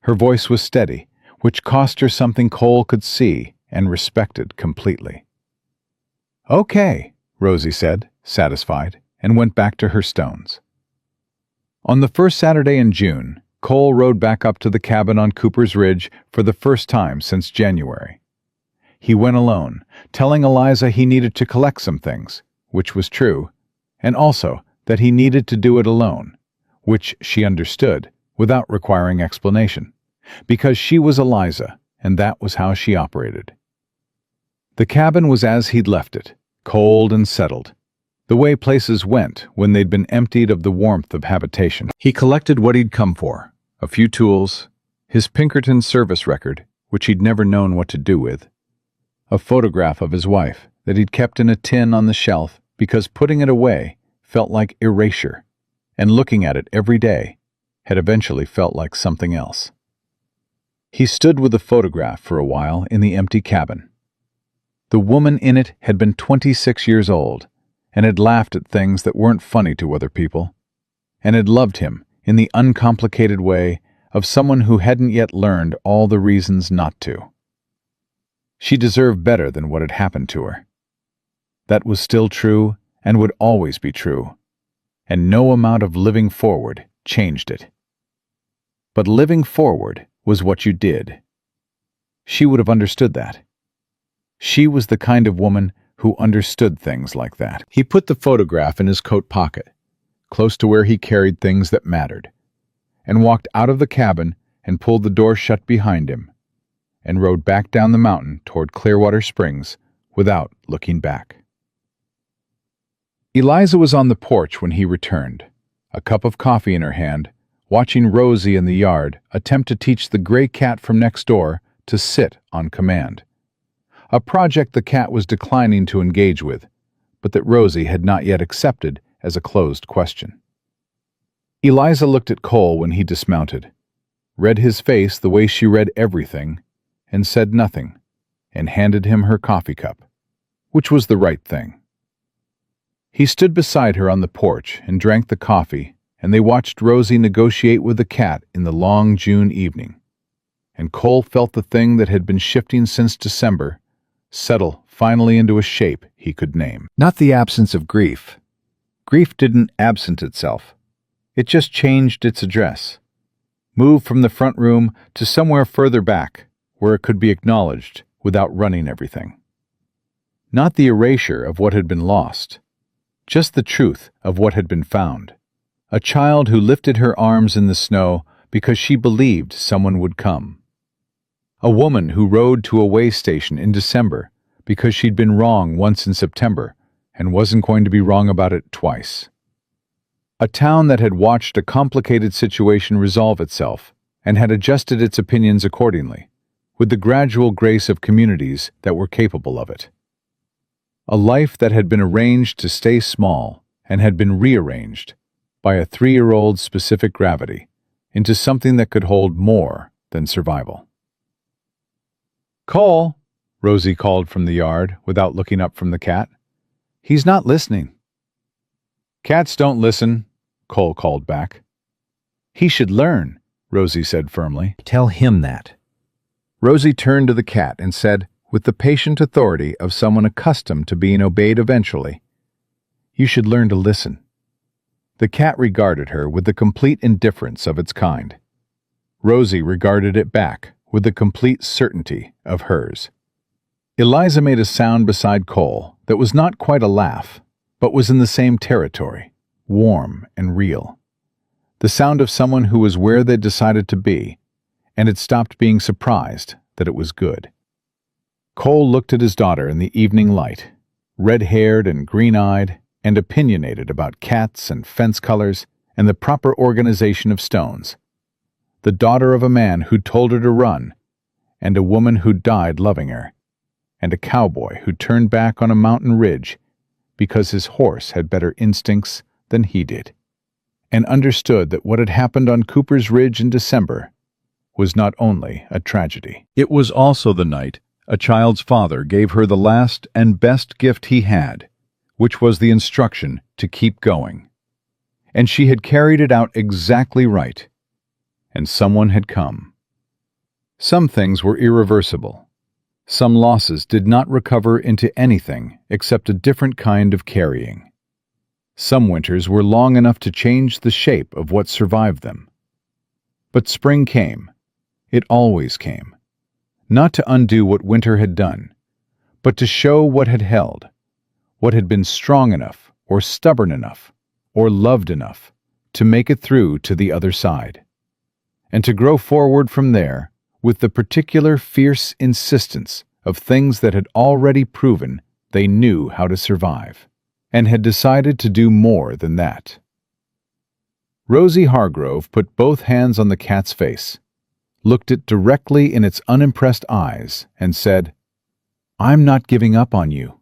Her voice was steady, which cost her something Cole could see and respected completely. "Okay," Rosie said, satisfied, and went back to her stones. On the first Saturday in June, Cole rode back up to the cabin on Cooper's Ridge for the first time since January. He went alone, telling Eliza he needed to collect some things, which was true, and also that he needed to do it alone, which she understood without requiring explanation, because she was Eliza, and that was how she operated. The cabin was as he'd left it, cold and settled, the way places went when they'd been emptied of the warmth of habitation. He collected what he'd come for, a few tools, his Pinkerton service record, which he'd never known what to do with, a photograph of his wife that he'd kept in a tin on the shelf because putting it away felt like erasure, and looking at it every day had eventually felt like something else. He stood with the photograph for a while in the empty cabin. The woman in it had been 26 years old and had laughed at things that weren't funny to other people, and had loved him in the uncomplicated way of someone who hadn't yet learned all the reasons not to. She deserved better than what had happened to her. That was still true and would always be true, and no amount of living forward changed it. But living forward was what you did. She would have understood that. She was the kind of woman who understood things like that. He put the photograph in his coat pocket, close to where he carried things that mattered, and walked out of the cabin and pulled the door shut behind him, and rode back down the mountain toward Clearwater Springs without looking back. Eliza was on the porch when he returned, a cup of coffee in her hand, watching Rosie in the yard attempt to teach the gray cat from next door to sit on command, a project the cat was declining to engage with, but that Rosie had not yet accepted as a closed question. Eliza looked at Cole when he dismounted, read his face the way she read everything, and said nothing, and handed him her coffee cup, which was the right thing. He stood beside her on the porch and drank the coffee, and they watched Rosie negotiate with the cat in the long June evening, and Cole felt the thing that had been shifting since December settle finally into a shape he could name. Not the absence of grief. Grief didn't absent itself. It just changed its address, moved from the front room to somewhere further back, where it could be acknowledged without running everything. Not the erasure of what had been lost, just the truth of what had been found. A child who lifted her arms in the snow because she believed someone would come. A woman who rode to a way station in December because she'd been wrong once in September and wasn't going to be wrong about it twice. A town that had watched a complicated situation resolve itself and had adjusted its opinions accordingly, with the gradual grace of communities that were capable of it. A life that had been arranged to stay small and had been rearranged by a 3-year-old's specific gravity into something that could hold more than survival. "Cole," Rosie called from the yard without looking up from the cat. "He's not listening." "Cats don't listen," Cole called back. "He should learn," Rosie said firmly. "Tell him that." Rosie turned to the cat and said, with the patient authority of someone accustomed to being obeyed eventually, "You should learn to listen." The cat regarded her with the complete indifference of its kind. Rosie regarded it back with the complete certainty of hers. Eliza made a sound beside Cole that was not quite a laugh, but was in the same territory, warm and real. The sound of someone who was where they'd decided to be, and had stopped being surprised that it was good. Cole looked at his daughter in the evening light, red-haired and green-eyed, and opinionated about cats and fence colors and the proper organization of stones. The daughter of a man who told her to run, and a woman who died loving her, and a cowboy who turned back on a mountain ridge because his horse had better instincts than he did, and understood that what had happened on Cooper's Ridge in December was not only a tragedy. It was also the night a child's father gave her the last and best gift he had, which was the instruction to keep going. And she had carried it out exactly right, and someone had come. Some things were irreversible. Some losses did not recover into anything except a different kind of carrying. Some winters were long enough to change the shape of what survived them. But spring came. It always came. Not to undo what winter had done, but to show what had held, what had been strong enough, or stubborn enough, or loved enough to make it through to the other side, and to grow forward from there with the particular fierce insistence of things that had already proven they knew how to survive, and had decided to do more than that. Rosie Hargrove put both hands on the cat's face, looked it directly in its unimpressed eyes, and said, "I'm not giving up on you."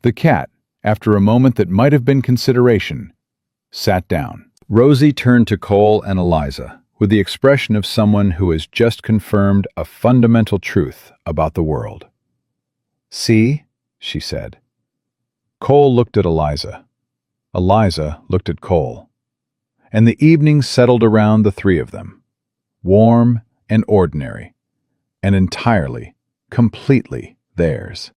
The cat, after a moment that might have been consideration, sat down. Rosie turned to Cole and Eliza with the expression of someone who has just confirmed a fundamental truth about the world. "See?" she said. Cole looked at Eliza. Eliza looked at Cole. And the evening settled around the three of them, warm and ordinary, and entirely, completely theirs.